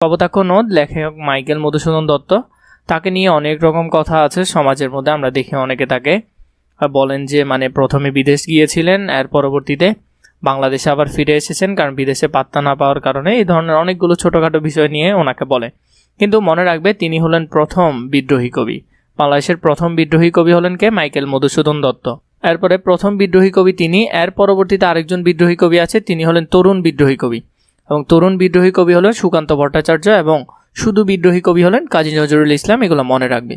কপোতাক্ষ নদ লেখক মাইকেল মধুসূদন দত্ত। তাকে নিয়ে অনেক রকম কথা আছে সমাজের মধ্যে। আমরা দেখি অনেকে তাকে বলেন যে মানে প্রথমে বিদেশ গিয়েছিলেন, এর পরবর্তীতে বাংলাদেশে আবার ফিরে এসেছেন, কারণ বিদেশে পাত্তা না পাওয়ার কারণে। এই ধরনের অনেকগুলো ছোটোখাটো বিষয় নিয়ে ওনাকে বলে। কিন্তু মনে রাখবে তিনি হলেন প্রথম বিদ্রোহী কবি। বাংলাদেশের প্রথম বিদ্রোহী কবি হলেন কে? মাইকেল মধুসূদন দত্ত। এরপরে প্রথম বিদ্রোহী কবি তিনি। এর পরবর্তীতে আরেকজন বিদ্রোহী কবি আছে, তিনি হলেন তরুণ বিদ্রোহী কবি। এবং তরুণ বিদ্রোহী কবি হলেন সুকান্ত ভট্টাচার্য, এবং শুধু বিদ্রোহী কবি হলেন কাজী নজরুল ইসলাম। এগুলো মনে রাখবে।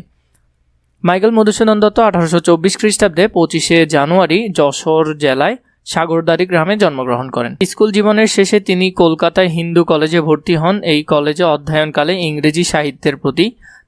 মাইকেল মধুসূদন দত্ত 1824 খ্রিস্টাব্দে 25শে জানুয়ারি যশোর জেলায় সাগরদাড়ি গ্রামে জন্মগ্রহণ করেন। স্কুল জীবনের শেষে তিনি কলকাতায় হিন্দু কলেজে ভর্তি হন। এই কলেজে অধ্যয়নকালে ইংরেজি সাহিত্যের প্রতি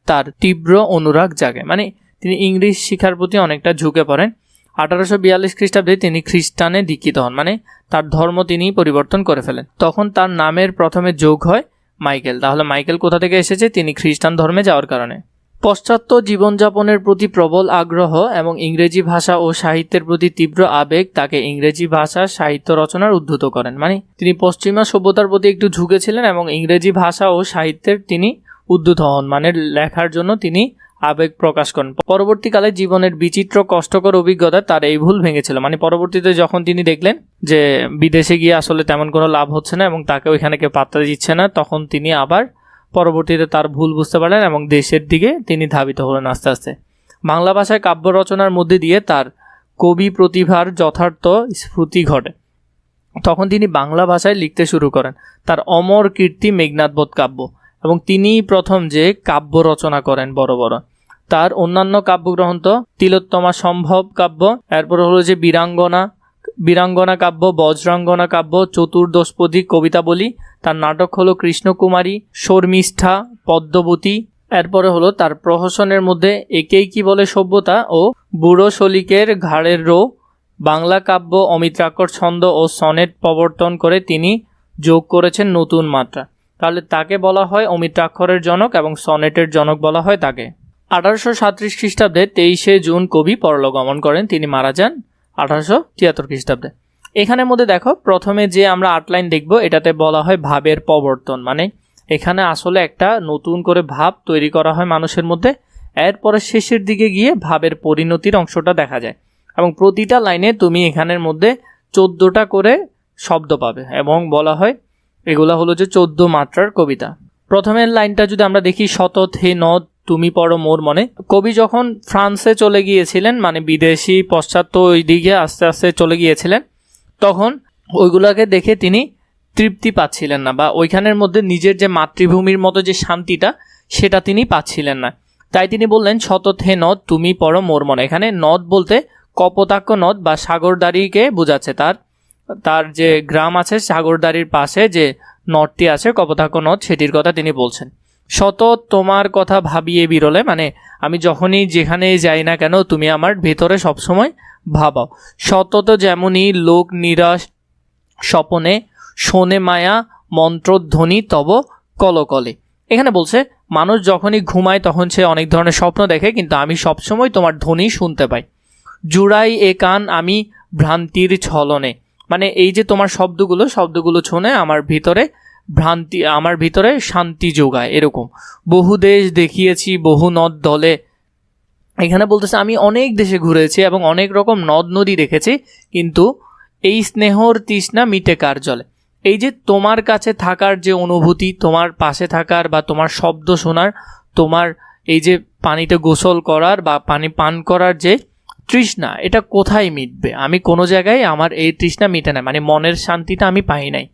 তার তীব্র অনুরাগ জাগে, মানে তিনি ইংলিশ শিক্ষার প্রতি অনেকটা ঝুঁকে পড়েন। 1842 খ্রিস্টাব্দে তিনি খ্রিস্টানে দীক্ষিত হন, মানে তার ধর্ম তিনি পরিবর্তন করে ফেলেন। তখন তার নামের প্রথমে যোগ হয় মাইকেল। তাহলে মাইকেল কোথা থেকে এসেছে? তিনি খ্রিস্টান ধর্মে যাওয়ার কারণে। পাশ্চাত্য জীবনযাপনের প্রতি প্রবল আগ্রহ এবং ইংরেজি ভাষা ও সাহিত্যের প্রতি তীব্র আবেগ তাকে ইংরেজি ভাষা সাহিত্য রচনার উদ্বুদ্ধ করেন। মানে তিনি পশ্চিমা সভ্যতার প্রতি একটু ঝুঁকেছিলেন এবং ইংরেজি ভাষা ও সাহিত্যের তিনি উদ্বুদ্ধ হন, মানে লেখার জন্য তিনি আবেগ প্রকাশ করেন। পরবর্তীকালে জীবনের বিচিত্র কষ্টকর অভিজ্ঞতা তার এই ভুল ভেঙেছিল। মানে পরবর্তীতে যখন তিনি দেখলেন যে বিদেশে গিয়ে আসলে তেমন কোনো লাভ হচ্ছে না এবং তাকে ওইখানে কেউ পাত্তা দিচ্ছে না, তখন তিনি আবার পরবর্তীতে তার ভুল বুঝতে পারলেন এবং দেশের দিকে তিনি ধাবিত হলেন আস্তে আস্তে। বাংলা ভাষায় কাব্য রচনার মধ্যে দিয়ে তার কবি প্রতিভার যথার্থ স্ফূর্তি ঘটে। তখন তিনি বাংলা ভাষায় লিখতে শুরু করেন তার অমর কীর্তি মেঘনাদবধ কাব্য, এবং তিনিই প্রথম যে কাব্য রচনা করেন বড় বড়। তার অন্যান্য কাব্যগ্রন্থ তিলোত্তমা সম্ভব কাব্য, এরপর হলো যে বীরাঙ্গনা কাব্য, বজ্রাঙ্গনা কাব্য, চতুর্দশপদী কবিতাবলী। তার নাটক হলো কৃষ্ণকুমারী, শর্মিষ্ঠা, পদ্মবতী। এরপরে হলো তার প্রহসনের মধ্যে একেই কি বলে সভ্যতা ও বুড়ো শলিকের ঘাড়ের রো। বাংলা কাব্য অমিত্রাক্ষর ছন্দ ও সনেট প্রবর্তন করে তিনি যোগ করেছেন নতুন মাত্রা। তাহলে তাকে বলা হয় অমিত্রাক্ষরের জনক এবং সনেটের জনক বলা হয় তাকে। 1837 খ্রিস্টাব্দে 23শে জুন কবি পরলোকগমন করেন। তিনি মারা যান 1873 খ্রিস্টাব্দে। এখানের মধ্যে দেখো প্রথমে যে আমরা 8 লাইন দেখব, এটাতে বলা হয় ভাবের প্রবর্তন, মানে এখানে আসলে একটা নতুন করে ভাব তৈরি করা হয় মানুষের মধ্যে। এরপরে শেষের দিকে গিয়ে ভাবের পরিণতির অংশটা দেখা যায়, এবং প্রতিটা লাইনে তুমি এখানের মধ্যে 14টা করে শব্দ পাবে, এবং বলা হয় এগুলা হলো যে 14 মাত্রার কবিতা। প্রথমের লাইনটা যদি আমরা দেখি, শতত হে নদ তুমি পড়ো মোর মনে। কবি যখন ফ্রান্সে চলে গিয়েছিলেন, মানে বিদেশি পশ্চাত্য ওই দিকে আস্তে আস্তে চলে গিয়েছিলেন, তখন ওইগুলাকে দেখে তিনি তৃপ্তি পাচ্ছিলেন না, বা ওইখানের মধ্যে নিজের যে মাতৃভূমির মতো যে শান্তিটা সেটা তিনি পাচ্ছিলেন না। তাই তিনি বললেন শতত হে নদ তুমি পড়ো মোর মনে। এখানে নদ বলতে কপোতাক্ষ নদ বা সাগরদাড়িকে বোঝাচ্ছে। তার যে গ্রাম আছে সাগরদাড়ির পাশে যে নদটি আছে কপোতাক্ষ নদ, সেটির কথা তিনি বলছেন। শত তোমার কথা ভাবিয়ে বিরলে, মানে আমি যখনই যেখানে যাই না কেন তুমি আমার ভেতরে সবসময় ভাবাও। শতত যেমনই লোক নিরাশ স্বপনে শোনে মায়া মন্ত্রধ্বনি তব কলকলে। এখানে বলছে মানুষ যখনই ঘুমায় তখন সে অনেক ধরনের স্বপ্ন দেখে, কিন্তু আমি সবসময় তোমার ধ্বনি শুনতে পাই। জুড়াই এ কান আমি ভ্রান্তির ছলনে, মানে এই যে তোমার শব্দগুলো শুনে আমার ভিতরে শান্তি যোগায়। এরকম বহু দেশ দেখিয়েছি বহু নদ দলে। এখানে বলতেছে আমি অনেক দেশে ঘুরেছি এবং অনেক রকম নদ নদী দেখেছি, কিন্তু এই স্নেহর তৃষ্ণা মিটে কার জলে। এই যে তোমার কাছে থাকার যে অনুভূতি, তোমার পাশে থাকার বা তোমার শব্দ শোনার, তোমার এই যে পানিতে গোসল করার বা পানি পান করার যে তৃষ্ণা, এটা কোথায় মিটবে? আমি কোনো জায়গায় আমার এই তৃষ্ণা মিটে না, মানে মনের শান্তিটা আমি পাই নাই।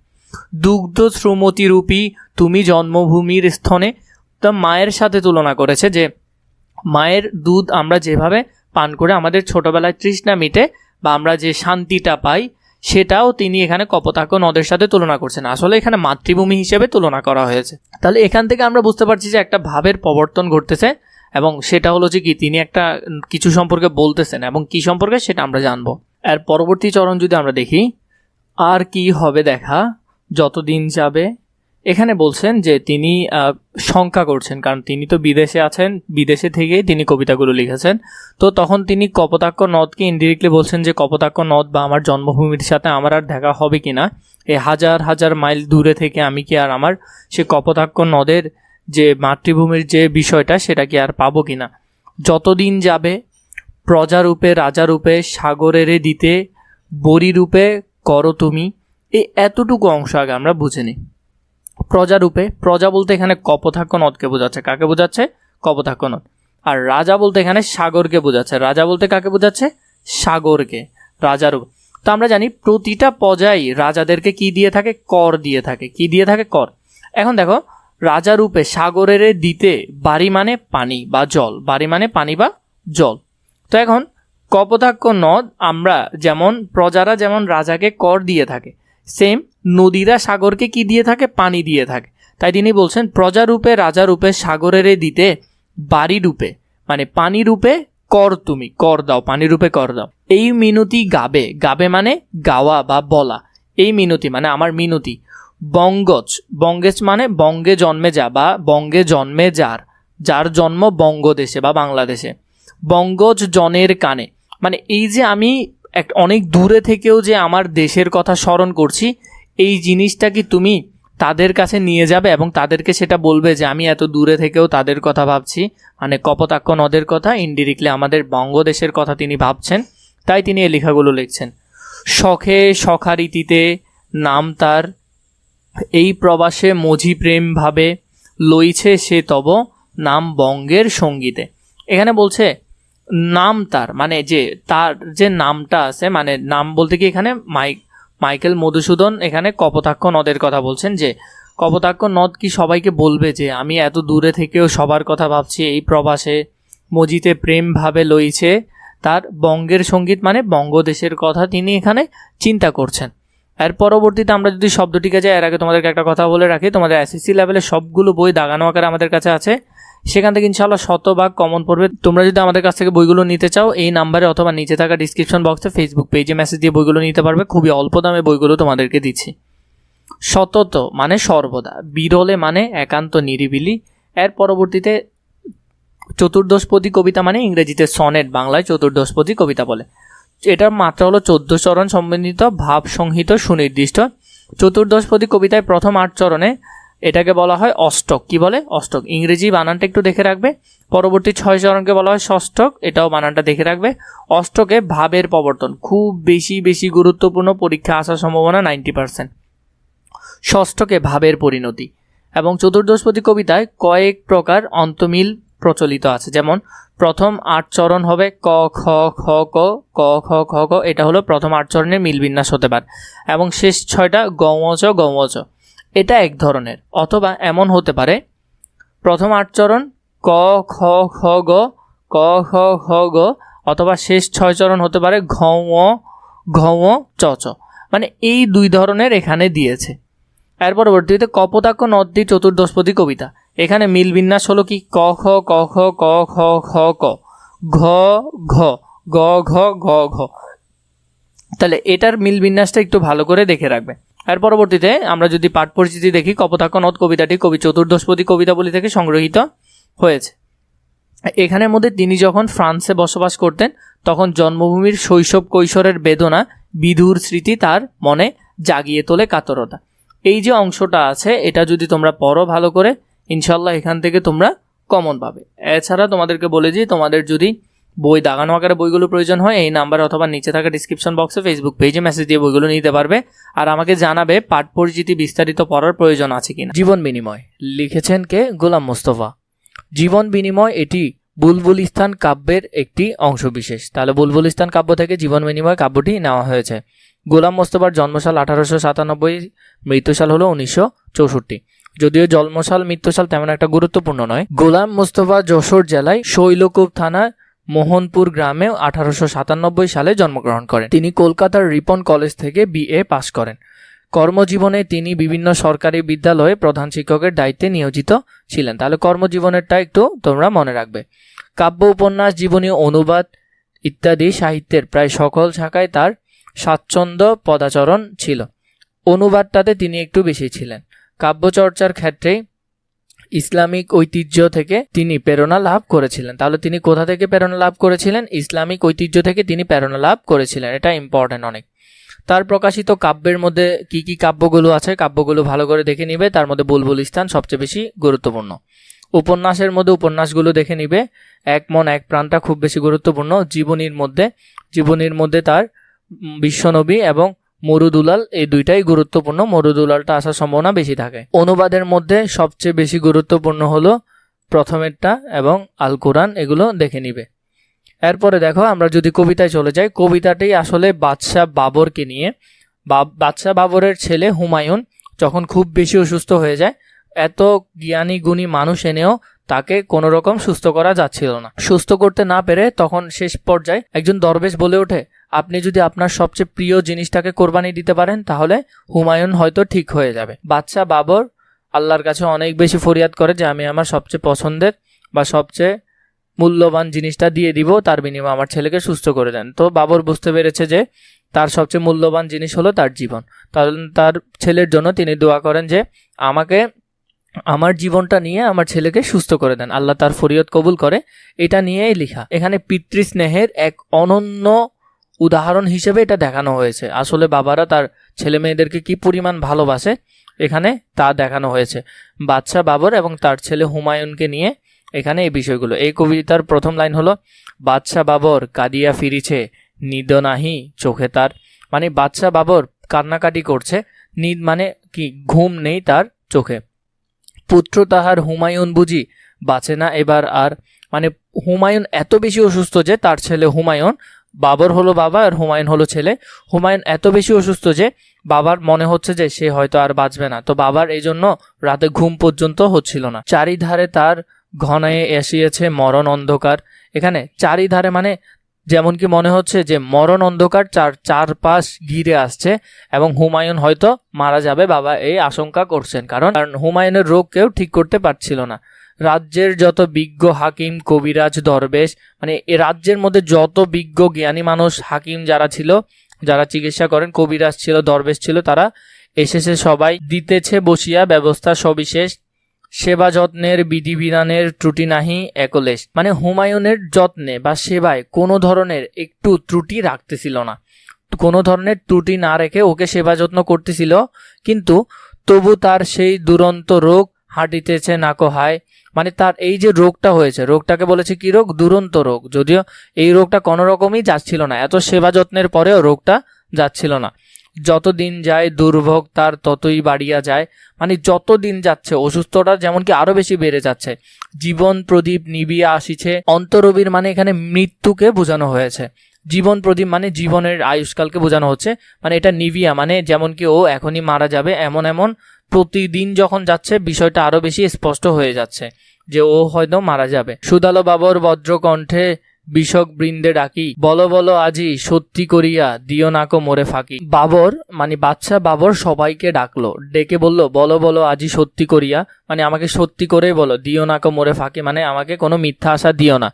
দুগ্ধ শ্রুমতি রূপী তুমি জন্মভূমির স্থনে। তা মায়ের সাথে তুলনা করেছে যে মায়ের দুধ আমরা যেভাবে পান করে আমাদের ছোটবেলায় তৃষ্ণা মিটে বা আমরা যে শান্তিটা পাই, সেটাও তিনি এখানে কপোতাক্ষ নদের সাথে তুলনা করছেন। আসলে এখানে মাতৃভূমি হিসেবে তুলনা করা হয়েছে। তাহলে এখান থেকে আমরা বুঝতে পারছি যে একটা ভাবের প্রবর্তন ঘটতেছে, এবং সেটা হলো যে কি তিনি একটা কিছু সম্পর্কে বলতেছেন, এবং কি সম্পর্কে সেটা আমরা জানবো। এর পরবর্তী চরণ যদি আমরা দেখি, আর কি হবে দেখা যতদিন যাবে এখানে বলছেন যে তিনি শঙ্কা করছেন, কারণ তিনি তো বিদেশে আছেন, বিদেশে থেকেই তিনি কবিতাগুলো লিখেছেন। তো তখন তিনি কপোতাক্ষ নদকে ইনডিরেক্টলি বলছেন যে কপোতাক্ষ নদ বা আমার জন্মভূমির সাথে আমার আর দেখা হবে কিনা, এই হাজার হাজার মাইল দূরে থেকে আমি কি আর আমার সে কপোতাক্ষ নদের যে মাতৃভূমির যে বিষয়টা সেটা কি আর পাবো কিনা। যতদিন যাবে প্রজারূপে রাজারূপে সাগরেরে দিতে বরিরূপে করো তুমি, এই এতটুকু অংশ আগে আমরা বুঝে নিই। প্রজারূপে, প্রজা বলতে এখানে কপোতাক্ষ নদকে বোঝাচ্ছে। কাকে বোঝাচ্ছে? কপোতাক্ষ নদ। আর রাজা বলতে এখানে সাগরকে বোঝাচ্ছে। রাজা বলতে কাকে বোঝাচ্ছে? সাগরকে, রাজারূপে। তো আমরা জানি প্রতিটা প্রজাই রাজাদেরকে কি দিয়ে থাকে? কর দিয়ে থাকে। কি দিয়ে থাকে? কর। এখন দেখো, রাজারূপে সাগরের দিতে বাড়ি মানে পানি বা জল, বাড়ি মানে পানি বা জল। তো এখন কপোতাক্ষ নদ, আমরা যেমন প্রজারা যেমন রাজাকে কর দিয়ে থাকে, সেম নদীরা সাগরকে কি দিয়ে থাকে? পানি দিয়ে থাকে। তাই তিনি বলছেন প্রজারূপে রাজারূপে সাগরের দিতে বাড়ি রূপে মানে পানি রূপে কর তুমি, কর দাও, পানি রূপে কর দাও। এই মিনতি গাবে, গাবে মানে গাওয়া বা বলা, এই মিনতি মানে আমার মিনতি। বঙ্গজ, বঙ্গেজ মানে বঙ্গে জন্মে যা বা বঙ্গে জন্মে যার, যার জন্ম বঙ্গদেশে বা বাংলাদেশে। বঙ্গজ জনের কানে মানে এই যে আমি অনেক দূরে থেকেও যে আমার দেশের কথা স্মরণ করছি, এই জিনিসটা কি তুমি তাদের কাছে নিয়ে যাবে এবং তাদেরকে সেটা বলবে যে আমি এত দূরে থেকেও তাদের কথা ভাবছি। মানে কপোতাক্ষ নদের কথা, ইনডিরেক্টলি আমাদের বঙ্গদেশের কথা তিনি ভাবছেন, তাই তিনি এই লেখাগুলো লিখছেন। শখে সখারীতিতে নাম তার, এই প্রবাসে মঝি প্রেম ভাবে লইছে সে তব নাম বঙ্গের সঙ্গীতে। এখানে বলছে নাম তার মানে যে তার যে নামটা আছে, মানে নাম বলতে কি এখানে মাইকেল মধুসূদন এখানে কপোতাক্ষ নদের কথা বলছেন, যে কপোতাক্ষ নদ কি সবাইকে বলবে যে আমি এত দূরে থেকেও সবার কথা ভাবছি, এই প্রবাসে মজিতে প্রেম ভাবে লইছে তার বঙ্গের সঙ্গীত মানে বঙ্গদেশের কথা তিনি এখানে চিন্তা করছেন। এর পরবর্তীতে আমরা যদি শব্দটিকে যাই, এর আগে তোমাদেরকে একটা কথা বলে রাখি, তোমাদের এসএসসি লেভেলে সবগুলো বই দাগানো আকারে আমাদের কাছে আছে, সেখান থেকে ইনশাআল্লাহ 100 কমন পড়বে। তোমরা যদি আমাদের কাছ থেকে বইগুলো নিতে চাও, এই নাম্বারে অথবা নিচে থাকা ডিসক্রিপশন বক্সে ফেসবুক পেজে মেসেজ দিয়ে বইগুলো নিতে পারবে। খুবই অল্প দামে বইগুলো তোমাদেরকে দিচ্ছি। সতত মানে সর্বদা, বিরলে মানে একান্ত নিরিবিলি। এর পরবর্তীতে চতুর্দশপদী কবিতা মানে ইংরেজিতে সনেট, বাংলায় চতুর্দশপদী কবিতা বলে। এটার মাত্রা হলো 14 চরণ সম্বন্ধিত ভাব সংহিত সুনির্দিষ্ট। চতুর্দশপদী কবিতায় প্রথম 8 চরণে এটাকে বলা হয় অষ্টক। কি বলে? অষ্টক। ইংরেজি বানানটা একটু দেখে রাখবে। পরবর্তী 6 চরণকে বলা হয় ষষ্ঠক, এটাও বানানটা দেখে রাখবে। অষ্টকে ভাবের প্রবর্তন, খুব বেশি গুরুত্বপূর্ণ, পরীক্ষা আসার সম্ভাবনা 90%। ষষ্ঠকে ভাবের পরিণতি। এবং চতুর্দশপদী কবিতায় কয়েক প্রকার অন্তমিল প্রচলিত আছে, যেমন প্রথম 8 চরণ হবে ক খ খ ক, ক খ খ ক, এটা হলো প্রথম 8 চরণের মিলবিন্যাস হতে পারে। এবং শেষ 6টা গৌচ গৌচ, এটা এক ধরনের। অথবা এমন হতে পারে প্রথম 8 চরণ ক খ খ গ, ক খ খ গ, অথবা শেষ 6 চরণ হতে পারে ঘৌ চ চ, মানে এই 2 ধরনের এখানে দিয়েছে। এর পরবর্তীতে কপোতাক্ষ নদী চতুর্দশপদী কবিতা, এখানে মিল বিন্যাস হলো কি ক খ ক খ ক খ খ ক, ঘ ঘ গ ঘ গ ঘ। তাহলে এটার মিল বিন্যাসটা একটু ভালো করে দেখে রাখবে। এর পরবর্তীতে আমরা যদি পাঠ পরিচিতি দেখি, কপোতাক্ষ নদ কবিতাটি কবি চতুর্দশপদী কবিতাবলী থেকে সংগ্রহীত হয়েছে। এখানের মধ্যে তিনি যখন ফ্রান্সে বসবাস করতেন, তখন জন্মভূমির শৈশব কৈশোরের বেদনা বিধুর স্মৃতি তার মনে জাগিয়ে তোলে কাতরতা। এই যে অংশটা আছে, এটা যদি তোমরা পড়ো ভালো করে, ইনশাল্লাহ এখান থেকে তোমরা কমন পাবে। এছাড়া তোমাদেরকে বলে যে তোমাদের যদি বই দাগানো আকারে বইগুলো প্রয়োজন হয়, এই নাম্বারে অথবা নিচে থাকা ডিসক্রিপশন বক্সে ফেসবুক পেজে মেসেজ দিয়ে বইগুলো নিতে পারবে। আর আমাকে জানাবে পাঠ পরিচিতি বিস্তারিত পড়ার প্রয়োজন আছে কিনা। জীবন বিনিময় লিখেছেন কে? গোলাম মোস্তফা। জীবন বিনিময় এটি বুলবুলিস্তান কাব্যের একটি অংশবিশেষ। তাহলে বুলবুলিস্তান কাব্য থেকে জীবন বিনিময় কাব্যটি নেওয়া হয়েছে। গোলাম মোস্তফার জন্মসাল 1897, মৃত্যুসাল হলো 1964। যদিও জন্মসাল মৃত্যুসাল তেমন একটা গুরুত্বপূর্ণ নয়। গোলাম মোস্তফা যশোর জেলায় শৈলকুপ থানা মোহনপুর গ্রামে 1897 সালে জন্মগ্রহণ করেন। তিনি কলকাতার রিপন কলেজ থেকে BA পাশ করেন। কর্মজীবনে তিনি বিভিন্ন সরকারি বিদ্যালয়ে প্রধান শিক্ষকের দায়িত্বে নিয়োজিত ছিলেন। তাহলে কর্মজীবনেরটা একটু তোমরা মনে রাখবে। কাব্য, উপন্যাস, জীবনী, অনুবাদ ইত্যাদি সাহিত্যের প্রায় সকল শাখায় তার স্বাচ্ছন্দ্য পদাচরণ ছিল। অনুবাদটাতে তিনি একটু বেশি ছিলেন। কাব্যচর্চার ক্ষেত্রে ইসলামিক ঐতিহ্য থেকে তিনি প্রেরণা লাভ করেছিলেন। তাহলে তিনি কোথা থেকে প্রেরণা লাভ করেছিলেন? ইসলামিক ঐতিহ্য থেকে তিনি প্রেরণা লাভ করেছিলেন। এটা ইম্পর্টেন্ট অনেক। তার প্রকাশিত কাব্যের মধ্যে কি কি কাব্যগুলো আছে, কাব্যগুলো ভালো করে দেখে নিবে। তার মধ্যে বুলবুলিস্তান সবচেয়ে বেশি গুরুত্বপূর্ণ। উপন্যাসের মধ্যে উপন্যাসগুলো দেখে নিবে। এক মন এক প্রাণটা খুব বেশি গুরুত্বপূর্ণ। জীবনীর মধ্যে তার বিশ্বনবী এবং মরুদুলাল, এই দুইটাই গুরুত্বপূর্ণ। মরুদুলালটা আসার সম্ভাবনা বেশি থাকে। অনুবাদের মধ্যে সবচেয়ে বেশি গুরুত্বপূর্ণ হলো প্রথমেরটা এবং আল কোরআন, এগুলো দেখে নিবে। এরপরে দেখো, আমরা যদি কবিতায় চলে যাই, কবিতাটি আসলে বাদশাহ বাবরকে নিয়ে। বাদশাহ বাবরের ছেলে হুমায়ুন যখন খুব বেশি অসুস্থ হয়ে যায়, এত জ্ঞানী গুণী মানুষ এনেও তাকে কোনো রকম সুস্থ করা যাচ্ছিল না। সুস্থ করতে না পেরে তখন শেষ পর্যায়ে একজন দরবেশ বলে ওঠে, আপনি যদি আপনার সবচেয়ে প্রিয় জিনিসটাকে কোরবানি দিতে পারেন তাহলে হুমায়ুন হয়তো ঠিক হয়ে যাবে। বাদশাহ বাবর আল্লাহর কাছে অনেক বেশি ফরিয়াদ করে যে আমি আমার সবচেয়ে পছন্দের বা সবচেয়ে মূল্যবান জিনিসটা দিয়ে দিব, তার বিনিময়ে আমার ছেলেকে সুস্থ করে দেন। তো বাবর বুঝতে পেরেছে যে তার সবচেয়ে মূল্যবান জিনিস হলো তার জীবন। তার ছেলের জন্য তিনি দোয়া করেন যে আমাকে আমার জীবনটা নিয়ে আমার ছেলেকে সুস্থ করে দেন। আল্লাহ তার ফরিয়াদ কবুল করে। এটা নিয়েই লেখা। এখানে পিতৃস্নেহের এক অনন্য উদাহরণ হিসেবে এটা দেখানো হয়েছে। আসলে বাবারা তার ছেলে মেয়েদেরকে কি পরিমাণ ভালোবাসে এখানে তা দেখানো হয়েছে। বাদশাহ বাবর এবং তার ছেলে হুমায়ুনকে নিয়ে এখানে এই বিষয়গুলো। এই কবিতার প্রথম লাইন হলো, বাদশাহ বাবর কাঁদিয়া ফিরিছে, নিদ নাহি চোখে তার। মানে বাদশাহ বাবর কান্নাকাটি করছে, নিদ মানে কি, ঘুম নেই তার চোখে। পুত্র তাহার হুমায়ুন বুঝি বাঁচে না এবার আর। মানে হুমায়ুন এত বেশি অসুস্থ যে তার ছেলে হুমায়ুন, বাবর হলো বাবা আর হুমায়ুন হলো ছেলে, হুমায়ুন এত বেশি অসুস্থ যে বাবার মনে হচ্ছে যে সে হয়তো আর বাঁচবে না। তো বাবার এই জন্য রাতে ঘুম পর্যন্ত হচ্ছিল না। চারিধারে তার ঘনায়ে এসিয়েছে মরণ অন্ধকার। এখানে চারিধারে মানে যেমন কি মনে হচ্ছে যে মরণ অন্ধকার চারপাশ ঘিরে আসছে এবং হুমায়ুন হয়তো মারা যাবে, বাবা এই আশঙ্কা করছেন। কারণ হুমায়ুনের রোগ কেউ ঠিক করতে পারছিল না। রাজ্যের যত বিজ্ঞ হাকিম কবিরাজ দরবেশ, মানে এ রাজ্যের মধ্যে যত বিজ্ঞ জ্ঞানী মানুষ হাকিম যারা ছিল, যারা চিকিৎসা করেন, কবিরাজ ছিল, দরবেশ ছিল, তারা এসেছে সবাই। দিতেছে বসিয়া ব্যবস্থা সবিশেষ, সেবা যত্নের বিধিবিধানের ত্রুটি নাহি একলেশ। মানে হুমায়ুনের যত্নে বা সেবায় কোনো ধরনের একটু ত্রুটি রাখতেছিল না, কোনো ধরনের ত্রুটি না রেখে ওকে সেবা যত্ন করতেছিল। কিন্তু তবু তার সেই দুরন্ত রোগ হাঁটিতেছে না কোহায়। মানে তার এই যে রোগটা হয়েছে, রোগটাকে বলেছে কি রোগ? দুরন্ত রোগ। যদিও এই রোগটা কোনো রকমই যাচ্ছিল না, এত সেবা যত্নের পরেও রোগটা যাচ্ছিল না। যত দিন যায় দুর্ভোগ তার ততই বাড়িয়া যায়। মানে যত দিন যাচ্ছে অসুস্থতা যেমন কি আরো বেশি বেড়ে যাচ্ছে। জীবন প্রদীপ নিবিয়া আসিছে। অন্তরবীর মানে এখানে মৃত্যুকে বোঝানো হয়েছে। জীবন প্রদীপ মানে জীবনের আয়ুষ্কালকে বোঝানো হচ্ছে। মানে এটা নিবিয়া মানে যেমন কি ও এখনই মারা যাবে, এমন এমন প্রতিদিন যখন যাচ্ছে বিষয়টা আরো বেশি স্পষ্ট হয়ে যাচ্ছে যে ও হয়তো মারা যাবে। সুদালো বাবর বজ্রকণ্ঠে বিষক বৃন্দে ডাকি, বলো বলো আজি সত্যি করিয়া দিও নাকো মোরে ফাঁকি। বাবর মানে বাদশাহ বাবর সবাইকে ডাকলো, ডেকে বললো বলো বলো আজি সত্যি করিয়া, মানে আমাকে সত্যি করে বলো, দিও নাকো মোরে ফাঁকি মানে আমাকে কোনো মিথ্যা আশা দিও না।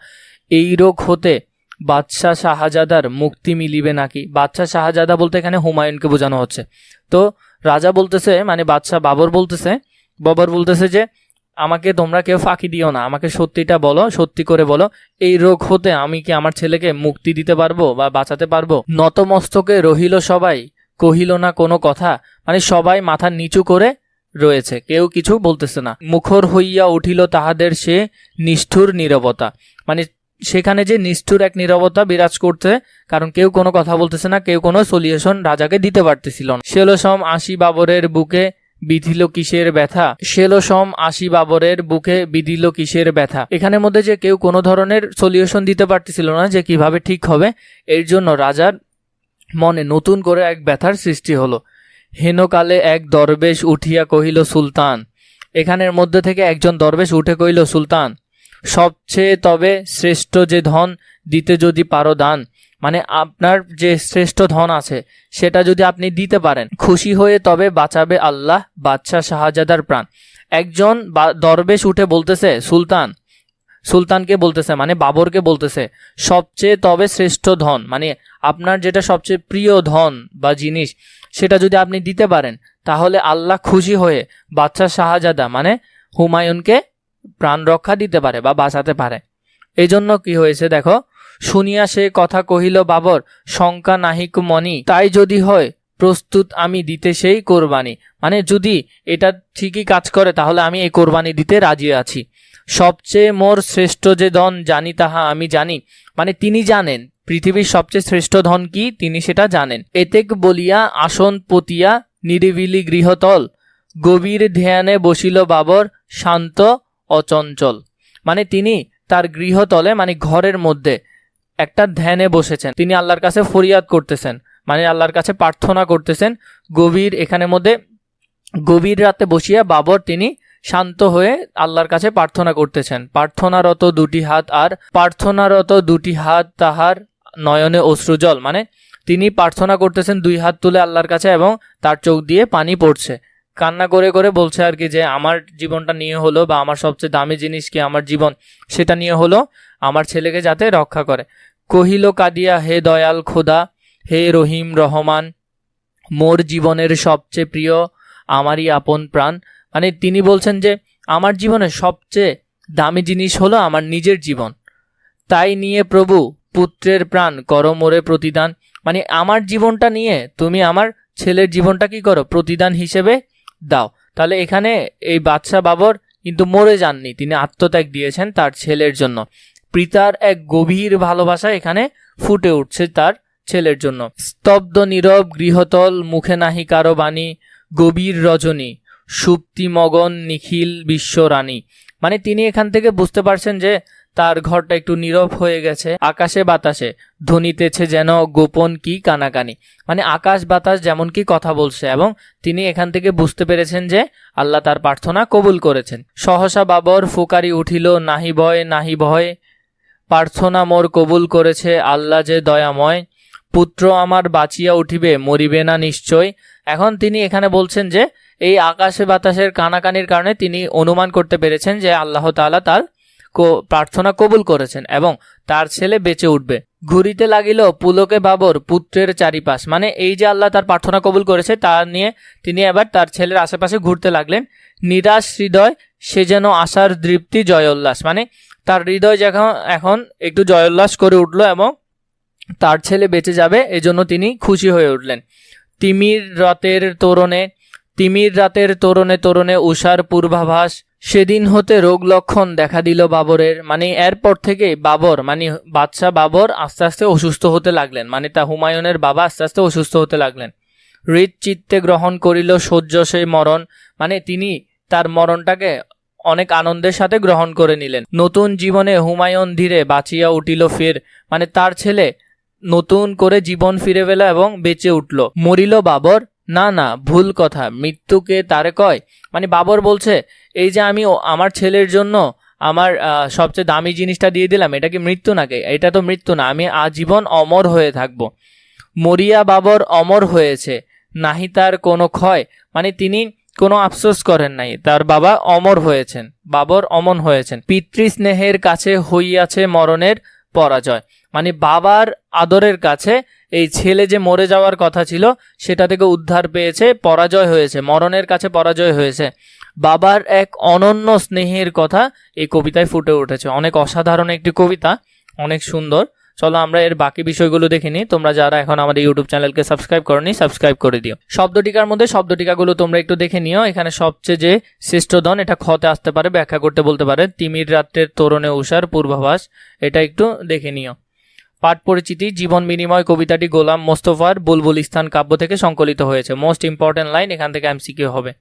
এই রোগ হতে বাদশাহ শাহজাদার মুক্তি মিলিবে নাকি। বাদশাহ শাহজাদা বলতে এখানে হুমায়ুনকে বোঝানো হচ্ছে। তো রাজা বলতেছে, মানে বাদশাহ বাবর বলতেছে যে আমাকে তোমরা কেউ ফাঁকি দিও না, আমাকে সত্যিটা বলো, সত্যি করে বলো, এই রোগ হতে আমি কি আমার ছেলেকে মুক্তি দিতে পারবো বা বাঁচাতে পারবো? নতমস্তকে রহিল সবাই, কহিল না কোনো কথা। মানে সবাই মাথা নিচু করে রয়েছে, কেউ কিছু বলতেছে না। মুখর হইয়া উঠিল তাহাদের সে নিষ্ঠুর নীরবতা। মানে সেখানে যে নিষ্ঠুর এক নীরবতা বিরাজ করছে, কারণ কেউ কোনো কথা বলতেছে না, কেউ কোনো সলিউশন রাজাকে দিতে পারতেছিল না। শেলসম ৮০ বাবরের বুকে বিধিল কিসের ব্যথা। শেলসম ৮০ বাবরের বুকে বিধিল কিসের ব্যথা। এখানের মধ্যে যে কেউ কোনো ধরনের সলিউশন দিতে পারতেছিল না যে কিভাবে ঠিক হবে, এর জন্য রাজার মনে নতুন করে এক ব্যথার সৃষ্টি হলো। হেনকালে এক দরবেশ উঠিয়া কহিল সুলতান। এখানের মধ্যে থেকে একজন দরবেশ উঠে কহিল সুলতান, সবচেয়ে তবে শ্রেষ্ঠ যে ধন দিতে যদি পারো দান, মানে আপনার যে শ্রেষ্ঠ ধন আছে সেটা যদি আপনি দিতে পারেন, খুশি হয়ে তবে বাঁচাবে আল্লাহ বাদশাহ শাহজাদার প্রাণ। একজন দরবেশ উঠে বলতেছে সুলতানকে বলতেছে, মানে বাবরকে বলতেছে, সবচেয়ে তবে শ্রেষ্ঠ ধন, মানে আপনার যেটা সবচেয়ে প্রিয় ধন বা জিনিস সেটা যদি আপনি দিতে পারেন তাহলে আল্লাহ খুশি হয়ে বাদশাহ শাহজাদা মানে হুমায়ুনকে প্রাণ রক্ষা দিতে পারে বা বাঁচাতে পারে। এই জন্য কি হয়েছে দেখো, শুনিয়া সে কথা কহিল বাবর, শঙ্কা নাহিক মনি, তাই যদি হয় প্রস্তুত আমি দিতে সেই কোরবানি। মানে যদি এটা ঠিকই কাজ করে তাহলে আমি এই কোরবানি দিতে রাজি আছি। সবচেয়ে মোর শ্রেষ্ঠ যে ধন জানি তাহা আমি জানি, মানে তিনি জানেন পৃথিবীর সবচেয়ে শ্রেষ্ঠ ধন কি, তিনি সেটা জানেন। এতেক বলিয়া আসন পতিয়া নিরিবিলি গৃহতল, গভীর ধ্যানে বসিল বাবর শান্ত অচঞ্চল। মানে তিনি তার গৃহতলে মানে ঘরের মধ্যে একটা ধ্যানে বসেছেন, তিনি আল্লাহর কাছে ফরিয়াদ করতেছেন, মানে আল্লাহর কাছে প্রার্থনা করতেছেন। এখানের মধ্যে গভীর রাতে বসিয়া বাবর তিনি শান্ত হয়ে আল্লাহর কাছে প্রার্থনা করতেছেন। প্রার্থনারত দুটি হাত তাহার নয়নে অশ্রুজল, মানে তিনি প্রার্থনা করতেছেন দুই হাত তুলে আল্লাহর কাছে এবং তার চোখ দিয়ে পানি পড়ছে, কান্না করে করে বলছে আর কি যে আমার জীবনটা নিয়ে হলো বা আমার সবচেয়ে দামি জিনিস কি আমার জীবন, সেটা নিয়ে হলো আমার ছেলেকে যাতে রক্ষা করে। কহিল কাদিয়া হে দয়াল খোদা, হে রহিম রহমান, মোর জীবনের সবচেয়ে প্রিয় আমারই আপন প্রাণ। মানে তিনি বলছেন যে আমার জীবনের সবচেয়ে দামি জিনিস হলো আমার নিজের জীবন, তাই নিয়ে প্রভু পুত্রের প্রাণ করো মোরে প্রতিদান। মানে আমার জীবনটা নিয়ে তুমি আমার ছেলের জীবনটা কি করো, প্রতিদান হিসেবে দাও। তাহলে এখানে এই বাদশাহ বাবর কিন্তু মরে যাননি, তিনি আত্মত্যাগ দিয়েছেন তার ছেলের জন্য। পিতার এক গভীর ভালোবাসা এখানে ফুটে উঠছে তার ছেলের জন্য। স্তব্ধ নীরব গৃহতল, মুখে নাহি কারো বাণী, গভীর রজনী সুপ্তিমগন নিখিল বিশ্বরানী। মানে তিনি এখান থেকে বুঝতে পারছেন যে তার ঘরটা একটু নীরব হয়ে গেছে, আকাশে বাতাসে ধ্বনিতেছে যেন গোপন কি কানাকানি। মানে আকাশ বাতাস যেমন কি কথা বলছে, এবং তিনি এখান থেকে বুঝতে পেরেছেন যে আল্লাহ তার প্রার্থনা কবুল করেছেন। সহসা বাবর ফুকারি উঠিল, নাহি ভয় নাহি ভয়, প্রার্থনা মোর কবুল করেছে আল্লাহ যে দয়াময়, পুত্র আমার বাঁচিয়া উঠিবে মরিবে না নিশ্চয়। এখন তিনি এখানে বলছেন যে এই আকাশে বাতাসের কানাকানির কারণে তিনি অনুমান করতে পেরেছেন যে আল্লাহ তাআলা তার প্রার্থনা কবুল করেছেন এবং তার ছেলে বেঁচে উঠবে। ঘুরিতে লাগিল পুলকে বাবর পুত্রের চারিপাশ, মানে এই যে আল্লাহ তার প্রার্থনা কবুল করেছে তা নিয়ে তিনি এবার তার ছেলের আশেপাশে ঘুরতে লাগলেন। নিরাশ হৃদয় সে যেন আশার দৃপ্তি জয় উল্লাস, মানে তার হৃদয় এখন একটু জয় উল্লাস করে উঠলো এবং তার ছেলে বেঁচে যাবে এজন্য তিনি খুশি হয়ে উঠলেন। তিমির রাতের তোরণে উষার পূর্বাভাস, সেদিন হতে রোগ লক্ষণ দেখা দিল বাবরের। মানে এরপর থেকে বাবর মানে বাদশাহ বাবর আস্তে আস্তে অসুস্থ হতে লাগলেন, মানে তা হুমায়ুনের বাবা আস্তে আস্তে অসুস্থ হতে লাগলেন। হৃদ চিত্তে গ্রহণ করিল সহ্য সেই মরণ, মানে তিনি তার মরণটাকে অনেক আনন্দের সাথে গ্রহণ করে নিলেন। নতুন জীবনে হুমায়ুন ধীরে বাঁচিয়া উঠিল ফের, মানে তার ছেলে নতুন করে জীবন ফিরে পেল এবং বেঁচে উঠল। মরিল বাবর, না ভুল কথা, মৃত্যুকে তারে কয়। মানে বাবর বলছে এই যে আমি আমার ছেলের জন্য আমার সবচেয়ে দামি জিনিসটা দিয়ে দিলাম, এটা কি মৃত্যু নাকি? এটা তো মৃত্যু না, আমি আজীবন অমর হয়ে থাকব। মরিয়া বাবর অমর হয়েছে, নাহি তার কোনো ক্ষয়, মানে তিনি কোনো আফসোস করেন নাই, তার বাবা অমর হয়েছেন, বাবর অমর হয়েছেন। পিতৃস্নেহের কাছে হইয়াছে মরণের পরাজয়, মানে বাবার আদরের কাছে এই ছেলে যে মরে যাওয়ার কথা ছিল সেটা থেকে উদ্ধার পেয়েছে, পরাজয় হয়েছে, মরণের কাছে পরাজয় হয়েছে। বাবার এক অনন্য স্নেহের কথা এই কবিতায় ফুটে উঠেছে। অনেক অসাধারণ একটি কবিতা, অনেক সুন্দর। চলো আমরা এর বাকি বিষয়গুলো দেখে নিই। তোমরা যারা এখন আমাদের ইউটিউব চ্যানেলকে সাবস্ক্রাইব করনি সাবস্ক্রাইব করে দিও। শব্দটিকার মধ্যে শব্দটিকাগুলো তোমরা একটু দেখে নিও। এখানে সবচেয়ে যে শ্রেষ্ঠ ধন, এটা খতে আসতে পারে, ব্যাখ্যা করতে বলতে পারে তিমির রাত্রের তোরণে উষার পূর্বাভাস, এটা একটু দেখে নিও। পাঠ পরিচিতি, জীবন বিনিময় কবিতাটি গোলাম মোস্তফার বুলবুলিস্তান কাব্য থেকে সংকলিত হয়েছে। মোস্ট ইম্পর্টেন্ট লাইন, এখান থেকে এমসিকিউ হবে।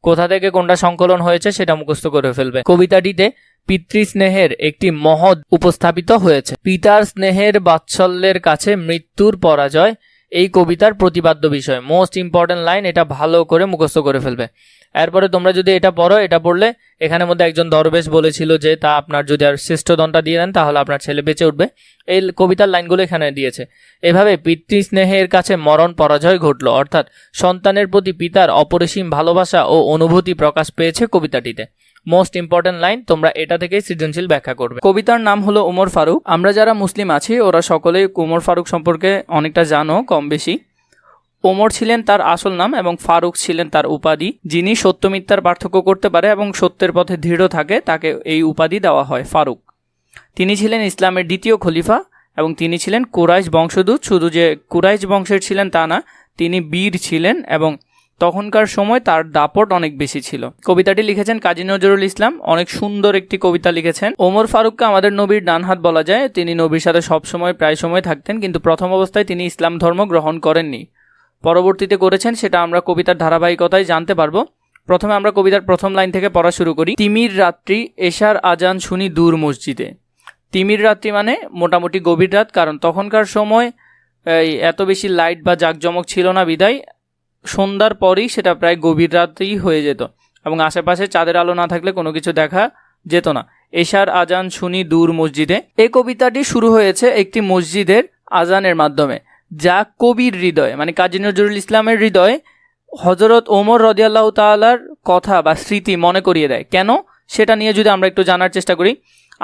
কোথা থেকে কোনটা সংকলন হয়েছে সেটা মুখস্থ করে ফেলবে। কবিতাটিতে পিতৃস্নেহের একটি মহৎ উপস্থাপিত হয়েছে। পিতার স্নেহের বাৎসল্যের কাছে মৃত্যুর পরাজয় এই কবিতার প্রতিপাদ্য বিষয়। মোস্ট ইম্পর্টেন্ট লাইন, এটা ভালো করে মুখস্থ করে ফেলবে। এরপরে তোমরা যদি এটা পড়ো, এটা পড়লে এখানের মধ্যে একজন দরবেশ বলেছিল যে তা আপনার যদি আর শ্রেষ্ঠ ধনটা দিয়ে দেন তাহলে আপনার ছেলে বেঁচে উঠবে। এই কবিতার লাইনগুলো এখানে দিয়েছে। এভাবে পিতৃস্নেহের কাছে মরণ পরাজয় ঘটল, অর্থাৎ সন্তানের প্রতি পিতার অপরিসীম ভালোবাসা ও অনুভূতি প্রকাশ পেয়েছে কবিতাটিতে। মোস্ট ইম্পর্টেন্ট লাইন, তোমরা এটা থেকেই সৃজনশীল ব্যাখ্যা করবে। কবিতার নাম হলো ওমর ফারুক। আমরা যারা মুসলিম আছি ওরা সকলেই ওমর ফারুক সম্পর্কে অনেকটা জানো কম বেশি। ওমর ছিলেন তার আসল নাম এবং ফারুক ছিলেন তার উপাধি। যিনি সত্য মিথ্যার পার্থক্য করতে পারে এবং সত্যের পথে দৃঢ় থাকে তাকে এই উপাধি দেওয়া হয় ফারুক। তিনি ছিলেন ইসলামের দ্বিতীয় খলিফা এবং তিনি ছিলেন কুরাইশ বংশোদ্ভূত। শুধু যে কুরাইশ বংশের ছিলেন তা না, তিনি বীর ছিলেন এবং তখনকার সময় তার দাপট অনেক বেশি ছিল। কবিতাটি লিখেছেন কাজী নজরুল ইসলাম, অনেক সুন্দর একটি কবিতা লিখেছেন। ওমর ফারুককে আমাদের নবীর ডান হাত বলা যায়। তিনি নবীর সাথে সবসময় প্রায় সময় থাকতেন, কিন্তু প্রথম অবস্থায় তিনি ইসলাম ধর্ম গ্রহণ করেননি, পরবর্তীতে করেছেন। সেটা আমরা কবিতার ধারাবাহিকতায় জানতে পারবো। প্রথমে আমরা কবিতার প্রথম লাইন থেকে পড়া শুরু করি। তিমির রাত্রি এশার আজান শুনি দূর মসজিদে। তিমির রাত্রি মানে মোটামুটি গভীর রাত, কারণ তখনকার সময় এত বেশি লাইট বা জাঁকজমক ছিল না, বিদায় সন্ধ্যার পরেই সেটা প্রায় গভীর রাতেই হয়ে যেত এবং আশেপাশে চাঁদের আলো না থাকলে কোনো কিছু দেখা যেত না। এশার আজান শুনি দূর মসজিদে। এই কবিতাটি শুরু হয়েছে একটি মসজিদের আজানের মাধ্যমে, যা কবির হৃদয় মানে কাজী নজরুল ইসলামের হৃদয়ে হযরত ওমর রাদিয়াল্লাহু তাআলার কথা বা স্মৃতি মনে করিয়ে দেয়। কেন, সেটা নিয়ে যদি আমরা একটু জানার চেষ্টা করি।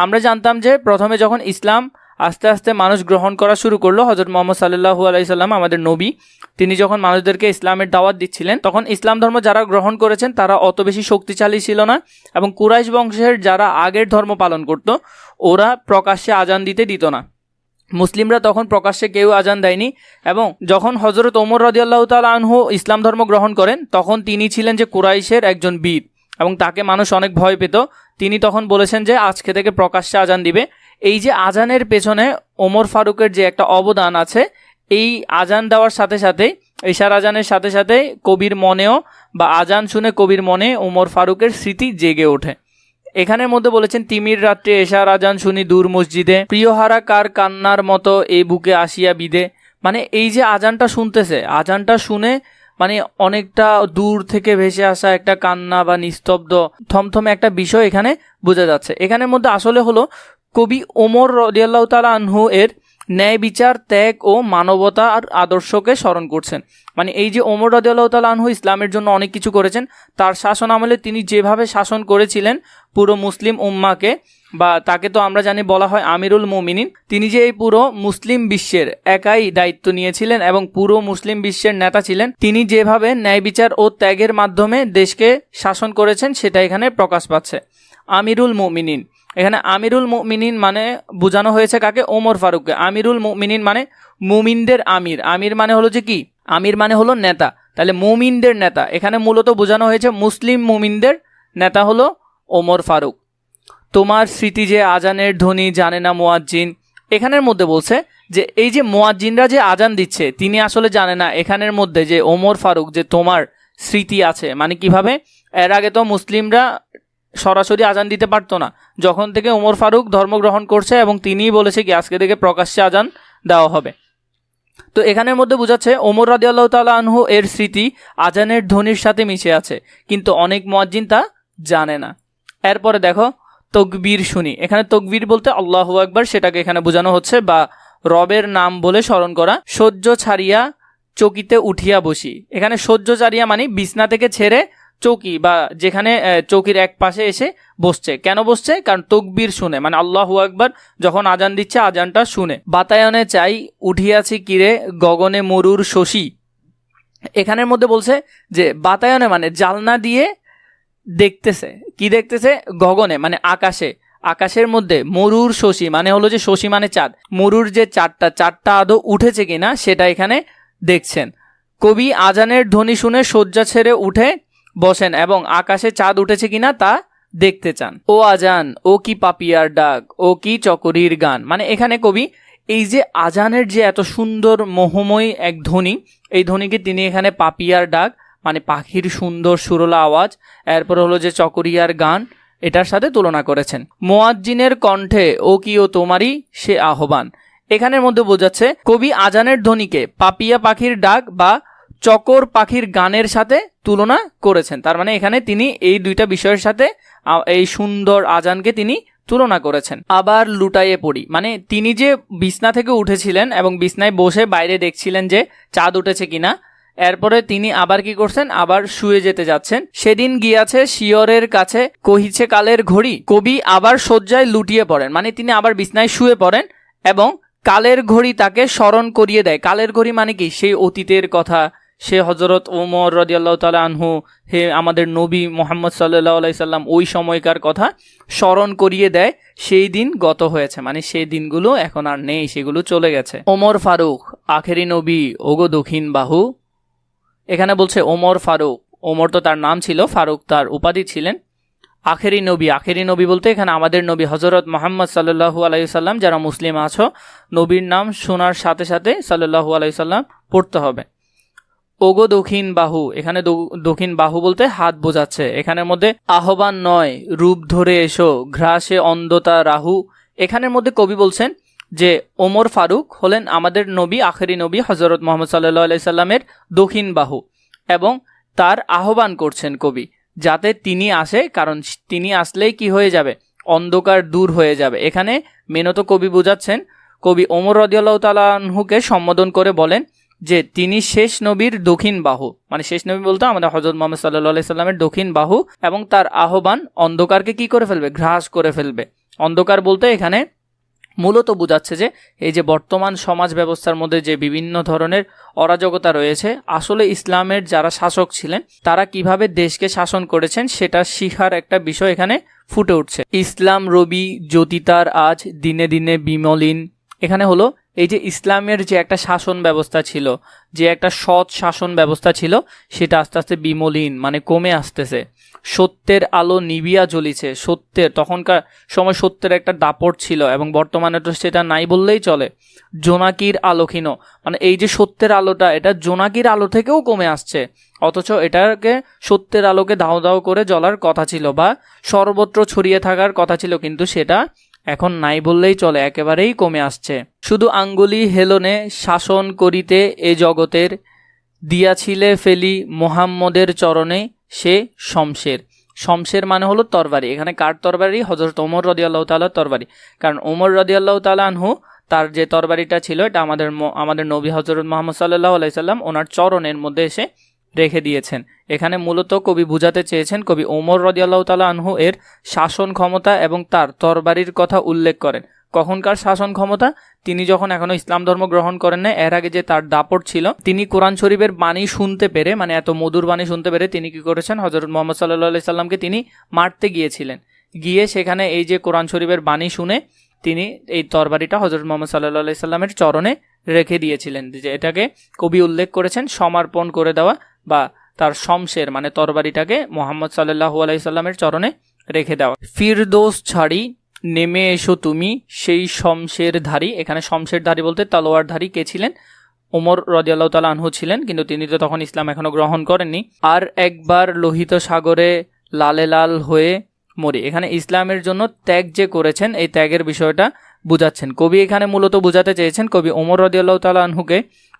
আমরা জানতাম যে প্রথমে যখন ইসলাম আস্তে আস্তে মানুষ গ্রহণ করা শুরু করলো, হযরত মুহাম্মদ সাল্লাল্লাহু আলাইহি সাল্লাম আমাদের নবী, তিনি যখন মানুষদেরকে ইসলামের দাওয়াত দিচ্ছিলেন, তখন ইসলাম ধর্ম যারা গ্রহণ করেছেন তারা অত বেশি শক্তিশালী ছিল না এবং কুরাইশ বংশের যারা আগের ধর্ম পালন করত ওরা প্রকাশ্যে আজান দিত না। মুসলিমরা তখন প্রকাশ্যে কেউ আজান দেয়নি এবং যখন হযরত ওমর রাদিয়াল্লাহু তাআলা আনহু ইসলাম ধর্ম গ্রহণ করেন তখন তিনি ছিলেন যে কুরাইশের একজন বীর এবং তাকে মানুষ অনেক ভয় পেত। তিনি তখন বলেছেন যে আজকে থেকে প্রকাশ্যে আজান দিবে। এই যে আজানের পেছনে ওমর ফারুকের যে একটা অবদান আছে, এই আজান দেওয়ার সাথে সাথে ইশার আজানের সাথে সাথে কবির মনেও বা আজান শুনে কবির মনে ওমর ফারুকের স্মৃতি জেগে ওঠে। এখানের মধ্যে বলেছেন তিমির রাত্রে এশার আজান শুনি দূর মসজিদে, প্রিয়হারা কার কান্নার মতো এ বুকে আসিয়া বিদে। মানে এই যে আজানটা শুনতেছে, আজানটা শুনে মানে অনেকটা দূর থেকে ভেসে আসা একটা কান্না বা নিস্তব্ধ থমথমে একটা বিষয় এখানে বোঝা যাচ্ছে। এখানের মধ্যে আসলে হলো কবি ওমর রাদিয়াল্লাহু তাআলা আনহু এর ন্যায় বিচার, ত্যাগ ও মানবতা আর আদর্শকে স্মরণ করছেন। মানে এই যে ওমর রাদিয়াল্লাহু তাআলা আনহু ইসলামের জন্য অনেক কিছু করেছেন, তার শাসন আমলে তিনি যেভাবে শাসন করেছিলেন পুরো মুসলিম উম্মাকে, বা তাকে তো আমরা জানি বলা হয় আমিরুল মুমিনিন, তিনি যে এই পুরো মুসলিম বিশ্বের একাই দায়িত্ব নিয়েছিলেন এবং পুরো মুসলিম বিশ্বের নেতা ছিলেন, তিনি যেভাবে ন্যায় বিচার ও ত্যাগের মাধ্যমে দেশকে শাসন করেছেন সেটা এখানে প্রকাশ পাচ্ছে। আমিরুল মুমিনিন, এখানে আমিরুল মুমিনিন মানে বোঝানো হয়েছে কাকে? ওমর ফারুককে। আমিরুল মুমিনিন মানে মুমিনদের আমির। আমির মানে হলো যে কি? আমির মানে হলো নেতা। তাহলে মুমিনদের নেতা, এখানে মূলত বোঝানো হয়েছে মুসলিম মুমিনদের নেতা হলো ওমর ফারুক। তোমার স্মৃতি যে আজানের ধ্বনি জানে না মুয়াজ্জিন। এখানের মধ্যে বলছে যে এই যে মুয়াজ্জিনরা যে আজান দিচ্ছে তিনি আসলে জানে না এখানের মধ্যে যে ওমর ফারুক যে তোমার স্মৃতি আছে। মানে কিভাবে? এর আগে তো মুসলিমরা সরাসরি আজান দিতে পারতো না, যখন থেকে ওমর ফারুক ধর্মগ্রহণ করছে এবং তিনিই বলেছে কি আজকে থেকে প্রকাশ্যে আজান দেওয়া হবে। তো এখানের মধ্যে বোঝাচ্ছে ওমর রাদিয়াল্লাহু তাআলা আনহু এর স্মৃতি আজানের ধ্বনির সাথে মিশে আছে, কিন্তু অনেক মুয়াজ্জিন তা জানে না। এরপরে দেখো তকবীর শুনি। এখানে তকবীর বলতে আল্লাহু আকবার, সেটাকে এখানে বোঝানো হচ্ছে বা রবের নাম বলে স্মরণ করা। সহ্য ছাড়িয়া চকিতে উঠিয়া বসি। এখানে সহ্য ছাড়িয়া মানে বিছনা থেকে ছেড়ে চৌকি বা যেখানে চৌকির এক পাশে এসে বসছে। কেন বসছে? কারণ তকবীর শুনে, মানে আল্লাহু আকবার যখন আজান দিচ্ছে আজানটা শুনে। বাতায়নে চাই উঠিয়াছি কিরে গগনে মরুর শশী। এখানের মধ্যে বলছে যে বাতায়নে মানে জালনা দিয়ে দেখতেছে। কি দেখতেছে? গগনে মানে আকাশে, আকাশের মধ্যে মরুর শশী মানে হলো যে শশী মানে চাঁদ, মরুর যে চাঁদটা আদৌ উঠেছে কিনা সেটা এখানে দেখছেন। কবি আজানের ধ্বনি শুনে শয্যা ছেড়ে উঠে বসেন এবং আকাশে চাঁদ উঠেছে কিনা তা দেখতে চান। ও আজান ও কি পাপিয়ার ডাক, ও কি চকরির গান। মানে এখানে কবি এই যে আজানের যে এত সুন্দর মোহময় এক ধ্বনি, এই ধ্বনিকে তিনি এখানে পাপিয়ার ডাক মানে পাখির সুন্দর সুরলা আওয়াজ, এরপর হলো যে চকরিয়ার গান, এটার সাথে তুলনা করেছেন। মুয়াজ্জিনের কণ্ঠে ও কি ও তোমারই সে আহ্বান। এখানের মধ্যে বোঝাচ্ছে কবি আজানের ধ্বনিকে পাপিয়া পাখির ডাক বা চকর পাখির গানের সাথে তুলনা করেছেন। তার মানে এখানে তিনি এই দুইটা বিষয়ের সাথে এই সুন্দর আজানকে তিনি তুলনা করেছেন। আবার লুটাইয়ে পড়ি মানে তিনি যে বিছনা থেকে উঠেছিলেন এবং বিছনায় বসে বাইরে দেখছিলেন যে চাঁদ উঠেছে কিনা, এরপরে তিনি আবার কি করছেন? আবার শুয়ে যেতে যাচ্ছেন। সেদিন গিয়াছে শিয়রের কাছে কহিছে কালের ঘড়ি। কবি আবার শয্যায় লুটিয়ে পড়েন, মানে তিনি আবার বিছনায় শুয়ে পড়েন এবং কালের ঘড়ি তাকে স্মরণ করিয়ে দেয়। কালের ঘড়ি মানে কি? সেই অতীতের কথা, সে হজরত ওমর রাদিয়াল্লাহু তাআলা আনহু, হে আমাদের নবী মুহাম্মদ সাল্লাল্লাহু আলাইহি সাল্লাম ওই সময়কার কথা স্মরণ করিয়ে দেয়। সেই দিন গত হয়েছে, মানে সেই দিনগুলো এখন আর নেই, সেগুলো চলে গেছে। ওমর ফারুক আখেরি নবী ওগো দক্ষিণ বাহু। এখানে বলছে ওমর ফারুক, ওমর তো তার নাম ছিল, ফারুক তার উপাধি ছিলেন। আখেরি নবী বলতে এখানে আমাদের নবী হজরত মুহাম্মদ সাল্লাল্লাহু আলাইহি সাল্লাম। যারা মুসলিম আছো, নবীর নাম শোনার সাথে সাথে সাল্লাল্লাহু আলাইহি সাল্লাম পড়তে হবে। ওগো দক্ষিণ বাহু, এখানে দক্ষিণ বাহু বলতে হাত বোঝাচ্ছে। এখানের মধ্যে আহ্বান নয়, রূপ ধরে এসো, ঘ্রাসে অন্ধতা রাহু। এখানের মধ্যে কবি বলছেন যে ওমর ফারুক হলেন আমাদের নবী, আখেরি নবী হজরত মুহাম্মদ সাল্লাল্লাহু আলাইহি সাল্লামের দক্ষিণ বাহু, এবং তার আহ্বান করছেন কবি যাতে তিনি আসে, কারণ তিনি আসলেই কি হয়ে যাবে, অন্ধকার দূর হয়ে যাবে। এখানে মেনত কবি বোঝাচ্ছেন, কবি ওমর রাদিয়াল্লাহু তাআলা আনহুকে সম্বোধন করে বলেন যে তিনি শেষ নবীর দক্ষিণ বাহু, মানে শেষ নবী বলতে আমাদের হযরত মুহাম্মদ সাল্লাল্লাহু আলাইহি সাল্লামের দক্ষিণ বাহু, এবং তার আহ্বান অন্ধকারকে কি করে ফেলবে, গ্রাস করে ফেলবে। অন্ধকার বলতে এখানে মূলত বোঝাচ্ছে যে এই যে বর্তমান সমাজ ব্যবস্থার মধ্যে যে বিভিন্ন ধরনের অরাজকতা রয়েছে, আসলে ইসলামের যারা শাসক ছিলেন তারা কিভাবে দেশকে শাসন করেছেন সেটা শিখার একটা বিষয় এখানে ফুটে উঠছে। ইসলাম রবি জ্যোতিতার আজ দিনে দিনে বিমলিন। এখানে হলো এই যে ইসলামের যে একটা শাসন ব্যবস্থা ছিল, যে একটা সৎ শাসন ব্যবস্থা ছিল, সেটা আস্তে আস্তে বিমলিন মানে কমে আসতেছে। সত্যের আলো নিবিয়া জ্বলিছে। সত্যের, তখনকার সময় সত্যের একটা দাপট ছিল, এবং বর্তমানে তো সেটা নাই বললেই চলে। জোনাকির আলো ক্ষীণ, মানে এই যে সত্যের আলোটা, এটা জোনাকির আলো থেকেও কমে আসছে, অথচ এটাকে সত্যের আলোকে দাও দাও করে জ্বলার কথা ছিল বা সর্বত্র ছড়িয়ে থাকার কথা ছিল, কিন্তু সেটা এখন নাই বললেই চলে, একেবারেই কমে আসছে। শুধু আঙ্গুলি হেলনে শাসন করিতে এ জগতের, দিয়াছিলে ফেলি মোহাম্মদের চরণে সে শমশের। শমশের মানে হলো তরবারি। এখানে কার তরবারি? হযরত ওমর রাদিয়াল্লাহু তাআলা তরবারি। কারণ ওমর রাদিয়াল্লাহু তাআলা আনহু তার যে তরবারিটা ছিল এটা আমাদের নবী হযরত মুহাম্মদ সাল্লাল্লাহু আলাইহি সাল্লাম ওনার চরণের মধ্যে এসে রেখে দিয়েছেন। এখানে মূলত কবি বুঝাতে চেয়েছেন, কবি ওমর রাদিয়াল্লাহু তাআলা আনহু এর শাসন ক্ষমতা এবং তার তরবারির কথা উল্লেখ করেন। কখনকার শাসন ক্ষমতা? তিনি যখন এখনো ইসলাম ধর্ম গ্রহণ করেন না, এর আগে যে তার দাপট ছিল, তিনি কোরআন শরীফের বাণী শুনতে পেরে, মানে এত মধুর বাণী শুনতে পেরে তিনি কি করেছেন, হযরত মুহাম্মদ সাল্লাল্লাহু আলাইহি সাল্লামকে তিনি মারতে গিয়েছিলেন। গিয়ে সেখানে এই যে কোরআন শরীফের বাণী শুনে তিনি এই তরবারিটা হযরত মুহাম্মদ সাল্লাল্লাহু আলাইহি সাল্লামের চরণে রেখে দিয়েছিলেন, যে এটাকে কবি উল্লেখ করেছেন সমর্পণ করে দেওয়া, বা তার শমশের মানে তরবারিটাকে মুহাম্মদ সাল্লাল্লাহু আলাইহি সাল্লামের চরণে রেখে দেওয়া। ফিরদৌস ছাড়ি নেমে এসো তুমি সেই শমশের ধারী। এখানে শমশের ধারী বলতে তলোয়ার ধারী কে ছিলেন? ওমর রাদিয়াল্লাহু তাআলা আনহু ছিলেন, কিন্তু তিনি তো তখন ইসলাম এখনো গ্রহণ করেননি। আর একবার লোহিত সাগরে লালে লাল হয়ে মরি। এখানে ইসলামের জন্য ত্যাগ যে করেছেন, এই ত্যাগের বিষয়টা বুঝাচ্ছেন কবি। এখানে মূলত বুঝাতে চেয়েছেন কবি ওমর রাদিয়াল্লাহু তাআলা আনহুকে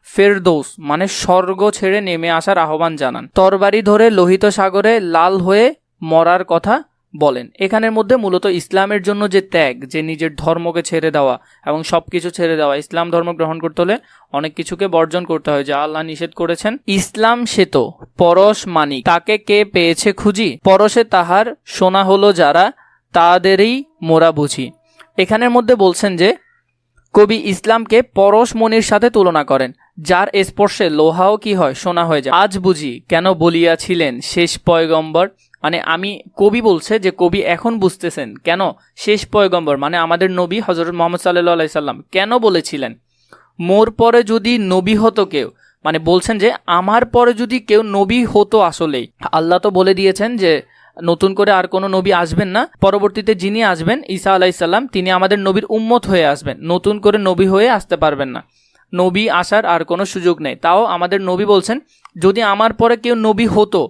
ফেরদৌস মানে স্বর্গ ছেড়ে নেমে আসার আহ্বান জানান। তরবারি ধরে লোহিত সাগরে লাল হয়ে মরার কথা বলেন। এখানের মধ্যে মূলত ইসলামের জন্য যে ত্যাগ, যে নিজের ধর্মকে ছেড়ে দেওয়া এবং সবকিছু ছেড়ে দেওয়া। ইসলাম ধর্ম গ্রহণ করতে হলে অনেক কিছুকে বর্জন করতে হয়, যা আল্লাহ নিষেধ করেছেন। ইসলাম সে তো পরশ মানিক, তাকে কে পেয়েছে খুঁজি, পরশে তাহার সোনা হলো যারা, তাদেরই মোরা বুঝি। এখানের মধ্যে বলছেন যে কবি ইসলামকে পরশ মণির সাথে তুলনা করেন, যার স্পর্শে লোহাও কি হয়, সোনা হয়ে যায়। আজ বুঝি কেন বলিয়াছিলেন শেষ পয়গম্বর, মানে কবি বলছে যে কবি এখন বুঝতেছেন কেন শেষ পয়গম্বর মানে আমাদের নবী হযরত মুহাম্মদ সাল্লাল্লাহু আলাইহি সাল্লাম কেন বলেছিলেন মোর পরে যদি নবী হতো কেউ, মানে বলছেন যে আমার পরে যদি কেউ নবী হতো। আসলেই আল্লাহ তো বলে দিয়েছেন যে নতুন করে আর কোনো নবী আসবেন না, পরবর্তীতে যিনি আসবেন ঈসা আলাইহিস সালাম, তিনি আমাদের নবীর উম্মত হয়ে আসবেন, নতুন করে নবী হয়ে আসতে পারবেন না, নবী আসার আর কোনো সুযোগ নেই। তাও আমাদের নবী বলছেন যদি আমার পরে কেউ নবী হতো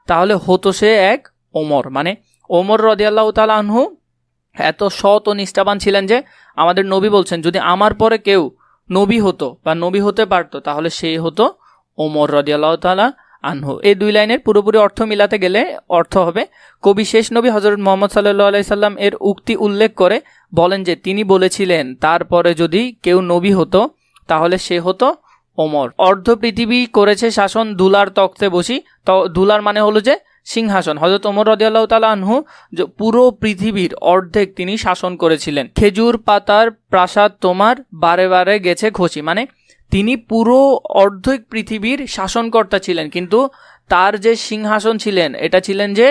তাহলে হতো সে এক ওমর। মানে ওমর রাদিয়াল্লাহু তাআলা আনহু এত সৎ ও নিষ্ঠাবান ছিলেন যে আমাদের নবী বলছেন যদি আমার পরে কেউ নবী হতো বা নবী হতে পারতো তাহলে সেই হতো ওমর রাদিয়াল্লাহু তাআলা আনহু। এই দুই লাইনের পুরোপুরি অর্থ মিলাতে গেলে অর্থ হবে কবি শেষ নবী হযরত মুহাম্মদ সাল্লাল্লাহু আলাইহি সাল্লাম এর উক্তি উল্লেখ করে বলেন যে তিনি বলেছিলেন তারপরে যদি কেউ নবী হতো তাহলে সে হতো ওমর। অর্ধ পৃথিবী করেছে শাসন দুলার তখতে বসি, তো দুলার মানে হলো যে সিংহাসন। হযরত ওমর রাদিয়াল্লাহু তাআলা আনহু পুরো পৃথিবীর অর্ধেক তিনি শাসন করেছিলেন। খেজুর পাতার প্রাসাদ তোমার বারে বারে গেছে খসি, মানে তিনি পুরো অর্ধেক পৃথিবীর শাসনকর্তা ছিলেন, কিন্তু তার যে সিংহাসন ছিলেন এটা ছিলেন যে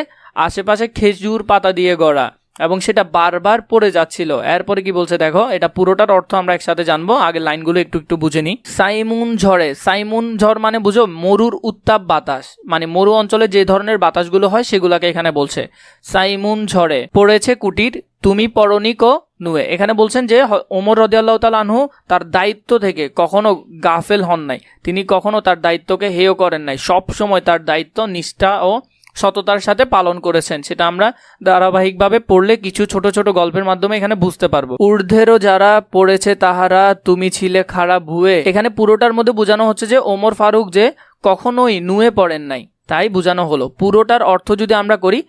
আশেপাশে খেজুর পাতা দিয়ে গড়া, এবং সেটা বারবার পড়ে যাচ্ছিল। এরপরে কি বলছে দেখো, এটা পুরোটার অর্থ আমরা একসাথে জানবো, আগে লাইনগুলো একটু একটু বুঝে নিই। সাইমুন ঝড়ে, সাইমুন ঝড় মানে বুঝো মরুর উত্তাপ বাতাস, মানে মরু অঞ্চলে যে ধরনের বাতাসগুলো হয় সেগুলোকে এখানে বলছে। সাইমুন ঝড়ে পড়েছে কুটির, তুমি পরনিক নুয়ে। এখানে বলছেন যে ওমর রাদিয়াল্লাহু তাআলা আনহু তার দায়িত্ব থেকে কখনো গাফেল হন নাই, তিনি কখনো তার দায়িত্বকে হেয় করেন নাই, সব সময় তার দায়িত্ব নিষ্ঠা ও সততার সাথে পালন করেছেন। সেটা আমরা ধারাবাহিকভাবে পড়লে কিছু ছোট ছোট গল্পের মাধ্যমে এখানে বুঝতে পারবো। ঊর্ধ্বেরও যারা পড়েছে তাহারা, তুমি ছিলে খাড়া ভুয়ে। এখানে পুরোটার মধ্যে বোঝানো হচ্ছে যে ওমর ফারুক যে কখনোই নুয়ে পড়েন নাই, তাই বোঝানো হলো। পুরোটার অর্থ যদি আমরা করি,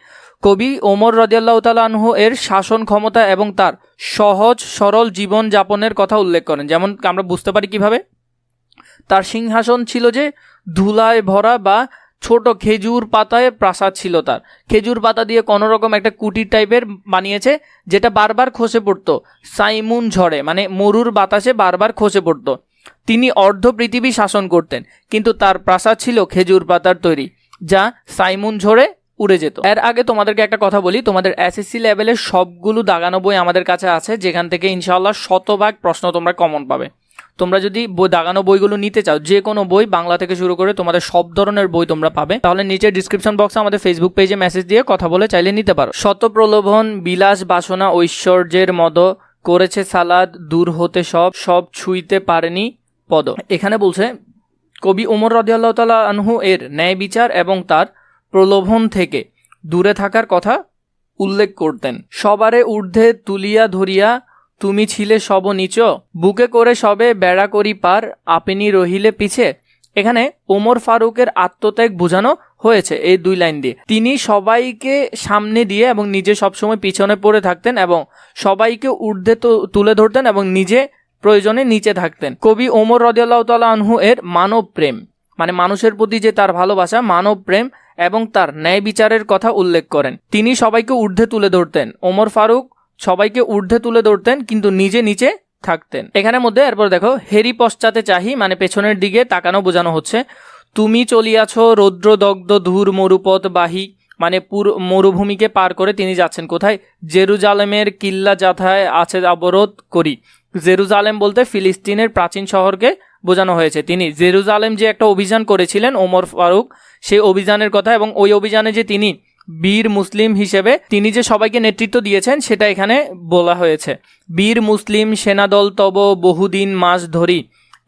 কবি ওমর রাদিয়াল্লাহু তাআলা আনহু এর শাসন ক্ষমতা এবং তার সহজ সরল জীবন যাপনের কথা উল্লেখ করেন। যেমন আমরা বুঝতে পারি কিভাবে, তার সিংহাসন ছিল যে ধুলায় ভরা বা ছোট খেজুর পাতায় প্রাসাদ ছিল তার। খেজুর পাতা দিয়ে কোনো রকম একটা কুটির টাইপের বানিয়েছে, যেটা বারবার খসে পড়তো। সাইমুন ঝড়ে মানে মরুর বাতাসে বারবার খসে পড়তো। তিনি অর্ধ পৃথিবী শাসন করতেন, কিন্তু তার প্রাসাদ ছিল খেজুর পাতার তৈরি, যা সাইমুন ঝড়ে উড়ে যেত। এর আগে তোমাদেরকে একটা কথা বলি, তোমাদের এসএসসি লেভেলের সবগুলো দাগানো বই আমাদের কাছে আছে, যেখান থেকে ইনশাআল্লাহ 100% প্রশ্ন তোমরা কমন পাবে। তোমরা যদি দাগানো বইগুলো নিতে চাও, যে কোনো বই বাংলা থেকে শুরু করে তোমাদের সব ধরনের বই তোমরা পাবে, তাহলে নিচে ডিসক্রিপশন বক্সে আমাদের ফেসবুক পেজে মেসেজ দিয়ে কথা বলে চাইলে নিতে পারো। শত প্রলোভন বিলাস বাসনা ঐশ্বর্যের মদ করেছে সালাদ, দূর হতে সব সব ছুঁইতে পারেনি পদ। এখানে বলছে কবি ওমর রাদিয়াল্লাহু তাআলা আনহু এর ন্যায় বিচার এবং তার প্রলোভন থেকে দূরে থাকার কথা উল্লেখ করতেন। সবারে ঊর্ধ্বে তুলিয়া ধরিয়া, তুমি ছিলে সব নিচ, বুকে করে সবে বেড়া করি পার, আপনি রহিলে পিছে। এখানে ওমর ফারুকের আত্মত্যাগ বোঝানো হয়েছে এই দুই লাইন দিয়ে। তিনি সবাইকে সামনে দিয়ে এবং নিজে সবসময় পিছনে পড়ে থাকতেন, এবং সবাইকে ঊর্ধ্বে তুলে ধরতেন এবং নিজে প্রয়োজনে নিচে থাকতেন। কবি ওমর রাদিয়াল্লাহু তাআলা আনহু এর মানব প্রেম মানে মানুষের প্রতি যে তার ভালোবাসা, মানব প্রেম এবং তার ন্যায় বিচারের কথা উল্লেখ করেন। তিনি সবাইকে ঊর্ধ্বে তুলে ধরতেন। ওমর ফারুক সবাইকে ঊর্ধ্বে তুলে ধরতেন, কিন্তু নিজে নিচে থাকতেন। এখানের মধ্যে এরপর দেখো, হেরি পশ্চাতে চাহি মানে পেছনের দিকে তাকানো বোঝানো হচ্ছে। তুমি চলিয়াছ রৌদ্রদগ্ধ ধূর মরুপথ বাহি মানে মরুভূমিকে পার করে তিনি যাচ্ছেন কোথায়? জেরুজালেমের কিল্লা যাথায় আছে অবরোধ করি। জেরুজালেম বলতে ফিলিস্তিনের প্রাচীন শহরকে বোঝানো হয়েছে। তিনি জেরুজালেম যে একটা অভিযান করেছিলেন ওমর ফারুক, সেই অভিযানের কথা, এবং ওই অভিযানে যে তিনি বীর মুসলিম হিসেবে তিনি যে সবাইকে নেতৃত্ব দিয়েছেন সেটা এখানে বলা হয়েছে। বীর মুসলিম সেনাদল তব বহুদিন মাস ধরি।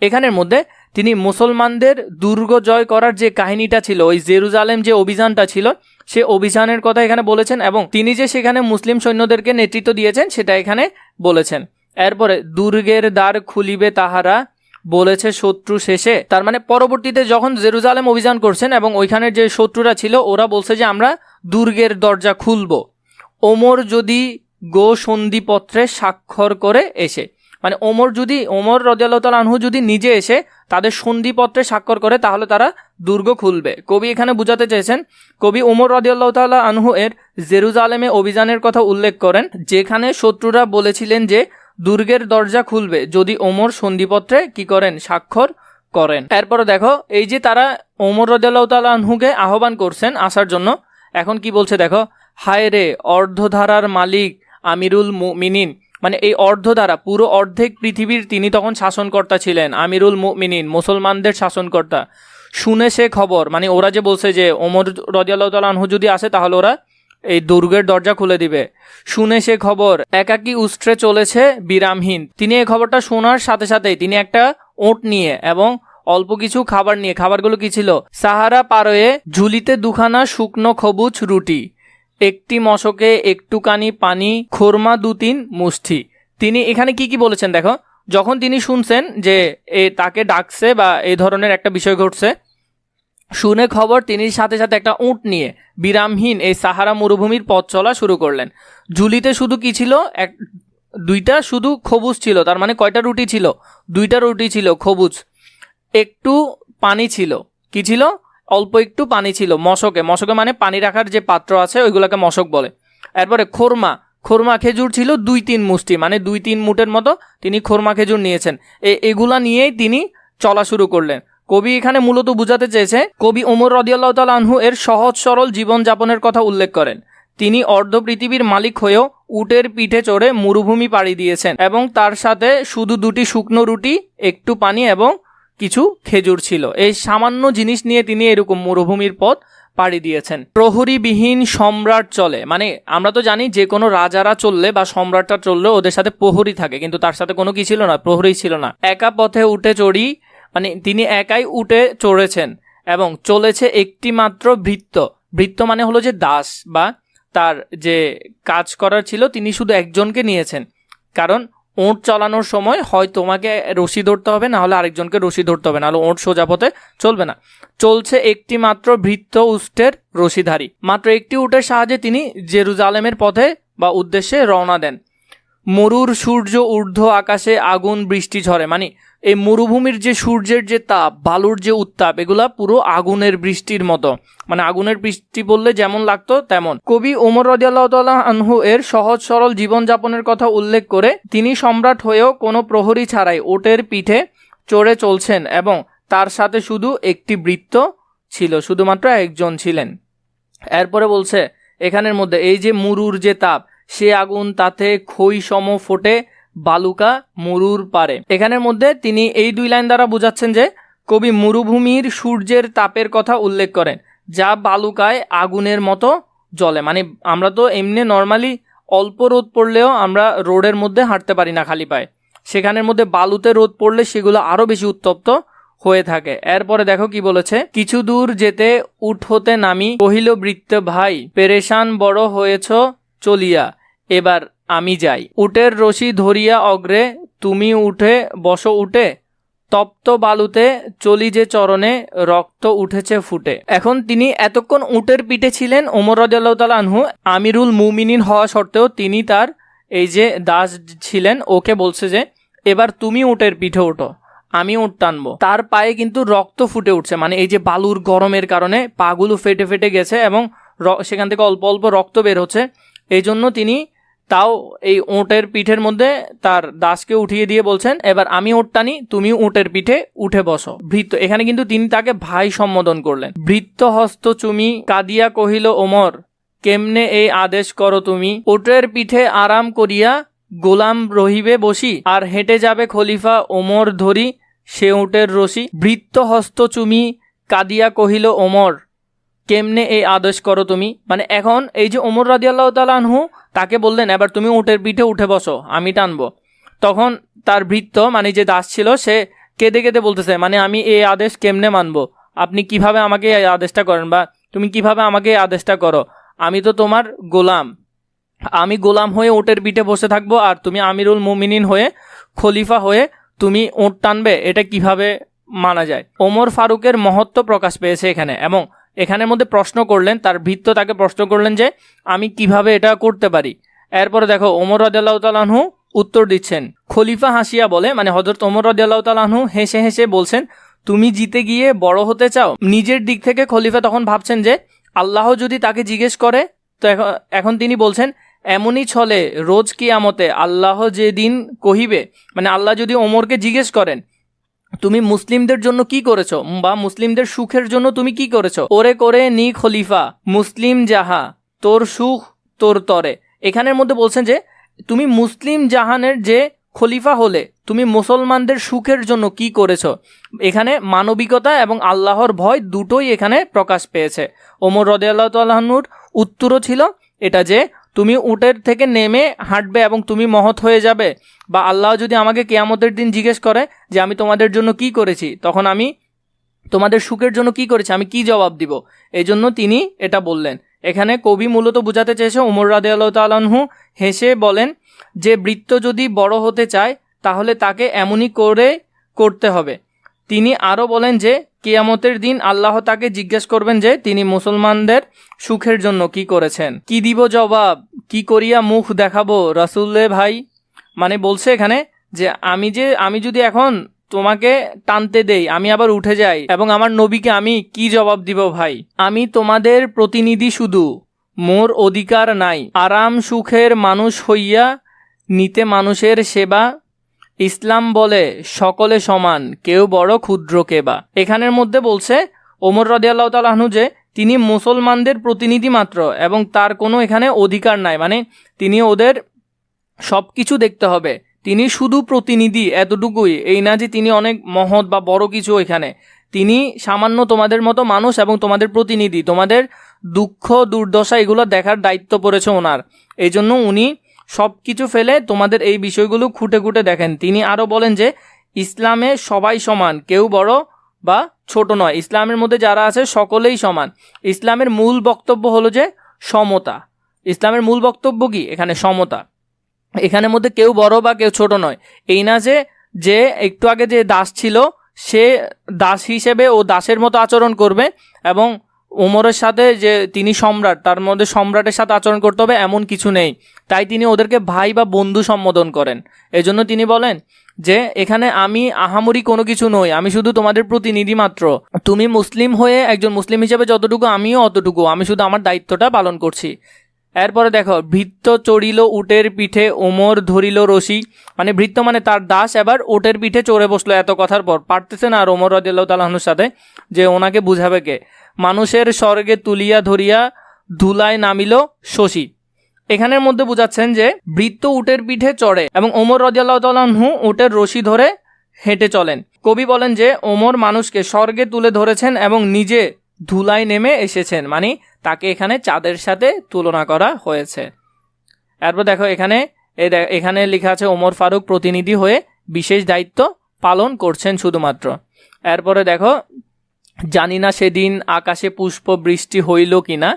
এখানের মধ্যে তিনি মুসলমানদের দুর্গ জয় করার যে কাহিনীটা ছিল, ওই জেরুজালেম যে অভিযানটা ছিল, সে অভিযানের কথা এখানে বলেছেন, এবং তিনি যে সেখানে মুসলিম সৈন্যদেরকে নেতৃত্ব দিয়েছেন সেটা এখানে বলেছেন। এরপরে দুর্গের দ্বার খুলিবে তাহারা, বলেছে শত্রু শেষে। তার মানে পরবর্তীতে যখন জেরুজালেম অভিযান করছেন এবং ওইখানের যে শত্রুরা ছিল ওরা বলছে যে আমরা দুর্গের দরজা খুলব, ওমর যদি গো সন্ধিপত্রে স্বাক্ষর করে এসে, মানে ওমর রাদিয়াল্লাহু তাআলা আনহু যদি নিজে এসে তাদের সন্ধিপত্রে স্বাক্ষর করে তাহলে তারা দুর্গ খুলবে। কবি এখানে বুঝাতে চেয়েছেন, কবি ওমর রাদিয়াল্লাহু তাআলা আনহু এর জেরুজালেমে অভিযানের কথা উল্লেখ করেন, যেখানে শত্রুরা বলেছিলেন যে দুর্গের দরজা খুলবে যদি ওমর সন্ধিপত্রে কি করেন, স্বাক্ষর করেন। এরপরে দেখো, এই যে তারা ওমর রাদিয়াল্লাহু তাআলা আনহুকে আহ্বান করছেন আসার জন্য, এখন কি বলছে দেখো, হায় রে অর্ধধারার মালিক আমিরুল মুমিনিন, মানে এই অর্ধধারা পুরো অর্ধেক পৃথিবীর তিনি তখন শাসনকর্তা ছিলেন, আমিরুল মুমিনিন মুসলমানদের শাসনকর্তা। শুনে সে খবর, মানে ওরা যে বলছে যে ওমর রাদিয়াল্লাহু তাআলা আনহু যদি আসে তাহলে ওরা এই দুর্গের দরজা খুলে দিবে। শুনে সে খবর একাকী উষ্ট্রে চলেছে বিরামহীন। তিনি এই খবরটা শোনার সাথে সাথেই তিনি একটা ওঁট নিয়ে এবং অল্প কিছু খাবার নিয়ে, খাবারগুলো কি ছিল, সাহারা পারোয়ে ঝুলিতে দুখানা শুকনো খবুজ রুটি, একটি মশকে একটুখানি পানি, খোরমা 2-3 মুষ্টি। তিনি এখানে কি কি বলেছেন দেখো, যখন তিনি শুনছেন যে তাকে ডাকছে বা এই ধরনের একটা বিষয় ঘটছে, শুনে খবর তিনি সাথে সাথে একটা উট নিয়ে বিরামহীন এই সাহারা মরুভূমির পথ চলা শুরু করলেন। ঝুলিতে শুধু কি ছিল, 2টা শুধু খবুজ ছিল। তার মানে কয়টা রুটি ছিল? 2টা রুটি ছিল খবুজ, একটু পানি ছিল, কি ছিল, অল্প একটু পানি ছিল মশকে মানে পানি রাখার যে পাত্র আছে ওইগুলোকে মশক বলে। এরপরে খোরমা খেজুর ছিল 2-3 মুষ্টি, মানে 2-3 মুঠের মতো তিনি খোরমা খেজুর নিয়েছেন। এগুলা নিয়েই তিনি চলা শুরু করলেন। কবি এখানে মূলত বুঝাতে চেয়েছে, কবি ওমর রাদিয়াল্লাহু তাআলা আনহু এর সহজ সরল জীবনযাপনের কথা উল্লেখ করেন। তিনি অর্ধ পৃথিবীর মালিক হয়েও উটের পিঠে চড়ে মরুভূমি পাড়ি দিয়েছেন এবং তার সাথে শুধু 2টি শুকনো রুটি, একটু পানি এবং কিছু খেজুর ছিল। এই সামান্য জিনিস নিয়ে তিনি এরকম মরুভূমির পথ পাড়ি দিয়েছেন। প্রহরীবিহীন সম্রাট চলে, মানে আমরা তো জানি যে কোনো রাজারা চললে বা সম্রাটরা চললে ওদের সাথে প্রহরী থাকে, কিন্তু তার সাথে কোনো কি ছিল না, প্রহরী ছিল না। একা পথে উঠে চড়ি, মানে তিনি একাই উঠে চড়েছেন এবং চলেছে একটি মাত্র ভৃত্য। ভৃত্য মানে হলো যে দাস, বা তার যে কাজ করার ছিল তিনি শুধু একজনকে নিয়েছেন, কারণ ওঁট চালানোর সময় হয় তোমাকে রশি ধরতে হবে, না হলে আরেকজনকে রশি ধরতে হবে, নাহলে ওঁট সোজা পথে চলবে না। চলছে একটি মাত্র ভৃত্য উষ্টের রশিধারী। মাত্র একটি উটের সাহায্যে তিনি জেরুজালেমের পথে বা উদ্দেশ্যে রওনা দেন। মরুর সূর্য ঊর্ধ্ব আকাশে আগুন বৃষ্টি ঝরে, মানে এই মরুভূমির যে সূর্যের যে তাপ, বালুর যে উত্তাপ, এগুলা পুরো আগুনের বৃষ্টির মতো, মানে আগুনের বৃষ্টি বললে যেমন লাগতো তেমন। কবি ওমর রাদিয়াল্লাহু তাআলা আনহু এর সহজ সরল জীবনযাপনের কথা উল্লেখ করে তিনি সম্রাট হয়েও কোনো প্রহরী ছাড়াই উটের পিঠে চড়ে চলছেন এবং তার সাথে শুধু একটি ভৃত্য ছিল, শুধুমাত্র একজন ছিলেন। এরপরে বলছে এখানের মধ্যে এই যে মরুর যে তাপ, সে আগুন তাতে খই সম ফোটে বালুকা মরুর পারে। এখানের মধ্যে তিনি এই 2 লাইন দ্বারা বোঝাচ্ছেন যে কবি মরুভূমির সূর্যের তাপের কথা উল্লেখ করেন, যা বালুকায় আগুনের মতো জ্বলে। মানে আমরা তো এমনি নর্মালি অল্প রোদ পড়লেও আমরা রোডের মধ্যে হাঁটতে পারি না খালি পায়ে, সেখানের মধ্যে বালুতে রোদ পড়লে সেগুলো আরো বেশি উত্তপ্ত হয়ে থাকে। এরপরে দেখো কি বলেছে, কিছু দূর যেতে উঠ হতে নামি কহিল ভৃত্য, ভাই পেরেশান বড় হয়েছ চলিয়া, এবার আমি যাই। উটের রশি ধরিয়া অগ্রে তুমি উঠে বসো উঠে, তপ্ত বালুতে চলি যে চরণে রক্ত উঠেছে ফুটে। এখন তিনি এতক্ষণ উটের পিঠে ছিলেন, ওমর রাদিয়াল্লাহু তাআলা আনহু আমিরুল মুমিনিন হওয়া সত্ত্বেও তিনি তার এই যে দাস ছিলেন, ওকে বলছে যে এবার তুমি উটের পিঠে ওঠো, আমি উট টানবো। তার পায়ে কিন্তু রক্ত ফুটে উঠছে, মানে এই যে বালুর গরমের কারণে পাগুলো ফেটে ফেটে গেছে এবং সেখান থেকে অল্প অল্প রক্ত বের হচ্ছে। এই জন্য তিনি তাও এই উটের পিঠের মধ্যে তার দাসকে উঠিয়ে দিয়ে বলছেন, এবার আমি উট টানি, তুমি উটের পিঠে উঠে বসো। ভৃত্য, এখানে কিন্তু তিনি তাকে ভাই সম্বোধন করলেন। ভৃত্য হস্ত চুমি কাঁদিয়া কহিল ওমর, কেমনে এই আদেশ করো তুমি, উটের পিঠে আরাম করিয়া গোলাম রহিবে বসি, আর হেঁটে যাবে খলিফা ওমর ধরি সে উটের রশি। ভৃত্য হস্ত চুমি কাঁদিয়া কহিল ওমর, কেমনে এই আদেশ করো তুমি, মানে এখন এই যে ওমর রাদিয়াল্লাহু তাআলা আনহু তাকে বললেন এবার তুমি উটের পিঠে উঠে বসো, আমি টানবো। তখন তার ভৃত্য, মানে যে দাস ছিল, সে কেঁদে কেঁদে বলতেছে, মানে আমি এই আদেশ কেমনে মানবো, আপনি কিভাবে আমাকে এই আদেশটা করেন, বা তুমি কিভাবে আমাকে এই আদেশটা করো, আমি তো তোমার গোলাম, আমি গোলাম হয়ে উটের পিঠে বসে থাকবো আর তুমি আমিরুল মুমিনিন হয়ে খলিফা হয়ে তুমি উট টানবে, এটা কিভাবে মানা যায়। ওমর ফারুকের মহত্ব প্রকাশ পেয়েছে এখানে, এবং এখানের মধ্যে প্রশ্ন করলেন, তার ভৃত্য তাকে প্রশ্ন করলেন যে আমি কিভাবে এটা করতে পারি। এরপরে দেখো ওমর রাদিয়াল্লাহু তাআলা আনহু উত্তর দিচ্ছেন। খলিফা হাসিয়া বলে, মানে হযরত ওমর রাদিয়াল্লাহু তাআলা আনহু হেসে হেসে বলছেন, তুমি জিতে গিয়ে বড় হতে চাও। নিজের দিক থেকে খলিফা তখন ভাবছেন যে আল্লাহ যদি তাকে জিজ্ঞেস করে, তো এখন তিনি বলছেন এমনই ছলে রোজ কিয়ামতে আল্লাহ যেদিন কহিবে, মানে আল্লাহ যদি ওমরকে জিজ্ঞেস করেন তুমি মুসলিমদের জন্য কি করেছো, বা মুসলিমদের সুখের জন্য তুমি কি করেছো, ওরে করে নি খলিফা মুসলিম যাহা তোর সুখ তোর তরে। এখানের মধ্যে বলছেন যে তুমি মুসলিম জাহানের যে খলিফা হলে তুমি মুসলমানদের সুখের জন্য কি করেছো। এখানে মানবিকতা এবং আল্লাহর ভয় দুটোই এখানে প্রকাশ পেয়েছে। ওমর রাদিয়াল্লাহু তাআলা আনহুর উত্তরও ছিল এটা যে তুমি উটের থেকে নেমে হাঁটবে এবং তুমি মহৎ হয়ে যাবে, বা আল্লাহ যদি আমাকে কিয়ামতের দিন জিজ্ঞেস করে যে আমি তোমাদের জন্য কি করেছি, তখন আমি তোমাদের সুখের জন্য কি করেছি, আমি কি জবাব দিব। এই জন্য তিনি এটা বললেন। এখানে কবি মূলত বোঝাতে চেয়েছে, ওমর রাদিয়াল্লাহু তাআলা আনহু হেসে বলেন যে বৃত্ত যদি বড় হতে চায় তাহলে তাকে এমনই করে করতে হবে। তিনি আরও বলেন যে কিয়ামতের দিন আল্লাহ তাকে জিজ্ঞেস করবেন যে তিনি মুসলমানদের সুখের জন্য কি করেছেন। কি দিব জবাব, কি করিয়া মুখ দেখাবো রাসূলে ভাই, মানে বলছে এখানে যে আমি যদি এখন তোমাকে টানতে দেই, আমি আবার উঠে যাই এবং আমার নবীকে আমি কি জবাব দিব ভাই। আমি তোমাদের প্রতিনিধি শুধু, মোর অধিকার নাই আরাম সুখের মানুষ হইয়া নিতে মানুষের সেবা, ইসলাম বলে সকলে সমান, কেউ বড় ক্ষুদ্র কে বা। এখানের মধ্যে বলছে ওমর রাদিয়াল্লাহু তাআলা আনহু যে তিনি মুসলমানদের প্রতিনিধি মাত্র এবং তার কোনো এখানে অধিকার নাই, মানে তিনি ওদের সব কিছু দেখতে হবে, তিনি শুধু প্রতিনিধি, এতটুকুই। এই না যে তিনি অনেক মহৎ বা বড় কিছু এখানে, তিনি সামান্য তোমাদের মতো মানুষ এবং তোমাদের প্রতিনিধি, তোমাদের দুঃখ দুর্দশা এগুলো দেখার দায়িত্ব পড়েছে ওনার। এই জন্য উনি সব কিছু ফেলে তোমাদের এই বিষয়গুলো খুঁটে খুঁটে দেখেন। তিনি আরও বলেন যে ইসলামে সবাই সমান, কেউ বড় বা ছোট নয়, ইসলামের মধ্যে যারা আছে সকলেই সমান। ইসলামের মূল বক্তব্য হলো যে সমতা। ইসলামের মূল বক্তব্য কি? এখানে সমতা। এখানের মধ্যে কেউ বড় বা কেউ ছোট নয়। এই না যে যে একটু আগে যে দাস ছিল সে দাস হিসেবে ও দাসের মতো আচরণ করবে এবং ওমরের সাথে যে তিনি সম্রাট তার মধ্যে সম্রাটের সাথে আচরণ করতে হবে এমন কিছু নেই। তাই তিনি ওদেরকে ভাই বা বন্ধু সম্বোধন করেন। এজন্য তিনি বলেন যে এখানে আমি আহামরি কোনো কিছু নই, আমি শুধু তোমাদের প্রতিনিধি মাত্র। তুমি মুসলিম হয়ে একজন মুসলিম হিসেবে যতটুকু আমিও অতটুকু, আমি শুধু আমার দায়িত্বটা পালন করছি। এরপরে দেখো, ভৃত্য চড়িল উটের পিঠে, ওমর ধরিল রশি। মানে ভৃত্য মানে তার দাস এবার উটের পিঠে চড়ে বসলো। এত কথার পর পারতেছে না আর ওমর রাদিয়াল্লাহু তাআলা আনহুর সাথে, যে ওনাকে বুঝাবে কে। মানুষের স্বর্গে তুলিয়া ধরিয়া ধুলায় নামিল শশী। এখানের মধ্যে বুঝাচ্ছেন যে ভৃত্য উটের পিঠে চড়ে এবং ওমর রাদিয়াল্লাহু তাআলা আনহু উটের রশি ধরে হেঁটে চলেন। কবি বলেন যে ওমর মানুষকে স্বর্গে তুলে ধরেছেন এবং নিজে ধুলায় নেমে এসেছেন, মানে তাকে এখানে চাঁদের সাথে তুলনা করা হয়েছে। এরপর দেখো এখানে লেখা আছে ওমর ফারুক প্রতিনিধি হয়ে বিশেষ দায়িত্ব পালন করছেন শুধুমাত্র। এরপরে দেখো, জানি না সেদিন আকাশে পুষ্প বৃষ্টি হইল কিনা।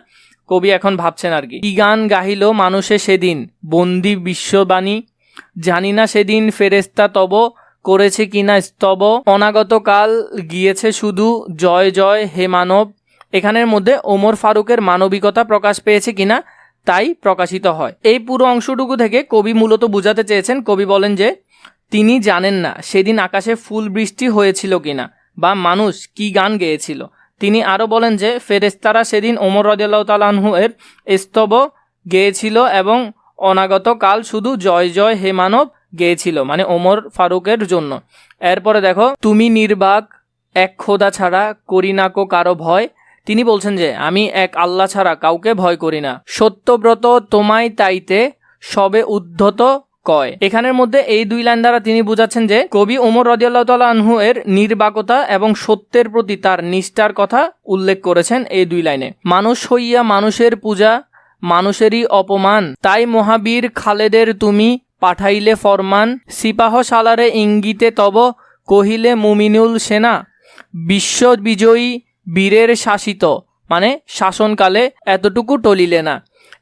কবি এখন ভাবছেন আর কি গান গাহিল মানুষে সেদিন বন্দি বিশ্ববাণী। জানি না সেদিন ফেরেস্তা তব করেছে কিনা স্তব, অনাগত কাল গিয়েছে শুধু জয় জয় হে মানব। এখানের মধ্যে ওমর ফারুকের মানবিকতা প্রকাশ পেয়েছে কিনা তাই প্রকাশিত হয়। এই পুরো অংশটুকু থেকে কবি মূলত বুঝাতে চেয়েছেন, কবি বলেন যে তিনি জানেন না সেদিন আকাশে ফুল বৃষ্টি হয়েছিল কিনা বা মানুষ কি গান গেয়েছিল। তিনি আরও বলেন যে ফেরেশতারা সেদিন ওমর রাদিয়াল্লাহু তাআলা আনহু এর স্তব গেয়েছিল এবং অনাগত কাল শুধু জয় জয় হে মানব গেয়েছিল, মানে ওমর ফারুকের জন্য। এরপরে দেখো, তুমি নির্বাক এক খোদা ছাড়া করি না কো কারো ভয়। তিনি বলছেন যে আমি এক আল্লাহ ছাড়া কাউকে ভয় করি না। সত্যব্রত তোমায় তাইতে সবে উদ্ধত কয়। এখানের মধ্যে এই দুই লাইন দ্বারা তিনি বুঝাচ্ছেন যে কবি ওমর রাদিয়াল্লাহু তাআলা আনহু এর নির্বাকতা এবং সত্যের প্রতি তার নিষ্ঠার কথা উল্লেখ করেছেন এই দুই লাইনে। মানুষ হইয়া মানুষের পূজা, মানুষেরই অপমান, তাই মহাবীর খালেদের তুমি পাঠাইলে ফরমান। সিপাহ সালারে ইঙ্গিতে তব কহিলে মুমিনুল সেনা, বিশ্ব বিজয়ী বীরের শাসিত, মানে শাসনকালে এতটুকু টলিলে না।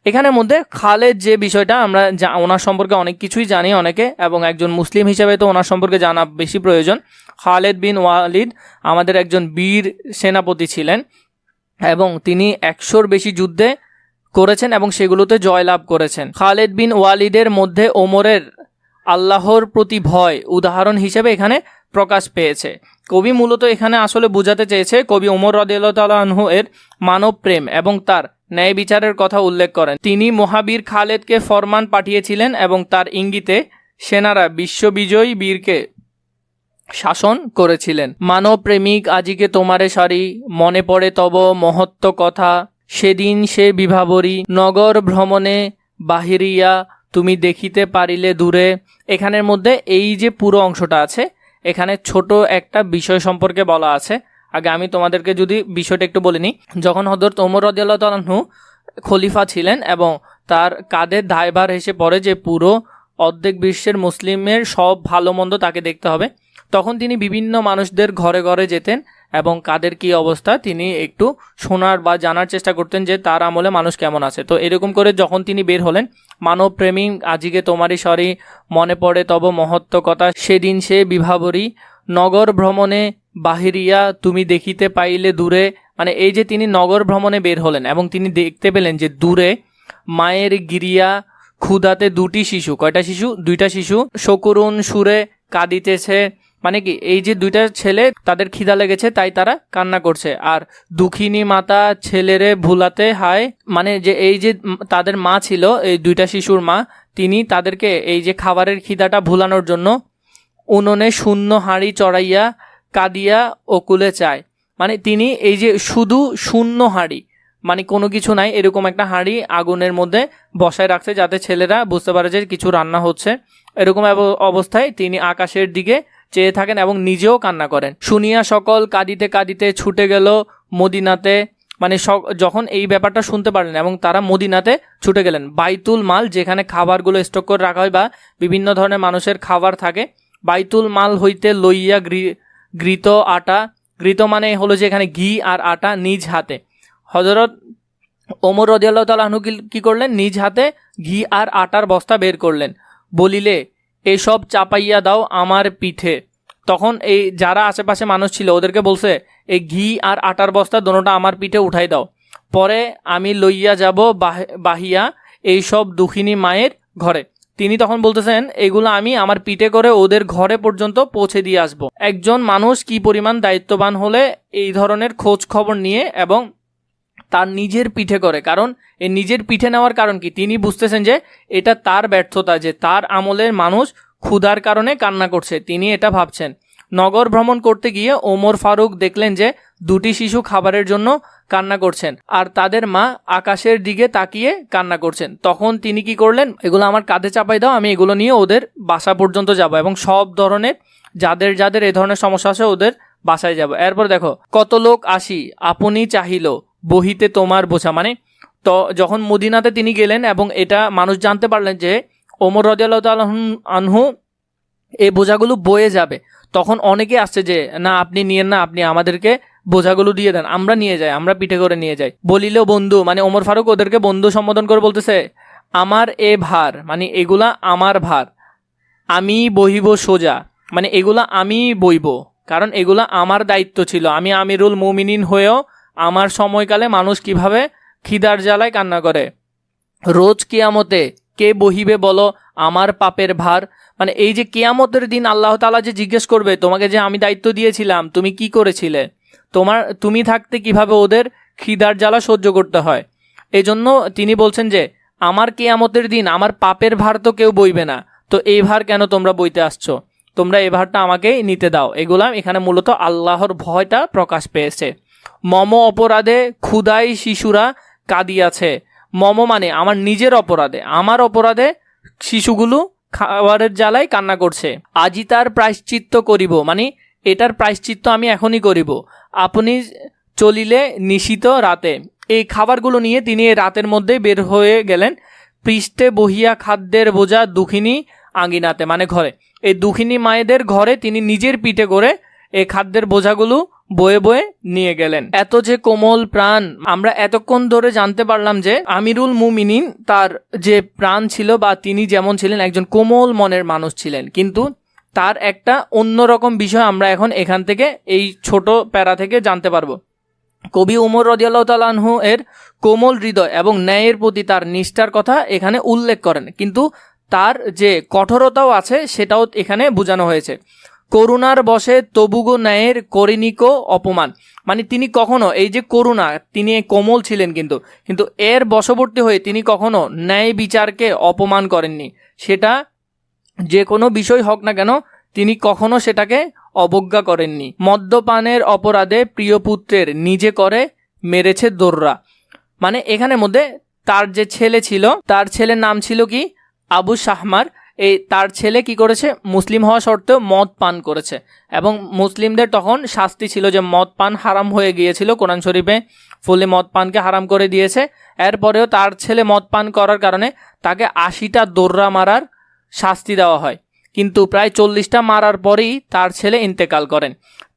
এখানের মধ্যে খালেদ যে বিষয়টা, আমরা ওনার সম্পর্কে অনেক কিছুই জানি অনেকে, এবং একজন মুসলিম হিসেবে তো ওনার সম্পর্কে জানা বেশি প্রয়োজন। খালেদ বিন ওয়ালিদ আমাদের একজন বীর সেনাপতি ছিলেন এবং তিনি 100-র বেশি যুদ্ধে করেছেন এবং সেগুলোতে জয়লাভ করেছেন। খালেদ বিন ওয়ালিদের মধ্যে ওমরের আল্লাহর প্রতি ভয় উদাহরণ হিসেবে এখানে প্রকাশ পেয়েছে। কবি মূলত এখানে আসলে বোঝাতে চেয়েছে, কবি ওমর রাদিয়াল্লাহু তাআলা আনহু এর মানব প্রেম এবং তার ন্যায় বিচারের কথা উল্লেখ করেন। তিনি মহাবীর খালেদকে ফরমান পাঠিয়েছিলেন এবং তার ইঙ্গিতে সেনারা বিশ্ববিজয়ী বীরকে শাসন করেছিলেন। মানব প্রেমিক আজিকে তোমারে সারি, মনে পড়ে তব মহত্ব কথা, সেদিন সে বিভাবরী, নগর ভ্রমণে বাহিরিয়া তুমি দেখিতে পারিলে দূরে। এখানের মধ্যে এই যে পুরো অংশটা আছে, এখানে ছোট একটা বিষয় সম্পর্কে বলা আছে। আগে আমি তোমাদেরকে যদি বিষয়টা একটু বলে নিই। যখন হযরত ওমর রাদিয়াল্লাহু তাআলা আনহু খলিফা ছিলেন এবং তার কাঁধে দায়ভার এসে পড়ে যে পুরো অর্ধেক বিশ্বের মুসলিমের সব ভালো মন্দ তাকে দেখতে হবে, তখন তিনি বিভিন্ন মানুষদের ঘরে ঘরে যেতেন এবং কাদের কি অবস্থা তিনি একটু শোনার বা জানার চেষ্টা করতেন যে তার আমলে মানুষ কেমন আছে। তো এরকম করে যখন তিনি বের হলেন, মানব প্রেমিক আজিকে তোমারই সরি, মনে পড়ে তব মহত্ব কথা, সেদিন সে বিভাবরী, নগর ভ্রমণে বাহিরিয়া তুমি দেখিতে পাইলে দূরে। মানে এই যে তিনি নগর ভ্রমণে বের হলেন এবং তিনি দেখতে পেলেন যে দূরে মায়ের গিরিয়া ক্ষুধাতে দুটি শিশু, কয়টা শিশু? 2টা শিশু শকুরুন সুরে কাঁদিতেছে। মানে কি এই যে 2টা ছেলে তাদের খিদা লেগেছে তাই তারা কান্না করছে। আর দুঃখিনী মাতা ছেলেরে ভুলাতে হায়, মানে যে এই যে তাদের মা ছিল, এই 2টা শিশুর মা, তিনি তাদেরকে এই যে খাবারের খিদাটা ভুলানোর জন্য উনুনে শূন্য হাঁড়ি চড়াইয়া কাঁদিয়া অকুলে চায়। মানে তিনি এই যে শুধু শূন্য হাঁড়ি, মানে কোনো কিছু নাই, এরকম একটা হাঁড়ি আগুনের মধ্যে বসায় রাখছে যাতে ছেলেরা বুঝতে পারে যে কিছু রান্না হচ্ছে। এরকম অবস্থায় তিনি আকাশের দিকে চেয়ে থাকেন এবং নিজেও কান্না করেন। শুনিয়া সকল কাঁদিতে কাঁদিতে ছুটে গেল মদিনাতে। মানে যখন এই ব্যাপারটা শুনতে পারলেন এবং তারা মদিনাতে ছুটে গেলেন। বাইতুল মাল, যেখানে খাবারগুলো স্টক করে রাখা হয় বা বিভিন্ন ধরনের মানুষের খাবার থাকে, বাইতুল মাল হইতে লইয়া ঘৃত আটা, ঘৃত মানে হলো যে এখানে ঘি আর আটা, নিজ হাতে হযরত ওমর রাদিয়াল্লাহু তাআলা আনহু কি করলেন, নিজ হাতে ঘি আর আটার বস্তা বের করলেন। বলিলে এসব চাপাইয়া দাও আমার পিঠে। তখন এই যারা আশেপাশে মানুষ ছিল ওদেরকে বলছে, এই ঘি আর আটার বস্তা দোনোটা আমার পিঠে উঠাই দাও, পরে আমি লইয়া যাব বাহিয়া এই সব দুঃখিনী মায়ের ঘরে। তিনি তখন বলতেছেন, এগুলো আমি আমার পিঠে করে ওদের ঘরে পর্যন্ত পৌঁছে দিয়ে আসব। একজন মানুষ কি পরিমাণ দায়িত্ববান হলে এই ধরনের খোঁজ খবর নিয়ে এবং তার নিজের পিঠে করে, কারণ এই নিজের পিঠে নেওয়ার কারণ কি, তিনি বুঝতেছেন যে এটা তার ব্যর্থতা, যে তার আমলের মানুষ ক্ষুধার কারণে কান্না করছে, তিনি এটা ভাবছেন। নগর ভ্রমণ করতে গিয়ে ওমর ফারুক দেখলেন যে দুটি শিশু খাবারের জন্য কান্না করছেন আর তাদের মা আকাশের দিকে তাকিয়ে কান্না করছেন। তখন তিনি কি করলেন, এগুলো আমার কাঁধে চাপাই দাও, আমি এগুলো নিয়ে ওদের বাসা পর্যন্ত যাব এবং সব ধরনের যাদের যাদের এই ধরনের সমস্যা আছে ওদের বাসায় যাব। এরপর দেখো, কত লোক আসি আপনি চাহিল বহিতে তোমার বোঝা। মানে তো যখন মদিনাতে তিনি গেলেন এবং এটা মানুষ জানতে পারলেন যে ওমর রাদিয়াল্লাহু তাআলা আনহু এই বোঝাগুলো বয়ে যাবে, তখন অনেকে আসছে যে না আপনি নিয়েন না, আপনি আমাদেরকে বোঝাগুলো দিয়ে দেন, আমরা নিয়ে যাই, আমরা পিঠে করে নিয়ে যাই। বলিল বন্ধু, মানে ওমর ফারুক ওদেরকে বন্ধু সম্বোধন করে বলতেছে, আমার এ ভার, মানে এগুলা আমার ভার, আমি বহিব সোজা, মানে এগুলা আমি বইব, কারণ এগুলা আমার দায়িত্ব ছিল। আমি আমিরুল মুমিনিন হয়েও আমার সময়কালে মানুষ কিভাবে খিদার জ্বালায় কান্না করে, রোজ কিয়ামতে কে বহিবে বলো আমার পাপের ভার। মানে এই যে কিয়ামতের দিন আল্লাহ তাআলা যে জিজ্ঞেস করবে তোমাকে যে আমি দায়িত্ব দিয়েছিলাম তুমি কি করেছিলে, তুমি থাকতে কিভাবে ওদের খিদার জ্বালা সহ্য করতে হয়। এজন্য তিনি বলছেন যে আমার কিয়ামতের দিন আমার পাপের ভার তো কেউ বইবে না, তো এই ভার কেন তোমরা বইতে আসছো, তোমরা এই ভারটা আমাকেই নিতে দাও। এগুলা এখানে মূলত আল্লাহর ভয়টা প্রকাশ পেয়েছে। মম অপরাধে ক্ষুধায় শিশুরা কাঁদিয়াছে। মম মানে আমার নিজের অপরাধে, আমার অপরাধে শিশুগুলো খাবারের জ্বালায় কান্না করছে। আজি তার প্রায়শ্চিত্ত করিব, মানে এটার প্রায়শ্চিত্ত আমি এখনই করিব। আপনি চলিলে নিশিত রাতে, এই খাবারগুলো নিয়ে তিনি রাতের মধ্যে বের হয়ে গেলেন। পৃষ্ঠে বহিয়া খাদ্যের বোঝা দুঃখিনী আঙ্গিনাতে, মানে ঘরে, এই দুঃখিনী মায়েদের ঘরে তিনি নিজের পিঠে করে এই খাদ্যের বোঝাগুলো বয়ে বয়ে নিয়ে গেলেন। এত যে কোমল প্রাণ, আমরা এতক্ষণ ধরে জানতে পারলাম যে আমিরুল মুমিনিন তার যে প্রাণ ছিল বা তিনি যেমন ছিলেন একজন কোমল মনের মানুষ ছিলেন, কিন্তু তার একটা অন্যরকম বিষয় আমরা এখন এখান থেকে এই ছোট প্যারা থেকে জানতে পারবো। কবি ওমর রাদিয়াল্লাহু তাআলা আনহু এর কোমল হৃদয় এবং ন্যায়ের প্রতি তার নিষ্ঠার কথা এখানে উল্লেখ করেন, কিন্তু তার যে কঠোরতাও আছে সেটাও এখানে বোঝানো হয়েছে। করুণার বশে তবুগো ন্যায়ের করিনিকো অপমান, মানে তিনি কখনো এই যে করুণা, তিনি কোমল ছিলেন কিন্তু এর বশবর্তী হয়ে তিনি কখনো ন্যায় বিচারকে অপমান করেননি। সেটা যে কোনো বিষয় হোক না কেন তিনি কখনো সেটাকে অবজ্ঞা করেননি। মদ্যপানের অপরাধে প্রিয় পুত্রের নিজে করে মেরেছে দোররা, মানে এখানের মধ্যে তার যে ছেলে ছিল, তার ছেলের নাম ছিল কি আবু শাহমার। এই তার ছেলে কি করেছে, মুসলিম হওয়া সত্ত্বেও মদ পান করেছে এবং মুসলিমদের তখন শাস্তি ছিল যে মদ পান হারাম হয়ে গিয়েছিল, কোরআন শরীফে ফুলে মদ পানকে হারাম করে দিয়েছে। এরপরেও তার ছেলে মদ পান করার কারণে তাকে 80টা দোররা মারার শাস্তি দেওয়া হয়, কিন্তু প্রায় 40টা মারার পরেই তার ছেলে ইন্তেকাল করেন।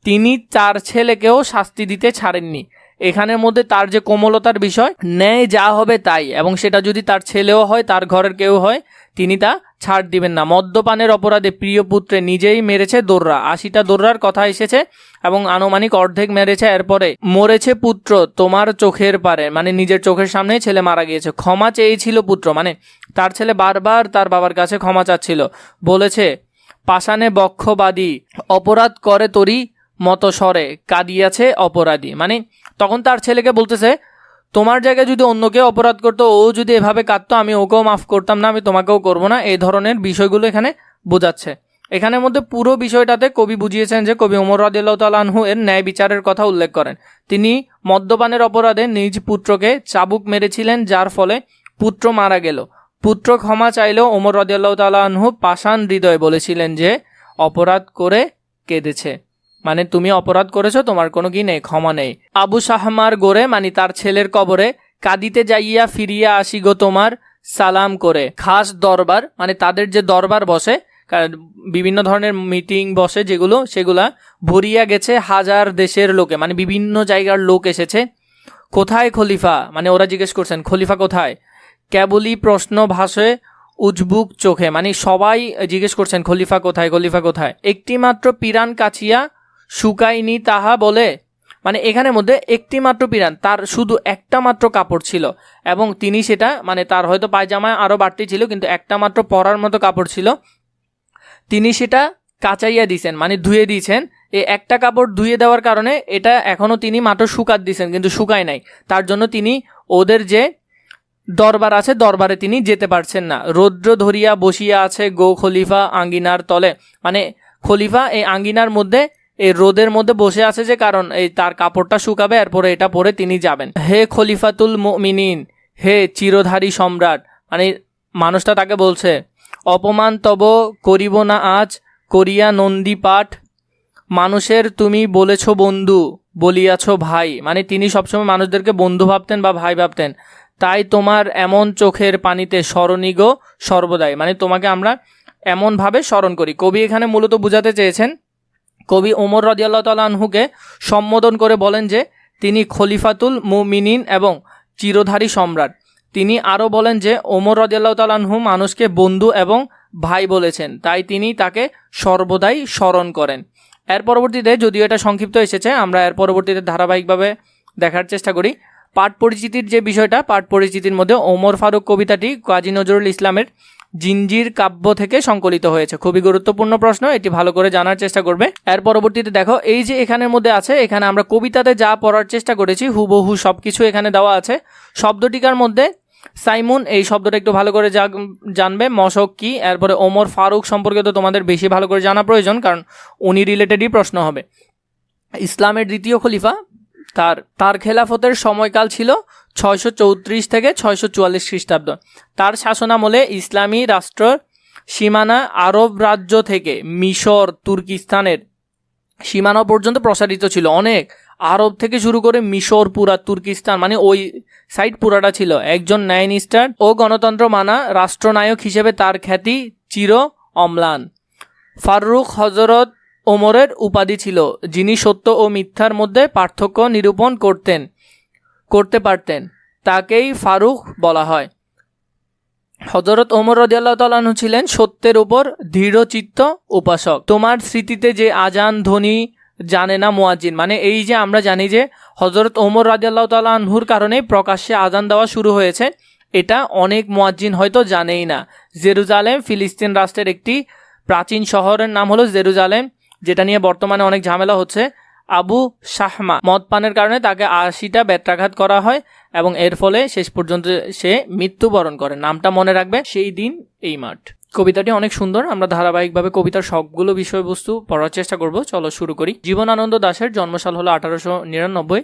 তিনি তার ছেলেকেও শাস্তি দিতে ছাড়েননি। এখানের মধ্যে তার যে কোমলতার বিষয়, ন্যায় যা হবে তাই, এবং সেটা যদি তার ছেলেও হয় তার ঘরের কেউ হয় তিনি তা ছাড় দিবেন না। মদ্যপানের অপরাধে প্রিয় পুত্রে নিজেই মেরেছে দোররা, 80টা দোররার কথা এসেছে এবং আনুমানিক অর্ধেক মেরেছে। এরপরে মরেছে পুত্র তোমার চোখের পারে, মানে নিজের চোখের সামনে ছেলে মারা গিয়েছে। ক্ষমা চেয়েছিল পুত্র, মানে তার ছেলে বারবার তার বাবার কাছে ক্ষমা চাচ্ছিল, বলেছে পাষাণে বক্ষবাদী অপরাধ করে তোরই মতো স্বরে কাঁদিয়াছে অপরাধী, মানে তখন তার ছেলেকে বলতেছে তোমার জায়গায় যদি অন্য কেউ অপরাধ করতো, ও যদি এভাবে কাঁদতো আমি ওকেও মাফ করতাম না, আমি তোমাকেও করবো না, এই ধরনের বিষয়গুলো এখানে বোঝাচ্ছে। এখানের মধ্যে পুরো বিষয়টাতে কবি বুঝিয়েছেন যে কবি ওমর রাদিয়াল্লাহু তাআলা আনহু এর ন্যায় বিচারের কথা উল্লেখ করেন। তিনি মদ্যপানের অপরাধে নিজ পুত্রকে চাবুক মেরেছিলেন, যার ফলে পুত্র মারা গেল। পুত্র ক্ষমা চাইলেও ওমর রাদিয়াল্লাহু তাআলা আনহু পাষাণ হৃদয়ে বলেছিলেন যে অপরাধ করে কেঁদেছে, মানে তুমি অপরাধ করেছো, তোমার কোনো কি নেই, ক্ষমা নেই। আবু শাহমার গোরে মানে তার ছেলের কবরে কাঁদিতে যাইয়া ফিরিয়া আসি গো তোমার সালাম করে। খাস দরবার মানে তাদের যে দরবার বসে, বিভিন্ন ধরনের মিটিং বসে যেগুলো, সেগুলা ভরিয়া গেছে হাজার দেশের লোকে, মানে বিভিন্ন জায়গার লোক এসেছে। কোথায় খলিফা, মানে ওরা জিজ্ঞেস করছেন খলিফা কোথায়। কেবলই প্রশ্ন ভাসে উজবুক চোখে, মানে সবাই জিজ্ঞেস করছেন খলিফা কোথায়, খলিফা কোথায়। একটি মাত্র পিরান কাছিয়া শুকায়নি তাহা বলে, মানে এখানের মধ্যে একটি মাত্র পিরান, তার শুধু একটা মাত্র কাপড় ছিল এবং তিনি সেটা, মানে তার হয়তো পায়জামায় আরও বাড়তি ছিল কিন্তু একটা মাত্র পরার মতো কাপড় ছিল, তিনি সেটা কাচাইয়া দিয়েছেন, মানে ধুয়ে দিয়েছেন। এই একটা কাপড় ধুয়ে দেওয়ার কারণে এটা এখনও তিনি মাত্র শুকাত দিয়েছেন কিন্তু শুকায় নাই, তার জন্য তিনি ওদের যে দরবার আছে দরবারে তিনি যেতে পারছেন না। রৌদ্র ধরিয়া বসিয়া আছে গো খলিফা আঙ্গিনার তলে, মানে খলিফা এই আঙ্গিনার মধ্যে এই রোদের মধ্যে বসে আছে যে কারণ এই তার কাপড়টা শুকাবে, এরপরে এটা পরে তিনি যাবেন। হে খলিফাতুল মুমিনিন, হে চিরধারী সম্রাট, মানে মানুষটা তাকে বলছে অপমান তব করিব না আজ করিয়া নন্দী পাঠ, মানুষের তুমি বলেছ বন্ধু বলিয়াছ ভাই, মানে তিনি সবসময় মানুষদেরকে বন্ধু ভাবতেন বা ভাই ভাবতেন। তাই তোমার এমন চোখের পানিতে স্মরণীগ সর্বদাই, মানে তোমাকে আমরা এমনভাবে স্মরণ করি। কবি এখানে মূলত বোঝাতে চেয়েছেন, কবি ওমর রাদিয়াল্লাহু তাআলা আনহুকে সম্বোধন করে বলেন যে তিনি খলিফাতুল মুমিনিন এবং চিরধারী সম্রাট। তিনি আরও বলেন যে ওমর রাদিয়াল্লাহু তাআলা আনহু মানুষকে বন্ধু এবং ভাই বলেছেন, তাই তিনি তাকে সর্বদাই স্মরণ করেন। এর পরবর্তীতে, যদিও এটা সংক্ষিপ্ত এসেছে, আমরা এর পরবর্তীতে ধারাবাহিকভাবে দেখার চেষ্টা করি। পাঠ পরিচিতির যে বিষয়টা, পাঠ পরিচিতির মধ্যে ওমর ফারুক কবিতাটি কাজী নজরুল ইসলামের জিঞ্জির কাব্য থেকে সংকলিত হয়েছে। খুবই গুরুত্বপূর্ণ প্রশ্ন, এটি ভালো করে জানার চেষ্টা করবে। এর পরবর্তীতে দেখো, এই যে এখানের মধ্যে আছে, এখানে আমরা কবিতাতে যা পড়ার চেষ্টা করেছি হুবহু সব কিছু এখানে দেওয়া আছে। শব্দটিকার মধ্যে সাইমুন এই শব্দটা একটু ভালো করে জানবে, মশক কি। এরপরে ওমর ফারুক সম্পর্কে তো তোমাদের বেশি ভালো করে জানা প্রয়োজন, কারণ উনি রিলেটেডই প্রশ্ন হবে। ইসলামের দ্বিতীয় খলিফা, তার খেলাফতের সময়কাল ছিল 634 থেকে 644 খ্রিস্টাব্দ। তার শাসনামলে ইসলামী রাষ্ট্র সীমানা আরব রাজ্য থেকে মিশর তুর্কিস্তানের সীমানা পর্যন্ত প্রসারিত ছিল। অনেক আরব থেকে শুরু করে মিশর, পুরা তুর্কিস্তান, মানে ওই সাইড পুরাটা ছিল। একজন ন্যায়নিষ্ঠা ও গণতন্ত্র মানা রাষ্ট্রনায়ক হিসেবে তার খ্যাতি চির অম্লান। ফারুক হজরত ওমরের উপাধি ছিল, যিনি সত্য ও মিথ্যার মধ্যে পার্থক্য নিরূপণ করতে পারতেন, তাকেই ফারুক বলা হয়। হযরত ওমর রাদিয়াল্লাহু তাআলা আনহু ছিলেন সত্যের উপর দৃঢ়চিত্ত উপাসক। তোমার স্মৃতিতে যে আজান ধ্বনি জানে না মুয়াজ্জিন, মানে এই যে আমরা জানি যে হযরত ওমর রাদিয়াল্লাহু তাআলা আনহুর কারণে প্রকাশ্যে আজান দেওয়া শুরু হয়েছে, এটা অনেক মুয়াজ্জিন হয়তো জানেই না। জেরুজালেম ফিলিস্তিন রাষ্ট্রের একটি প্রাচীন শহরের নাম হলো জেরুজালেম, যেটা নিয়ে বর্তমানে অনেক ঝামেলা হচ্ছে। আবু শাহমা মদ পানের কারণে তাকে 80টা বেত্রাঘাত করা হয় এবং এর ফলে শেষ পর্যন্ত সে মৃত্যুবরণ করে। নামটা মনে রাখবে, সেই দিন এই মাঠ। কবিতাটি অনেক সুন্দর, আমরা ধারাবাহিকভাবে কবিতার সবগুলো বিষয়বস্তু পড়ার চেষ্টা করব। চলো শুরু করি। জীবনানন্দ দাশের জন্মসাল হলো 1899,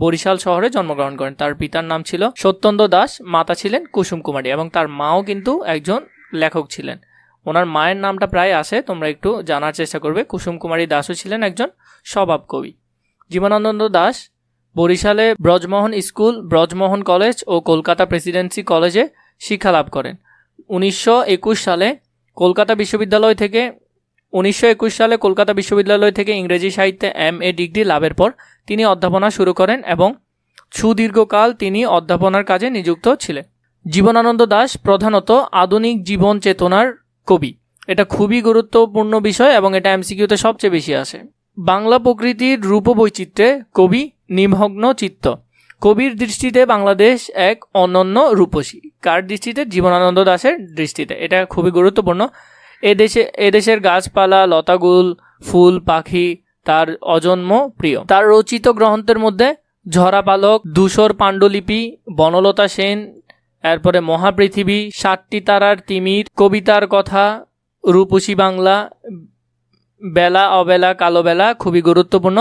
বরিশাল শহরে জন্মগ্রহণ করেন। তার পিতার নাম ছিল সত্যেন্দ্র দাস, মাতা ছিলেন কুসুম কুমারী এবং তার মাও কিন্তু একজন লেখক ছিলেন। ওনার মায়ের নামটা প্রায় আসে, তোমরা একটু জানার চেষ্টা করবে। কুসুম কুমারী দাসও ছিলেন একজন স্বভাব কবি। জীবনানন্দ দাশ বরিশালে ব্রজমোহন স্কুল, ব্রজমোহন কলেজ ও কলকাতা প্রেসিডেন্সি কলেজে শিক্ষালাভ করেন। 1921 সালে কলকাতা বিশ্ববিদ্যালয় থেকে ইংরেজি সাহিত্যে MA ডিগ্রি লাভের পর তিনি অধ্যাপনা শুরু করেন এবং সুদীর্ঘকাল তিনি অধ্যাপনার কাজে নিযুক্ত ছিলেন। জীবনানন্দ দাশ প্রধানত আধুনিক জীবন চেতনার কবি। এটা খুবই গুরুত্বপূর্ণ বিষয় এবং এটা MCQতে সবচেয়ে বেশি আসে। বাংলা প্রকৃতির রূপবৈচিত্র্যে কবি নিমগ্ন চিত্ত। কবির দৃষ্টিতে বাংলাদেশ এক অনন্য রূপসী। কার দৃষ্টিতে? জীবনানন্দ দাশের দৃষ্টিতে। এটা খুবই গুরুত্বপূর্ণ। এদেশের গাছপালা, লতাগুল, ফুল, পাখি তার অজন্ম প্রিয়। তার রচিত গ্রন্থের মধ্যে ঝরা পালক, ধূসর পাণ্ডুলিপি, বনলতা সেন, এরপরে মহাপৃথিবী, 7টি তারার তিমির, কবিতার কথা, রূপসী বাংলা, বেলা অবেলা কালো বেলা খুবই গুরুত্বপূর্ণ,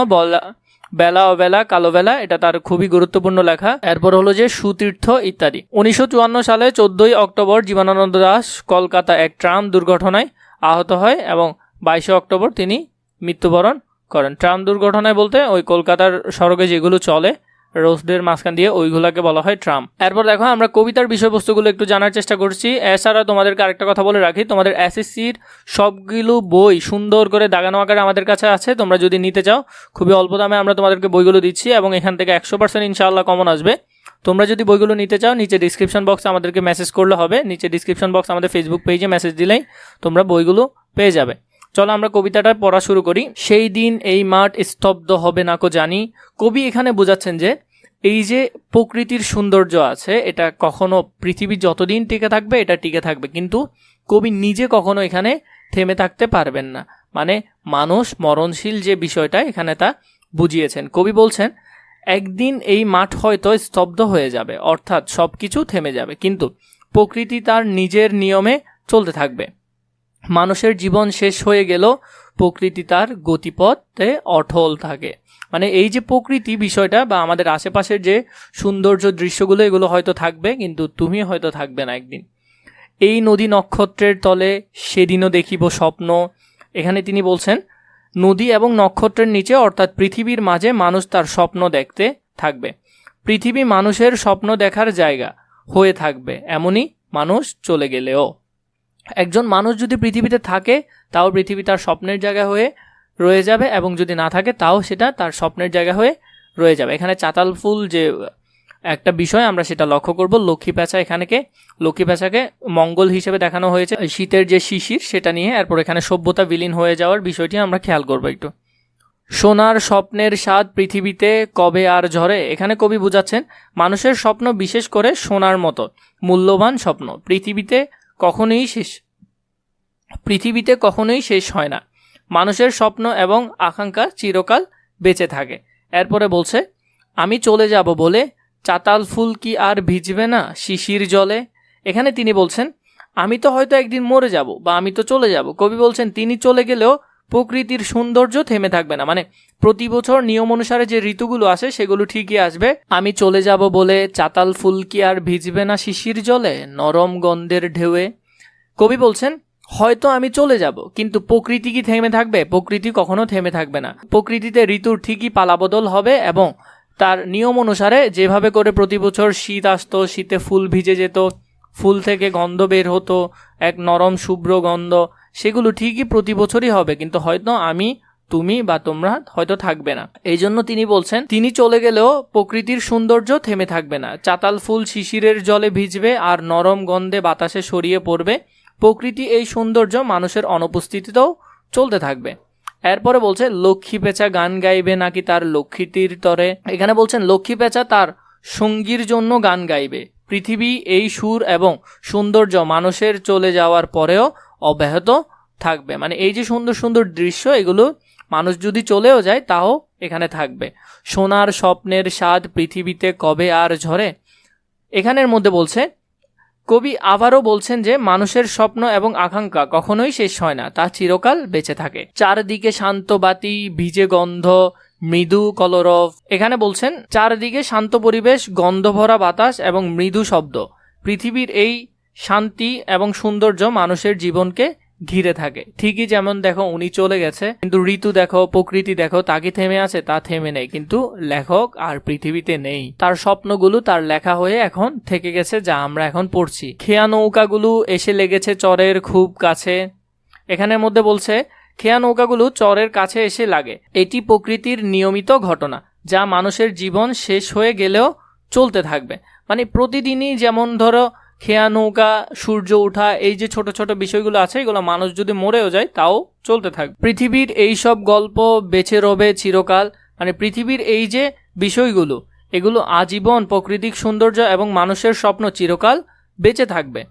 বেলা অবেলা কালো বেলা এটা তার খুবই গুরুত্বপূর্ণ লেখা। এরপর হলো যে সুতীর্থ ইত্যাদি। 1954 সালে 14 অক্টোবর জীবনানন্দ দাশ কলকাতা এক ট্রাম দুর্ঘটনায় আহত হয় এবং 22 অক্টোবর তিনি মৃত্যুবরণ করেন। ট্রাম দুর্ঘটনায় বলতে ওই কলকাতার সড়কে যেগুলো চলে রোডের মাঝখান দিয়ে ওইগুলোকে বলা হয় ট্রাম। এরপর দেখো আমরা কবিতার বিষয়বস্তুগুলো একটু জানার চেষ্টা করছি। এছাড়া তোমাদেরকে আরেকটা কথা বলে রাখি, তোমাদের এসএসসির সবগুলো বই সুন্দর করে দাগানো আকারে আমাদের কাছে আছে। তোমরা যদি নিতে চাও খুবই অল্প দামে আমরা তোমাদেরকে বইগুলো দিচ্ছি এবং এখান থেকে 100% ইনশাআল্লাহ কমন আসবে। তোমরা যদি বইগুলো নিতে চাও নিচে ডিসক্রিপশন বক্সে আমাদেরকে মেসেজ করলে হবে। নিচে ডিসক্রিপশন বক্স আমাদের ফেসবুক পেজে মেসেজ দিলেই তোমরা বইগুলো পেয়ে যাবে। চলো আমরা কবিতাটা পড়া শুরু করি। সেই দিন এই মাঠ স্তব্ধ হবে না কো জানি। কবি এখানে বোঝাচ্ছেন যে এই যে প্রকৃতির সৌন্দর্য আছে এটা কখনো পৃথিবী যতদিন টিকে থাকবে এটা টিকে থাকবে, কিন্তু কবি নিজে কখনো এখানে থেমে থাকতে পারবেন না। মানে মানুষ মরণশীল যে বিষয়টা এখানে তা বুঝিয়েছেন। কবি বলছেন একদিন এই মাঠ হয়তো স্তব্ধ হয়ে যাবে, অর্থাৎ সব কিছু থেমে যাবে, কিন্তু প্রকৃতি তার নিজের নিয়মে চলতে থাকবে। মানুষের জীবন শেষ হয়ে গেল প্রকৃতি তার গতিপথে অটল থাকে। মানে এই যে প্রকৃতি বিষয়টা বা আমাদের আশেপাশের যে সৌন্দর্য দৃশ্যগুলো এগুলো হয়তো থাকবে, কিন্তু তুমি হয়তো থাকবে না একদিন। এই নদী নক্ষত্রের তলে সেদিনও দেখিব স্বপ্ন। এখানে তিনি বলছেন নদী এবং নক্ষত্রের নিচে অর্থাৎ পৃথিবীর মাঝে মানুষ তার স্বপ্ন দেখতে থাকবে। পৃথিবী মানুষের স্বপ্ন দেখার জায়গা হয়ে থাকবে, এমনই মানুষ চলে গেলেও। একজন মানুষ যদি পৃথিবীতে থাকে তাও পৃথিবী তার স্বপ্নের জায়গা হয়ে রয়ে যাবে, এবং যদি না থাকে তাও সেটা তার স্বপ্নের জায়গা হয়ে রয়ে যাবে। এখানে চাতাল ফুল যে একটা বিষয় আমরা সেটা লক্ষ্য করব। লক্ষ্মী পেঁচা, লক্ষ্মী পেঁচাকে মঙ্গল হিসেবে দেখানো হয়েছে শীতের যে শিশির সেটা নিয়ে। এরপর এখানে সভ্যতা বিলীন হয়ে যাওয়ার বিষয়টি আমরা খেয়াল করব একটু। সোনার স্বপ্নের স্বাদ পৃথিবীতে কবে আর ঝরে। এখানে কবি বুঝাচ্ছেন মানুষের স্বপ্ন বিশেষ করে সোনার মতো মূল্যবান স্বপ্ন পৃথিবীতে কখনোই শেষ হয় না। মানুষের স্বপ্ন এবং আকাঙ্ক্ষা চিরকাল বেঁচে থাকে। এরপরে বলছে আমি চলে যাব বলে চাতাল ফুল কি আর ভিজবে না শিশির জলে। এখানে তিনি বলছেন আমি তো হয়তো একদিন মরে যাব বা আমি তো চলে যাব। কবি বলছেন তিনি চলে গেলেও প্রকৃতির সৌন্দর্য থেমে থাকবে না। মানে প্রতি বছর নিয়ম অনুসারে যে ঋতুগুলো আসে সেগুলো ঠিকই আসবে। আমি চলে যাব বলে চাতাল ফুল কি আর ভিজবে না শিশির জলে নরম গন্ধের ঢেউয়ে। কবি বলছেন হয়তো আমি চলে যাব, কিন্তু প্রকৃতি কি থেমে থাকবে? প্রকৃতি কখনো থেমে থাকবে না। প্রকৃতিতে ঋতুর ঠিকই পালাবদল হবে এবং তার নিয়ম অনুসারে যেভাবে করে প্রতি বছর শীত আসতো, শীতে ফুল ভিজে যেত, ফুল থেকে গন্ধ বের হতো এক নরম শুভ্র গন্ধ, সেগুলো ঠিকই প্রতি বছরই হবে, কিন্তু হয়তো আমি তুমি বা তোমরা হয়তো থাকবে না। এই জন্য তিনি বলছেন তিনি চলে গেলেও প্রকৃতির সৌন্দর্য থেমে থাকবে না। চাতাল ফুল শিশিরের জলে ভিজবে আর নরম গন্ধে বাতাসে ছড়িয়ে পড়বে। প্রকৃতি এই সৌন্দর্য মানুষের অনুপস্থিতিতেও চলতে থাকবে। এরপরে বলছে লক্ষ্মী পেঁচা গান গাইবে নাকি তার লক্ষ্মীটির তরে। এখানে বলছেন লক্ষ্মী পেঁচা তার সঙ্গীর জন্য গান গাইবে। পৃথিবী এই সুর এবং সৌন্দর্য মানুষের চলে যাওয়ার পরেও অব্যাহত থাকবে। মানে এই যে সুন্দর সুন্দর দৃশ্য এগুলো মানুষ যদি চলেও যায় তাও এখানে থাকবে। সোনার স্বপ্নের স্বাদ পৃথিবীতে কবে আর ঝরে। এখানের মধ্যে বলছে কবি আবারও বলছেন যে মানুষের স্বপ্ন এবং আকাঙ্ক্ষা কখনোই শেষ হয় না, তা চিরকাল বেঁচে থাকে। চারদিকে শান্ত বাতি, ভিজে গন্ধ, মৃদু কলরব। এখানে বলছেন চারদিকে শান্ত পরিবেশ, গন্ধ ভরা বাতাস এবং মৃদু শব্দ। পৃথিবীর এই শান্তি এবং সৌন্দর্য মানুষের জীবনকে ঘিরে থাকে। ঠিকই যেমন দেখো উনি চলে গেছে, কিন্তু ঋতু দেখো, প্রকৃতি দেখো, তা কি থেমে আছে? তা থেমে নেই, কিন্তু লেখক আর পৃথিবীতে নেই। তার স্বপ্নগুলো তার লেখা হয়ে এখন থেকে গেছে, যা আমরা এখন পড়ছি। খেয়া নৌকাগুলো এসে লেগেছে চরের খুব কাছে। এখানের মধ্যে বলছে খেয়া নৌকাগুলো চরের কাছে এসে লাগে। এটি প্রকৃতির নিয়মিত ঘটনা, যা মানুষের জীবন শেষ হয়ে গেলেও চলতে থাকবে। মানে প্রতিদিনই যেমন ধরো খেয়া নৌকা, সূর্য ওঠা, এই যে ছোট ছোট বিষয়গুলো আছে এগুলো মানুষ যদি মরেও যায় তাও চলতে থাকবে। পৃথিবীর এই সব গল্প বেঁচে রবে চিরকাল। মানে পৃথিবীর এই যে বিষয়গুলো এগুলো আজীবন, প্রাকৃতিক সৌন্দর্য এবং মানুষের স্বপ্ন চিরকাল বেঁচে থাকবে।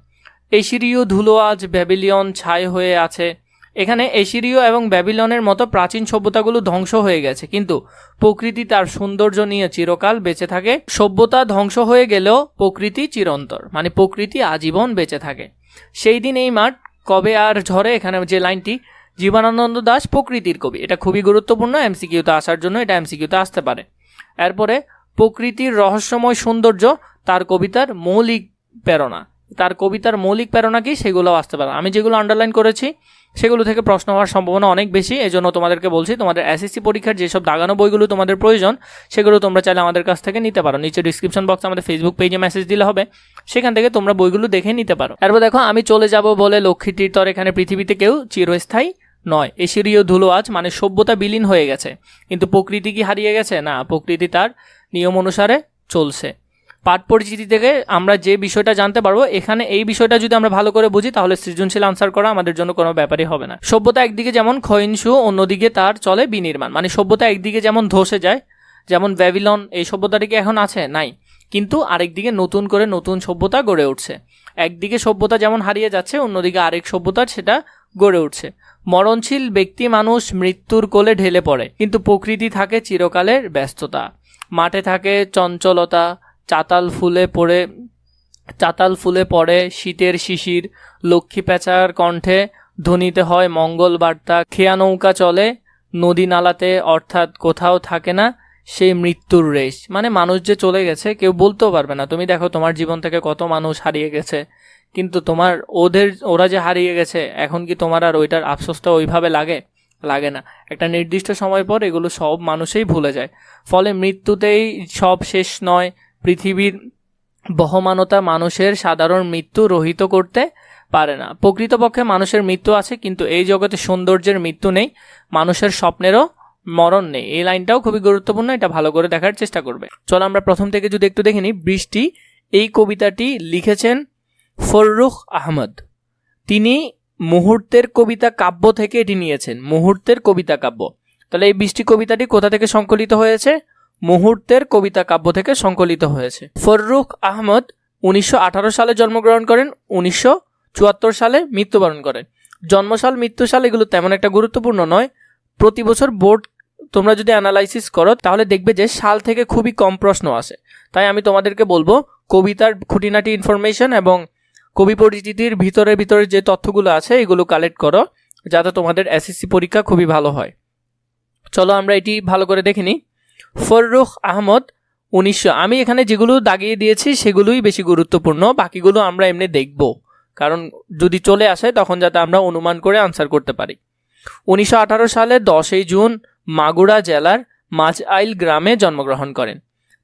এশিরীয় ধুলো আজ ব্যাবিলিয়ন ছাই হয়ে আছে। এখানে এশিরীয় এবং ব্যাবিলনের মতো প্রাচীন সভ্যতাগুলো ধ্বংস হয়ে গেছে, কিন্তু প্রকৃতি তার সৌন্দর্য নিয়ে চিরকাল বেঁচে থাকে। সভ্যতা ধ্বংস হয়ে গেলেও প্রকৃতি চিরন্তর, মানে প্রকৃতি আজীবন বেঁচে থাকে। সেই দিন এই মাঠ কবে আর ঝরে, এখানে যে লাইনটি, জীবনানন্দ দাশ প্রকৃতির কবি, এটা খুবই গুরুত্বপূর্ণ, এমসিকিউতে আসার জন্য এটা এমসিকিউতে আসতে পারে। এরপরে প্রকৃতির রহস্যময় সৌন্দর্য তার কবিতার মৌলিক প্রেরণা, তার কবিতার মৌলিক প্রেরণা কি সেগুলোও আসতে পারে। আমি যেগুলো আন্ডারলাইন করেছি সেগুলো থেকে প্রশ্ন হওয়ার সম্ভাবনা অনেক বেশি, এজন্য তোমাদেরকে বলছি তোমাদের এসএসসি পরীক্ষার যেসব দাগানো বইগুলো তোমাদের প্রয়োজন সেগুলো তোমরা চাইলে আমাদের কাছ থেকে নিতে পারো। নিচে ডিসক্রিপশন বক্সে আমাদের ফেসবুক পেজে মেসেজ দিলে হবে, সেখান থেকে তোমরা বইগুলো দেখে নিতে পারো। এরপর দেখো, আমি চলে যাব বলে লক্ষ্মীটির তর এখানে পৃথিবীতে কেউ চিরস্থায়ী নয়, এশিরীয় ধুলো আজ, মানে সভ্যতা বিলীন হয়ে গেছে কিন্তু প্রকৃতি কি হারিয়ে গেছে? না, প্রকৃতি তার নিয়ম অনুসারে চলছে। পাঠ পরিচিতি থেকে আমরা যে বিষয়টা জানতে পারবো, এখানে এই বিষয়টা যদি আমরা ভালো করে বুঝি তাহলে সৃজনশীল আনসার করা আমাদের জন্য কোনো ব্যাপারই হবে না। সভ্যতা একদিকে যেমন ক্ষয়িষ্ণু, অন্যদিকে তার চলে বিনির্মাণ, মানে সভ্যতা একদিকে যেমন ধসে যায়, যেমন ব্যাবিলন, এই সভ্যতাটি কি এখন আছে? নাই, কিন্তু আরেকদিকে নতুন করে নতুন সভ্যতা গড়ে উঠছে। একদিকে সভ্যতা যেমন হারিয়ে যাচ্ছে, অন্যদিকে আরেক সভ্যতা সেটা গড়ে উঠছে। মরণশীল ব্যক্তি মানুষ মৃত্যুর কোলে ঢেলে পড়ে, কিন্তু প্রকৃতি থাকে চিরকালের ব্যস্ততা। মাঠে থাকে চঞ্চলতা, চাতাল ফুলে পড়ে শীতের শিশির, লক্ষ্মী পেঁচার কণ্ঠে ধ্বনিতে হয় মঙ্গল বার্তা। খেয়া নৌকা চলে নদী নালাতে, অর্থাৎ কোথাও থাকে না সেই মৃত্যুর রেশ। মানে মানুষ যে চলে গেছে কেউ বলতেও পারবে না। তুমি দেখো তোমার জীবন থেকে কত মানুষ হারিয়ে গেছে, কিন্তু ওরা যে হারিয়ে গেছে এখন কি তোমার আর ওইটার আফসোসটা ওইভাবে লাগে না। একটা নির্দিষ্ট সময় পর এগুলো সব মানুষই ভুলে যায়। ফলে মৃত্যুতেই সব শেষ নয়। পৃথিবীর বহমানতা মানুষের সাধারণ মৃত্যু রহিত করতে পারে না। প্রকৃতপক্ষে মানুষের মৃত্যু আছে, কিন্তু এই জগতে সৌন্দর্যের মৃত্যু নেই, মানুষের স্বপ্নেরও মরণ নেই। এই লাইনটাও খুবই গুরুত্বপূর্ণ, এটা ভালো করে দেখার চেষ্টা করবে। চলো আমরা প্রথম থেকে যদি একটু দেখে নিই। বৃষ্টি, এই কবিতাটি লিখেছেন ফররুখ আহমদ। তিনি মুহূর্তের কবিতা কাব্য থেকে এটি নিয়েছেন, মুহূর্তের কবিতা কাব্য। তাহলে এই বৃষ্টি কবিতাটি কোথা থেকে সংকলিত হয়েছে? মুহূর্তের কবিতা কাব্য থেকে সংকলিত হয়েছে। ফররুখ আহমদ 1918 সালে জন্মগ্রহণ করেন, 1974 সালে মৃত্যুবরণ করেন। জন্মসাল মৃত্যুসাল এগুলো তেমন একটা গুরুত্বপূর্ণ নয়। প্রতি বছর বোর্ড তোমরা যদি অ্যানালাইসিস করো তাহলে দেখবে যে সাল থেকে খুবই কম প্রশ্ন আসে। তাই আমি তোমাদেরকে বলবো কবিতার খুঁটিনাটি ইনফরমেশন এবং কবি পরিচিতির ভিতরে যে তথ্যগুলো আছে এগুলো কালেক্ট করো, যাতে তোমাদের এসএসসি পরীক্ষা খুবই ভালো হয়। চলো আমরা এটি ভালো করে দেখে নিই। ফররুখ আহমদ 1900, আমি এখানে যেগুলো দাগিয়ে দিয়েছি সেগুলোই বেশি গুরুত্বপূর্ণ, বাকিগুলো আমরা এমনি দেখব, কারণ যদি চলে আসে তখন যাতে আমরা অনুমান করে আনসার করতে পারি। 1918 সালে 10 জুন মাগুরা জেলার মাঝআইল গ্রামে জন্মগ্রহণ করেন।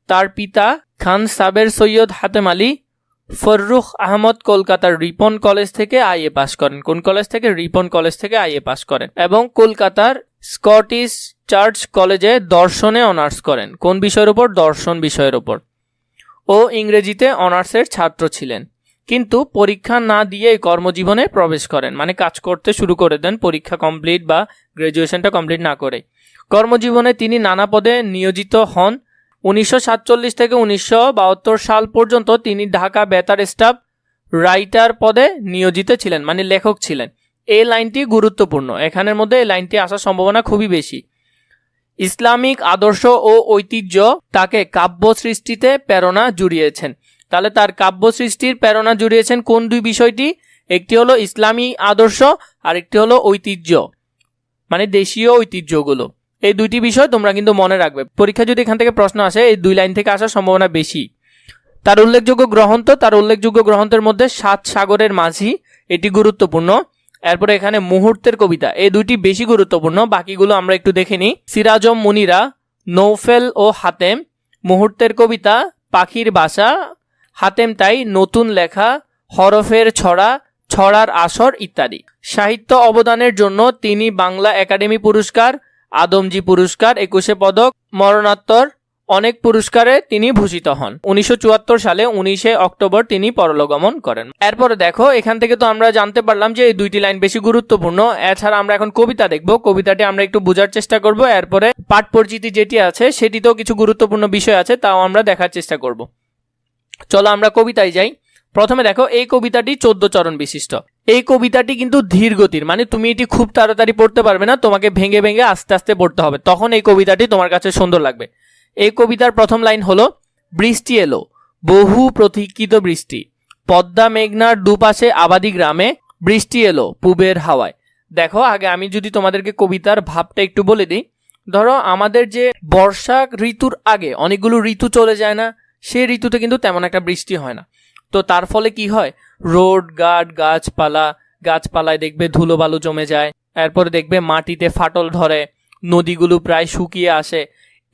তার পিতা খান সাবের সৈয়দ হাতেম আলী। ফররুখ আহমদ কলকাতার রিপন কলেজ থেকে আইএ পাস করেন। কোন কলেজ থেকে? রিপন কলেজ থেকে আইএ পাস করেন এবং কলকাতার স্কটিশ চার্চ কলেজে দর্শনে অনার্স করেন। কোন বিষয়ের উপর? দর্শন বিষয়ের উপর। ও ইংরেজিতে অনার্সের ছাত্র ছিলেন, কিন্তু পরীক্ষা না দিয়ে কর্মজীবনে প্রবেশ করেন, মানে কাজ করতে শুরু করে দেন পরীক্ষা কমপ্লিট বা গ্র্যাজুয়েশনটা কমপ্লিট না করে। কর্মজীবনে তিনি নানা পদে নিয়োজিত হন। 1947 থেকে 1972 সাল পর্যন্ত তিনি ঢাকা বেতার স্টাফ রাইটার পদে নিয়োজিত ছিলেন, মানে লেখক ছিলেন। এই লাইনটি গুরুত্বপূর্ণ, এখানের মধ্যে এই লাইনটি আসার সম্ভাবনা খুবই বেশি। ইসলামিক আদর্শ ও ঐতিহ্য তাকে কাব্য সৃষ্টিতে প্রেরণা জুড়িয়েছেন। তাহলে তার কাব্য সৃষ্টির প্রেরণা জুড়িয়েছেন কোন দুই বিষয়টি? একটি হলো ইসলামী আদর্শ আর একটি হলো ঐতিহ্য, মানে দেশীয় ঐতিহ্যগুলো। এই দুইটি বিষয় তোমরা কিন্তু মনে রাখবে, পরীক্ষা যদি এখান থেকে প্রশ্ন আসে এই দুই লাইন থেকে আসার সম্ভাবনা বেশি। তার উল্লেখযোগ্য গ্রন্থের মধ্যে 7 সাগরের মাঝি, এটি গুরুত্বপূর্ণ। এরপরে এখানে মুহূর্তের কবিতা, এই দুইটি বেশি গুরুত্বপূর্ণ, বাকিগুলো আমরা একটু দেখে নিই। সিরাজম মুনিরা, নৌফেল ও হাতেম, মুহূর্তের কবিতা, পাখির বাসা, হাতেম তাই, নতুন লেখা, হরফের ছড়া, ছড়ার আসর ইত্যাদি। সাহিত্য অবদানের জন্য তিনি বাংলা একাডেমি পুরস্কার, আদমজী পুরস্কার, 21 পদক, মরণোত্তর অনেক পুরস্কারে তিনি ভূষিত হন। 1974 সালে 19 অক্টোবর তিনি পরলোকগমন করেন। এরপরে দেখো, এখান থেকে তো আমরা জানতে পারলাম যে এই দুইটি লাইন বেশি গুরুত্বপূর্ণ। এছাড়া আমরা এখন কবিতা দেখব, কবিতাটি আমরা একটু বোঝার চেষ্টা করব। এরপরে পাঠ পরিচিতি যেটি আছে সেটিতেও কিছু গুরুত্বপূর্ণ বিষয় আছে, তাও আমরা দেখার চেষ্টা করব। চলো আমরা কবিতায় যাই। প্রথমে দেখো, এই কবিতাটি 14 চরণ বিশিষ্ট। এই কবিতাটি কিন্তু ধীর গতির, মানে তুমি এটি খুব তাড়াতাড়ি পড়তে পারবে না, তোমাকে ভেঙে ভেঙে আস্তে আস্তে পড়তে হবে, তখন এই কবিতাটি তোমার কাছে সুন্দর লাগবে। এই কবিতার প্রথম লাইন হলো, বৃষ্টি এলো, বহু প্রতীক্ষিত বৃষ্টি, পদ্মা মেঘনার দুপাশে আবাদি গ্রামে বৃষ্টি এলো পূবের হাওয়ায়। দেখো আগে আমি যদি তোমাদেরকে কবিতার ভাবটা একটু বলে দিই, ধরো আমাদের যে বর্ষা ঋতুর আগে অনেকগুলো ঋতু চলে যায় না, সেই ঋতুতে কিন্তু তেমন একটা বৃষ্টি হয় না। তো তার ফলে কি হয়, রোড ঘাট গাছপালায় দেখবে ধুলো বালু জমে যায়, এরপরে দেখবে মাটিতে ফাটল ধরে, নদীগুলো প্রায় শুকিয়ে আসে।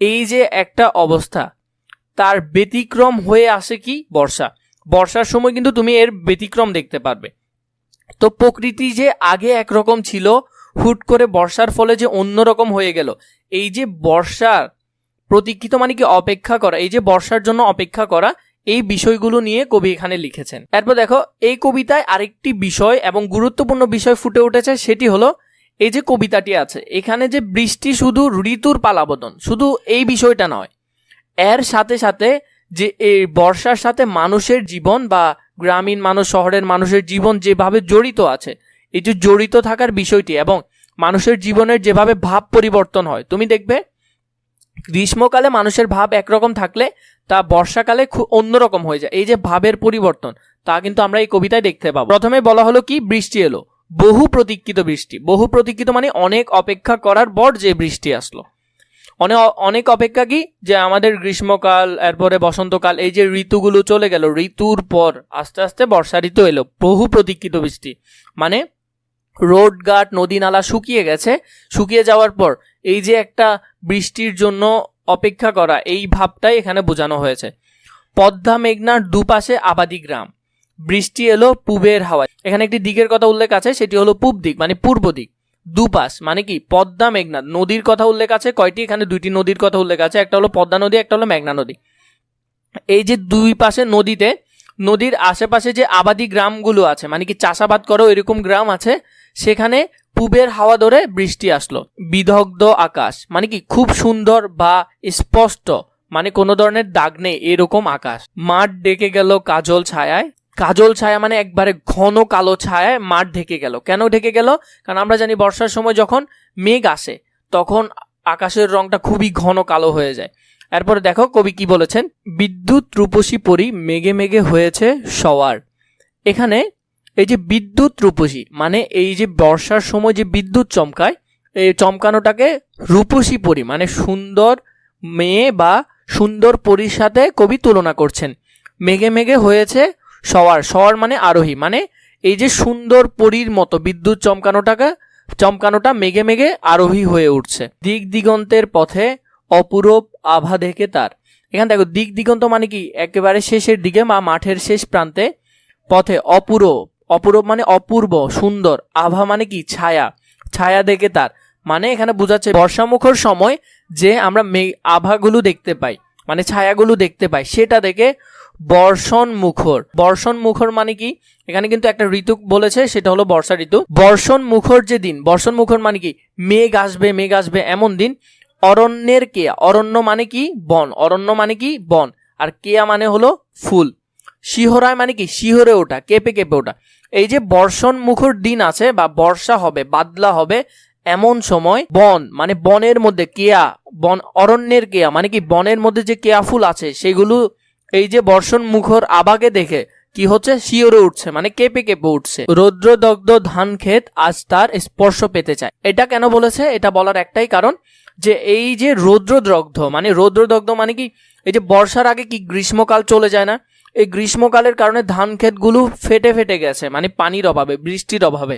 এই যে একটা অবস্থা, তার ব্যতিক্রম হয়ে আসে কি বর্ষার সময় কিন্তু তুমি এর ব্যতিক্রম দেখতে পারবে। তো প্রকৃতি যে আগে একরকম ছিল, হুট করে বর্ষার ফলে যে অন্যরকম হয়ে গেল, এই যে বর্ষার প্রতীক্ষিত মানে কি অপেক্ষা করা, এই যে বর্ষার জন্য অপেক্ষা করা, এই বিষয়গুলো নিয়ে কবি এখানে লিখেছেন। এরপর দেখো এই কবিতায় আরেকটি বিষয় এবং গুরুত্বপূর্ণ বিষয় ফুটে উঠেছে, সেটি হলো এই যে কবিতাটি আছে এখানে যে বৃষ্টি শুধু ঋতুর পালাবদল, শুধু এই বিষয়টা নয়, এর সাথে সাথে যে এই বর্ষার সাথে মানুষের জীবন বা গ্রামীণ মানুষ শহরের মানুষের জীবন যেভাবে জড়িত আছে, এই যে জড়িত থাকার বিষয়টি এবং মানুষের জীবনের যেভাবে ভাব পরিবর্তন হয়, তুমি দেখবে গ্রীষ্মকালে মানুষের ভাব একরকম থাকলে তা বর্ষাকালে খুব অন্যরকম হয়ে যায়। এই যে ভাবের পরিবর্তন, তা কিন্তু আমরা এই কবিতায় দেখতে পাবো। প্রথমে বলা হলো কি, বৃষ্টি এলো, বহু প্রতীক্ষিত বৃষ্টি। বহু প্রতীক্ষিত মানে অনেক অপেক্ষা করার পর যে বৃষ্টি আসলো। অনেক অপেক্ষা কি, যে আমাদের গ্রীষ্মকাল এরপরে বসন্তকাল, এই যে ঋতুগুলো চলে গেল, ঋতুর পর আস্তে আস্তে বর্ষা ঋতু এলো। বহু প্রতীক্ষিত বৃষ্টি মানে রোড ঘাট নদী নালা শুকিয়ে গেছে, শুকিয়ে যাওয়ার পর এই যে একটা বৃষ্টির জন্য অপেক্ষা করা, এই ভাবটাই এখানে বোঝানো হয়েছে। পদ্মা মেঘনার দুপাশে আবাদি গ্রাম, বৃষ্টি এলো পূবের হাওয়ায়। এখানে একটি দিকের কথা উল্লেখ আছে, সেটি হলো পূব দিক মানে পূর্ব দিক। দুপাশ মানে কি, পদ্মা মেঘনা, নদীর কথা উল্লেখ আছে কয়টি, এখানে দুইটি নদীর কথা উল্লেখ আছে, একটা হলো পদ্মা নদী, একটা হলো মেঘনা নদী। এই যে দুই পাশে নদীতে, নদীর আশেপাশে যে আবাদি গ্রামগুলো আছে মানে কি চাষাবাদ করো এরকম গ্রাম আছে, সেখানে পূবের হাওয়া ধরে বৃষ্টি আসলো। বিদগ্ধ আকাশ মানে কি খুব সুন্দর বা স্পষ্ট, মানে কোনো ধরনের দাগ নেই এরকম আকাশ। মাঠ ডেকে গেল কাজল ছায়ায়, কাজল ছায়া মানে একবারে ঘন কালো ছায়ায় মাঠ ঢেকে গেল। কেন ঢেকে গেল, কারণ আমরা জানি বর্ষার সময় যখন মেঘ আসে তখন আকাশের রংটা খুবই ঘন কালো হয়ে যায়। এরপরে দেখো কবি কি বলেছেন, বিদ্যুৎ রূপসী পরি মেঘে মেঘে হয়েছে সওয়ার। এখানে এই যে বিদ্যুৎ রূপসী মানে এই যে বর্ষার সময় যে বিদ্যুৎ চমকায়, এই চমকানোটাকে রূপসী পরি মানে সুন্দর মেয়ে বা সুন্দর পরীর সাথে কবি তুলনা করছেন। মেঘে মেঘে হয়েছে সওয়ার মানে আরোহী, মানে এই যে সুন্দর পরীর মতো বিদ্যুৎ চমকানোটা মেঘে মেঘে আরোহী হয়ে উঠছে। দিক দিগন্তের পথে অপূরব আভা দেখে তার। এখানে দেখো দিক দিগন্ত মানে কি একেবারে শেষের দিকে বা মাঠের শেষ প্রান্তে, পথে অপূরব মানে অপূর্ব সুন্দর, আভা মানে কি ছায়া দেখে তার, মানে এখানে বোঝাচ্ছে বর্ষামুখর সময় যে আমরা আভাগুলো দেখতে পাই মানে ছায়াগুলো দেখতে পাই, সেটা দেখে বর্ষণ মুখর মানে কি, এখানে কিন্তু একটা ঋতু বলেছে, সেটা হলো বর্ষা ঋতু। বর্ষণ মুখর যে দিন, বর্ষণ মুখর মানে কি মেঘ আসবে এমন দিন। অরণ্যের কেয়া, অরণ্য মানে কি বন, অরণ্য মানে কি বন, আর কেয়া মানে হলো ফুল। শিহরায় মানে কি শিহরে ওঠা, কেঁপে ওঠা। এই যে বর্ষণ মুখর দিন আছে বা বর্ষা হবে বাদলা হবে এমন সময় বন মানে বনের মধ্যে কেয়া, অরণ্যের কেয়া মানে কি বনের মধ্যে যে কেয়া ফুল আছে সেগুলো এই যে বর্ষণ মুখর আবাগে দেখে কি হচ্ছে, শিওরে উঠছে মানে কেঁপে উঠছে। রৌদ্রদগ্ধ ধান ক্ষেত আজ তার স্পর্শ পেতে চায়। এটা কেন বলেছে, এটা বলার একটাই কারণ যে এই যে রৌদ্রদগ্ধ মানে কি এই যে বর্ষার আগে কি গ্রীষ্মকাল চলে যায় না, এই গ্রীষ্মকালের কারণে ধান ক্ষেতগুলো ফেটে গেছে মানে পানির অভাবে, বৃষ্টির অভাবে।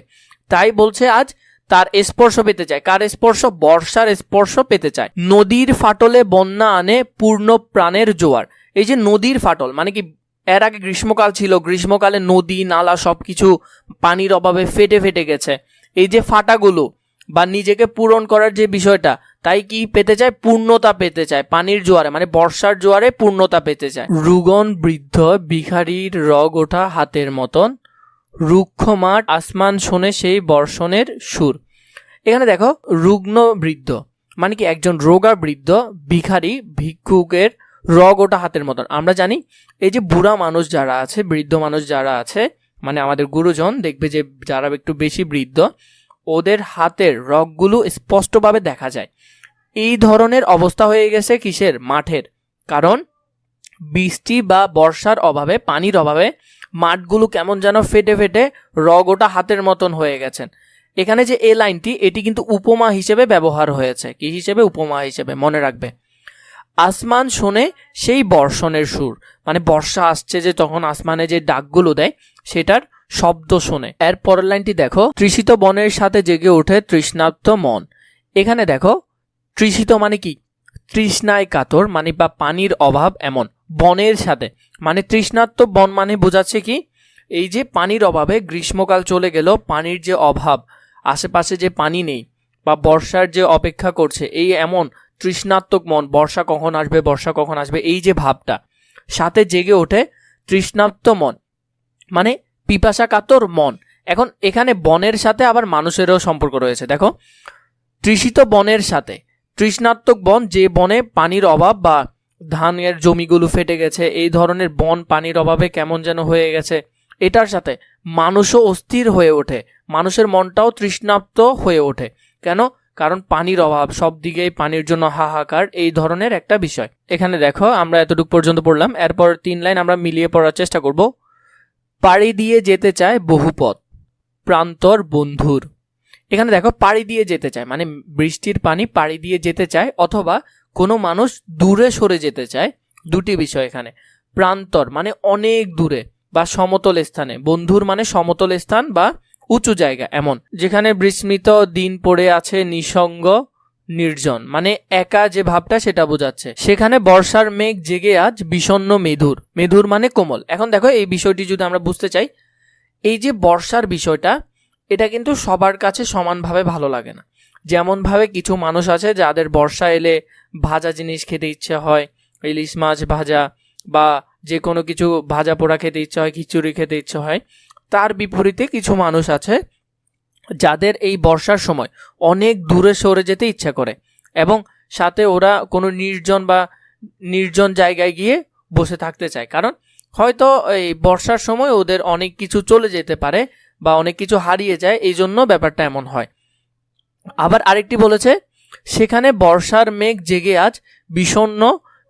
তাই বলছে আজ তার স্পর্শ পেতে চায়। কার স্পর্শ? বর্ষার স্পর্শ পেতে চায়। নদীর ফাটলে বন্যা আনে পূর্ণ প্রাণের জোয়ার। এই যে নদীর ফাটল মানে কি, এর আগে গ্রীষ্মকাল ছিল, গ্রীষ্মকালে নদী নালা সবকিছু পানির অভাবে ফেটে গেছে। এই যে ফাটাগুলো বা নিজেকে পূরণ করার যে বিষয়টা, তাই কি পেতে চায়? পূর্ণতা পেতে চায় পানির জোয়ারে মানে বর্ষার জোয়ারে পূর্ণতা পেতে চায়। রুগন বৃদ্ধ ভিখারির রগ ওঠা হাতের মতন, রুক্ষ মাঠ আসমান শোনে সেই বর্ষণের সুর। এখানে দেখো রুগ্ন বৃদ্ধ মানে কি একজন রোগা বৃদ্ধ, ভিখারি ভিক্ষুকের রগ ওঠা হাতের মতন। আমরা জানি এই যে বুড়া মানুষ যারা আছে, বৃদ্ধ মানুষ যারা আছে মানে আমাদের গুরুজন, দেখবে যে যারা একটু বেশি বৃদ্ধ ওদের হাতের রগগুলো স্পষ্টভাবে দেখা যায়। এই ধরনের অবস্থা হয়ে গেছে কিসের? মাঠের। কারণ বৃষ্টি বা বর্ষার অভাবে, পানির অভাবে মাঠগুলো কেমন যেন ফেটে ফেটে রগটা হাতের মতন হয়ে গেছেন। এখানে যে এ লাইনটি, এটি কিন্তু উপমা হিসেবে ব্যবহার হয়েছে। কি হিসেবে? উপমা হিসেবে, মনে রাখবে। আসমান শোনে সেই বর্ষণের সুর, মানে বর্ষা আসছে যে তখন আসমানে যে ডাকগুলো দেয় সেটার শব্দ শোনে। এর পরের লাইনটি দেখো, তৃষিত বনের সাথে জেগে ওঠে তৃষ্ণার্ত মন। এখানে দেখো, তৃষিত মানে কি? তৃষ্ণায় কাতর, মানে বা পানির অভাব এমন। বনের সাথে মানে তৃষ্ণার্ত বন, মানে বোঝাচ্ছে কি? এই যে পানির অভাবে গ্রীষ্মকাল চলে গেল, পানির যে অভাব, আশেপাশে যে পানি নেই বা বর্ষার যে অপেক্ষা করছে, এই এমন তৃষ্ণাত্মক মন, বর্ষা কখন আসবে, বর্ষা কখন আসবে, এই যে ভাবটা, সাথে জেগে ওঠে তৃষ্ণার্ত মন, মানে পিপাসা কাতর মন। এখন এখানে বনের সাথে আবার মানুষেরও সম্পর্ক রয়েছে। দেখো, তৃষিত বনের সাথে, তৃষ্ণাত্মক বন, যে বনে পানির অভাব বা ধানের জমিগুলো ফেটে গেছে, এই ধরনের বন পানির অভাবে কেমন যেন হয়ে গেছে, এটার সাথে মানুষও অস্থির হয়ে ওঠে, মানুষের মনটাও তৃষ্ণার্ত হয়ে ওঠে। কেন? কারণ পানির অভাব, সব দিকেই পানির জন্য হাহাকার, এই ধরনের একটা বিষয়। এখানে দেখো, আমরা এতটুকু পর্যন্ত পড়লাম। এরপর 3 লাইন আমরা মিলিয়ে পড়ার চেষ্টা করব। পাড়ি দিয়ে যেতে চায় বহুপথ প্রান্তর বন্ধুর। এখানে দেখো, পাড়ি দিয়ে যেতে চায় মানে বৃষ্টির পানি পাড়ি দিয়ে যেতে চায়, অথবা কোনো মানুষ দূরে সরে যেতে চায়। দুটি বিষয় এখানে। প্রান্তর মানে অনেক দূরে বা সমতল স্থানে, বন্ধুর মানে সমতল স্থান বা উঁচু জায়গা এমন, যেখানে বিস্মৃত দিন পড়ে আছে নিঃসঙ্গ নির্জন, মানে একা যে ভাবটা সেটা বোঝাচ্ছে। সেখানে বর্ষার মেঘ জেগে আজ বিষণ্ণ মেধুর, মেধুর মানে কোমল। এখন দেখো, এই বিষয়টি যদি আমরা বুঝতে চাই, এই যে বর্ষার বিষয়টা, এটা কিন্তু সবার কাছে সমানভাবে ভালো লাগে না। যেমনভাবে কিছু মানুষ আছে যাদের বর্ষা এলে ভাজা জিনিস খেতে ইচ্ছে হয়, ইলিশ মাছ ভাজা বা যে কোনো কিছু ভাজা পোড়া খেতে ইচ্ছে হয়, খিচুড়ি খেতে ইচ্ছে হয়। তার বিপরীতে কিছু মানুষ আছে যাদের এই বর্ষার সময় অনেক দূরে সরে যেতে ইচ্ছা করে, এবং সাথে ওরা কোনো নির্জন জায়গায় গিয়ে বসে থাকতে চায়। কারণ হয়তো এই বর্ষার সময় ওদের অনেক কিছু চলে যেতে পারে বা অনেক কিছু হারিয়ে যায়, এই জন্য ব্যাপারটা এমন হয়। আবার আরেকটি বলেছে, সেখানে বর্ষার মেঘ জেগে আজ বিষণ্ণ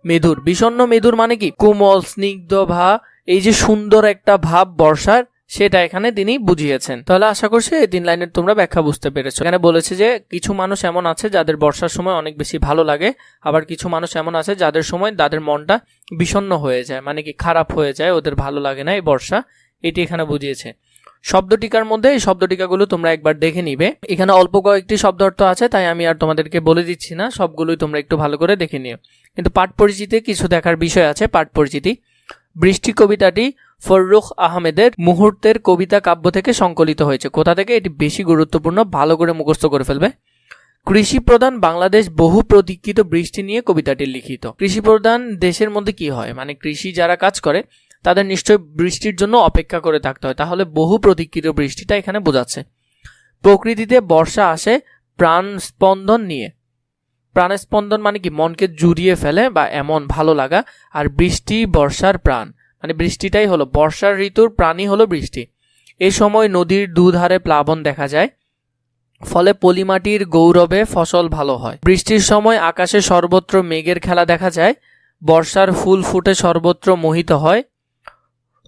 মেধুর। বিষণ্ণ মেধুর মানে কি? কোমল স্নিগ্ধ ভাব, এই যে সুন্দর একটা ভাব বর্ষার, সেটা এখানে তিনি বুঝিয়েছেন। তাহলে আশা করছি এই 3 লাইনের তোমরা ব্যাখ্যা বুঝতে পেরেছো। এখানে বলেছে যে কিছু মানুষ এমন আছে যাদের বর্ষার সময় অনেক বেশি ভালো লাগে, আবার কিছু মানুষ এমন আছে যাদের সময় তাদের মনটা বিষণ্ণ হয়ে যায়, মানে কি খারাপ হয়ে যায়, ওদের ভালো লাগে না এই বর্ষা, এটি এখানে বুঝিয়েছে। শব্দটিকার মধ্যে এই শব্দটিকাগুলো তোমরা একবার দেখে নিবে। এখানে অল্প কয়েকটি শব্দ অর্থ আছে, তাই আমি আর তোমাদেরকে বলে দিচ্ছি না, সবগুলোই তোমরা একটু ভালো করে দেখে নিও। কিন্তু পাঠ পরিচিতি কিছু দেখার বিষয় আছে। পাঠ পরিচিতি, বৃষ্টি কবিতাটি ফররুখ আহমেদের মুহূর্তের কবিতা কাব্য থেকে সংকলিত হয়েছে। কোথা থেকে? এটি বেশি গুরুত্বপূর্ণ, ভালো করে মুখস্থ করে ফেলবে। কৃষি প্রধান বাংলাদেশ, বহু প্রতীক্ষিত বৃষ্টি নিয়ে কবিতাটি লিখিত। কৃষি প্রধান দেশের মধ্যে কি হয়, মানে কৃষি যারা কাজ করে তাদের নিশ্চয় বৃষ্টির জন্য অপেক্ষা করে থাকতে হয়, তাহলে বহু প্রতীক্ষিত বৃষ্টিটা এখানে বোঝাচ্ছে। প্রকৃতিতে বর্ষা আসে প্রাণ স্পন্দন নিয়ে। প্রাণ স্পন্দন মানে কি? মনকে জুড়িয়ে ফেলে বা এমন ভালো লাগা। আর বৃষ্টি বর্ষার প্রাণ, মানে বৃষ্টিটাই হলো বর্ষার ঋতুর প্রাণই হলো বৃষ্টি। এ সময় নদীর দুধারে প্লাবন দেখা যায়, ফলে পলিমাটির গৌরবে ফসল ভালো হয়। বৃষ্টির সময় আকাশে সর্বত্র মেঘের খেলা দেখা যায়, বর্ষার ফুল ফুটে সর্বত্র মোহিত হয়,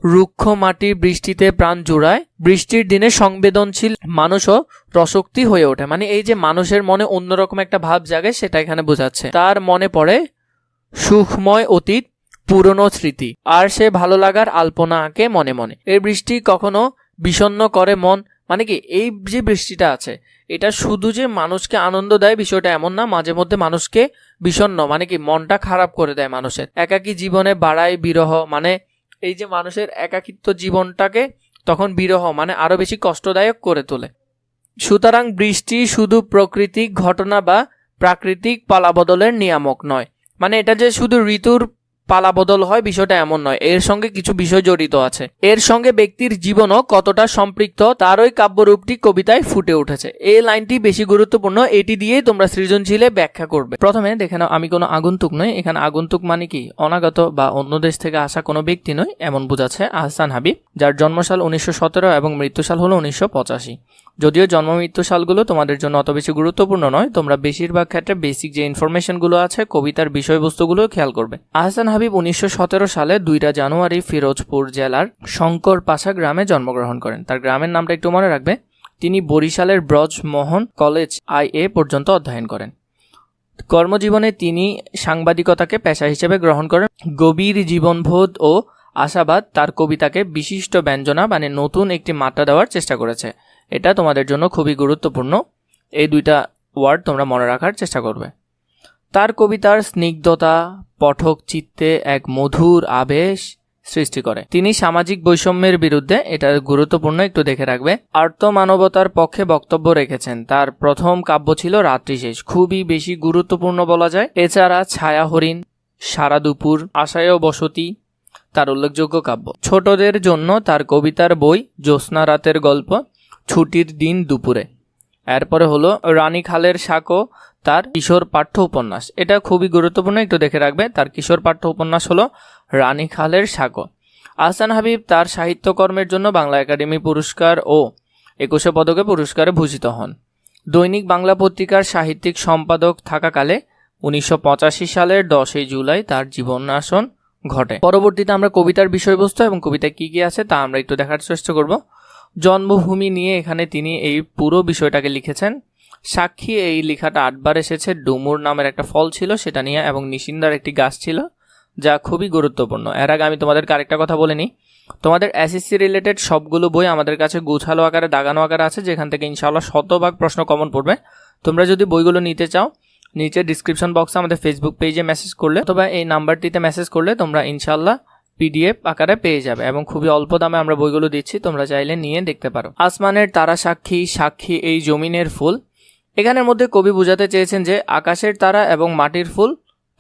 রুক্ষ মাটি বৃষ্টিতে প্রাণ জুড়ায়, বৃষ্টির দিনে সংবেদনশীল মানুষও রসক্তি হয়ে ওঠে। মানে এই যে মানুষের মনে অন্যরকম একটা ভাব জাগে, সেটা এখানে বোঝাচ্ছে। তার মনে পড়ে সুখময় অতীত পুরনো স্মৃতি, আর সে ভালো লাগার আলপনা আঁকে মনে মনে। এই বৃষ্টি কখনো বিষণ্ণ করে মন, মানে কি এই যে বৃষ্টিটা আছে এটা শুধু যে মানুষকে আনন্দ দেয় বিষয়টা এমন না, মাঝে মধ্যে মানুষকে বিষণ্ণ মানে কি মনটা খারাপ করে দেয় মানুষের। একাকী জীবনে বাড়ায় বিরহ, মানে এই যে মানুষের একাকিত্ব জীবনটাকে তখন বিরহ মানে আরো বেশি কষ্টদায়ক করে তোলে। সুতরাং বৃষ্টি শুধু প্রাকৃতিক ঘটনা বা প্রাকৃতিক পালাবদলের নিয়ামক নয়, মানে এটা যে শুধু ঋতুর পালাবদল হয় বিষয়টা এমন নয়, এর সঙ্গে কিছু বিষয় জড়িত আছে। এর সঙ্গে ব্যক্তির জীবনও কতটা সম্পৃক্ত তার ওই কাব্যরূপটি কবিতায় ফুটে উঠেছে। এই লাইনটি বেশি গুরুত্বপূর্ণ, এটি দিয়েই তোমরা সৃজনশীলে ব্যাখ্যা করবে। প্রথমে দেখে নাও, আমি কোনো আগন্তুক নই। এখানে আগন্তুক মানে কি? অনাগত বা অন্য দেশ থেকে আসা কোনো ব্যক্তি নয়, এমন বোঝাচ্ছে আহসান হাবিব, যার জন্মসাল 1917 এবং মৃত্যুসাল হলো 1985। যদিও জন্ম মৃত্যু সালগুলো তোমাদের জন্য অত বেশি গুরুত্বপূর্ণ নয়, তোমরা বেশিরভাগ ক্ষেত্রে বেসিক যে ইনফরমেশনগুলো আছে কবিতার বিষয়বস্তুগুলো খেয়াল করবে। আহসান হাবিব 1917 সালে 2 জানুয়ারি ফিরোজপুর জেলার শঙ্করপাশা গ্রামে জন্মগ্রহণ করেন। তার গ্রামের নামটা একটু মনে রাখবে। তিনি বরিশালের ব্রজমোহন কলেজ IA পর্যন্ত অধ্যয়ন করেন। কর্মজীবনে তিনি সাংবাদিকতাকে পেশা হিসেবে গ্রহণ করেন। গভীর জীবনবোধ ও আশাবাদ তার কবিতাকে বিশিষ্ট ব্যঞ্জনা মানে নতুন একটি মাত্রা দেওয়ার চেষ্টা করেছে। এটা তোমাদের জন্য খুবই গুরুত্বপূর্ণ, এই 2টা ওয়ার্ড তোমরা মনে রাখার চেষ্টা করবে। তার কবিতার স্নিগ্ধতা পাঠক চিত্তে এক মধুর আবেশ সৃষ্টি করে। তিনি সামাজিক বৈষম্যের বিরুদ্ধে, এটা গুরুত্বপূর্ণ, একটু দেখে রাখবে, আর্তমানবতার পক্ষে বক্তব্য রেখেছেন। তার প্রথম কাব্য ছিল রাত্রি শেষ, খুবই বেশি গুরুত্বপূর্ণ বলা যায়। এছাড়া ছায়া হরিণ, সারা দুপুর, আশায় বসতি তার উল্লেখযোগ্য কাব্য। ছোটদের জন্য তার কবিতার বই জ্যোৎস্না রাতের গল্প, ছুটির দিন দুপুরে। এরপরে হলো রানী খালের সাঁকো তার কিশোর পাঠ্য উপন্যাস, এটা খুবই গুরুত্বপূর্ণ, একটু দেখে রাখবে। তার কিশোর পাঠ্য উপন্যাস হলো রানী খালের সাঁকো। আহসান হাবিব তার সাহিত্যকর্মের জন্য বাংলা একাডেমি পুরস্কার ও 21 পদকে পুরস্কারে ভূষিত হন। দৈনিক বাংলা পত্রিকার সাহিত্যিক সম্পাদক থাকাকালে 1985 সালের 10 জুলাই তার জীবনাশন ঘটে। পরবর্তীতে আমরা কবিতার বিষয়বস্তু এবং কবিতায় কি কি আছে তা আমরা একটু দেখার চেষ্টা করব। জন্মভূমি নিয়ে এখানে তিনি এই পুরো বিষয়টাকে লিখেছেন। সাক্ষী, এই লেখাটা 8 বার এসেছে। ডুমুর নামের একটা ফল ছিল সেটা নিয়ে, এবং নিশিন্দার একটি গাছ ছিল, যা খুবই গুরুত্বপূর্ণ। এর আগে আমি তোমাদেরকে আরেকটা কথা বলে নিই, তোমাদের SSC রিলেটেড সবগুলো বই আমাদের কাছে গোছালো আকারে দাগানো আকারে আছে, যেখান থেকে ইনশাআল্লাহ 100% প্রশ্ন কমন পড়বে। তোমরা যদি বইগুলো নিতে চাও নিচে ডিসক্রিপশন বক্সে আমাদের ফেসবুক পেজে মেসেজ করলে অথবা এই নাম্বারটিতে মেসেজ করলে তোমরা ইনশাআল্লাহ PDF আকারে পেয়ে যাবে, এবং খুবই অল্প দামে আমরা বইগুলো দিচ্ছি, তোমরা চাইলে নিয়ে দেখতে পারো। আসমানের তারা সাক্ষী, সাক্ষী এই জমিনের ফুল, এখানের মধ্যে কবি বোঝাতে চেয়েছেন যে আকাশের তারা এবং মাটির ফুল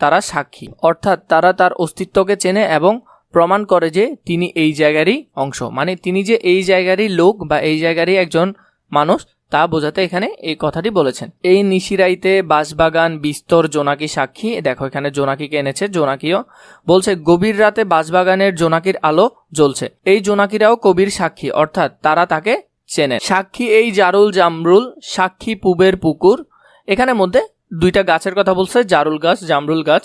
তারা সাক্ষী, অর্থাৎ তারা তার অস্তিত্বকে চেনে এবং প্রমাণ করে যে তিনি এই জায়গারই অংশ, মানে তিনি যে এই জায়গারই লোক বা এই জায়গারই একজন মানুষ, তা বোঝাতে এখানে এই কথাটি বলেছেন। এই নিশিরাইতে বাঁশবাগান বিস্তর জোনাকি সাক্ষী, দেখো এখানে জোনাকিকে এনেছে, জোনাকিও বলছে গভীর রাতে বাঁশবাগানের জোনাকির আলো জ্বলছে, এই জোনাকিরাও কবির সাক্ষী, অর্থাৎ তারা তাকে চেনে। সাক্ষী এই জারুল জামরুল, সাক্ষী পুবের পুকুর, এখানে মধ্যে 2টা গাছের কথা বলছে, জারুল গাছ জামরুল গাছ।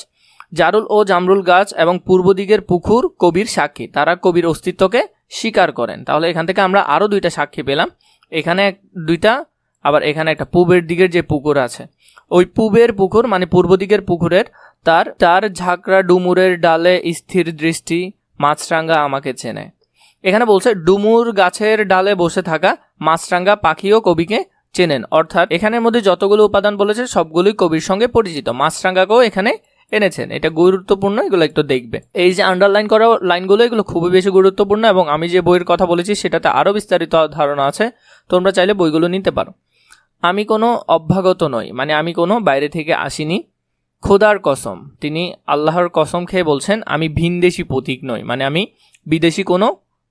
জারুল ও জামরুল গাছ এবং পূর্ব দিকের পুকুর কবির সাক্ষী, তারা কবির অস্তিত্বকে স্বীকার করেন। তাহলে এখান থেকে আমরা আরো 2টা সাক্ষী পেলাম, এখানে 2টা, আবার এখানে একটা পূবের দিকের যে পুকুর আছে, ওই পূবের পুকুর মানে পূর্ব দিকের পুকুরের তার ঝাঁকড়া ডুমুরের ডালে স্থির দৃষ্টি, মাছরাঙ্গা আমাকে চেনে। এখানে বলছে ডুমুর গাছের ডালে বসে থাকা মাছরাঙ্গা পাখিও কবিকে চেনেন, অর্থাৎ এখানের মধ্যে যতগুলো উপাদান বলেছে সবগুলোই কবির সঙ্গে পরিচিত। মাছরাঙ্গাকেও এখানে এনেছেন, এটা গুরুত্বপূর্ণ, এগুলো একটু দেখবে। এই যে আন্ডারলাইন করা লাইনগুলো এগুলো খুবই বেশি গুরুত্বপূর্ণ, এবং আমি যে বইয়ের কথা বলেছি সেটাতে আরও বিস্তারিত ধারণা আছে, তোমরা চাইলে বইগুলো নিতে পারো। আমি কোনো অভ্যাগত নই, মানে আমি কোনো বাইরে থেকে আসিনি। খোদার কসম, তিনি আল্লাহর কসম খেয়ে বলছেন আমি ভিনদেশি পথিক নই, মানে আমি বিদেশি কোনো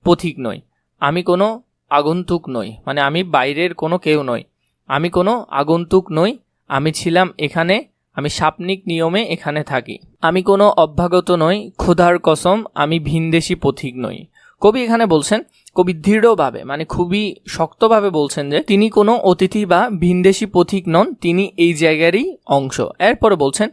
পথিক নই। আমি কোনো আগন্তুক নই, মানে আমি বাইরের কোনো কেউ নই। আমি কোনো আগন্তুক নই, আমি ছিলাম এখানে, আমি সাপনিক নিয়মে এখানে থাকি। আমি কোনো অভ্যাগত নই, খোদার কসম আমি ভিনদেশি পথিক নই। কবি এখানে বলছেন, কবি দৃঢ়ভাবে মানে খুবই শক্তভাবে বলছেন যে তিনি কোনো অতিথি বা ভিনদেশি পথিক নন, তিনি এই জায়গারই অংশ। এরপরে বলছেন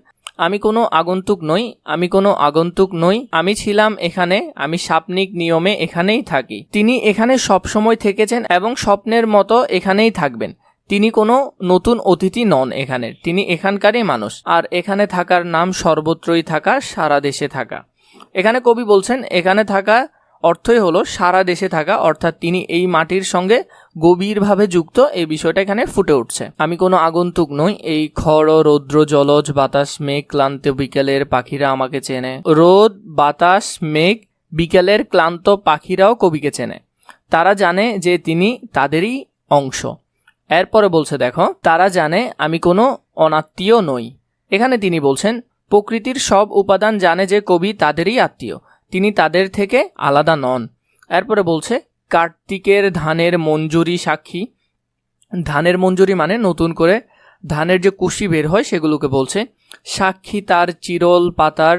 আমি কোনো আগন্তুক নই, আমি কোনো আগন্তুক নই, আমি ছিলাম এখানে, আমি সাপনিক নিয়মে এখানেই থাকি। তিনি এখানে সবসময় থেকেছেন এবং স্বপ্নের মতো এখানেই থাকবেন। তিনি কোনো নতুন অতিথি নন এখানের, তিনি এখানকারই মানুষ। আর এখানে থাকার নাম সর্বত্রই থাকা, সারা দেশে থাকা। এখানে কবি বলছেন এখানে থাকা অর্থই হলো সারা দেশে থাকা, অর্থাৎ তিনি এই মাটির সঙ্গে গভীরভাবে যুক্ত, এই বিষয়টা এখানে ফুটে উঠছে। আমি কোনো আগন্তুক নই, এই খড় রৌদ্র জলজ বাতাস মেঘ ক্লান্ত বিকেলের পাখিরা আমাকে চেনে। রোদ বাতাস মেঘ বিকেলের ক্লান্ত পাখিরাও কবিকে চেনে, তারা জানে যে তিনি তাদেরই অংশ। এরপরে বলছে দেখো, তারা জানে আমি কোনো অনাত্মীয় নই। এখানে তিনি বলছেন প্রকৃতির সব উপাদান জানে যে কবি তাদেরই আত্মীয়, তিনি তাদের থেকে আলাদা নন। এরপরে বলছে কার্তিকের ধানের মঞ্জুরি সাক্ষী। ধানের মঞ্জুরি মানে নতুন করে ধানের যে কুশি বের হয় সেগুলোকে বলছে। সাক্ষী তার চিরল পাতার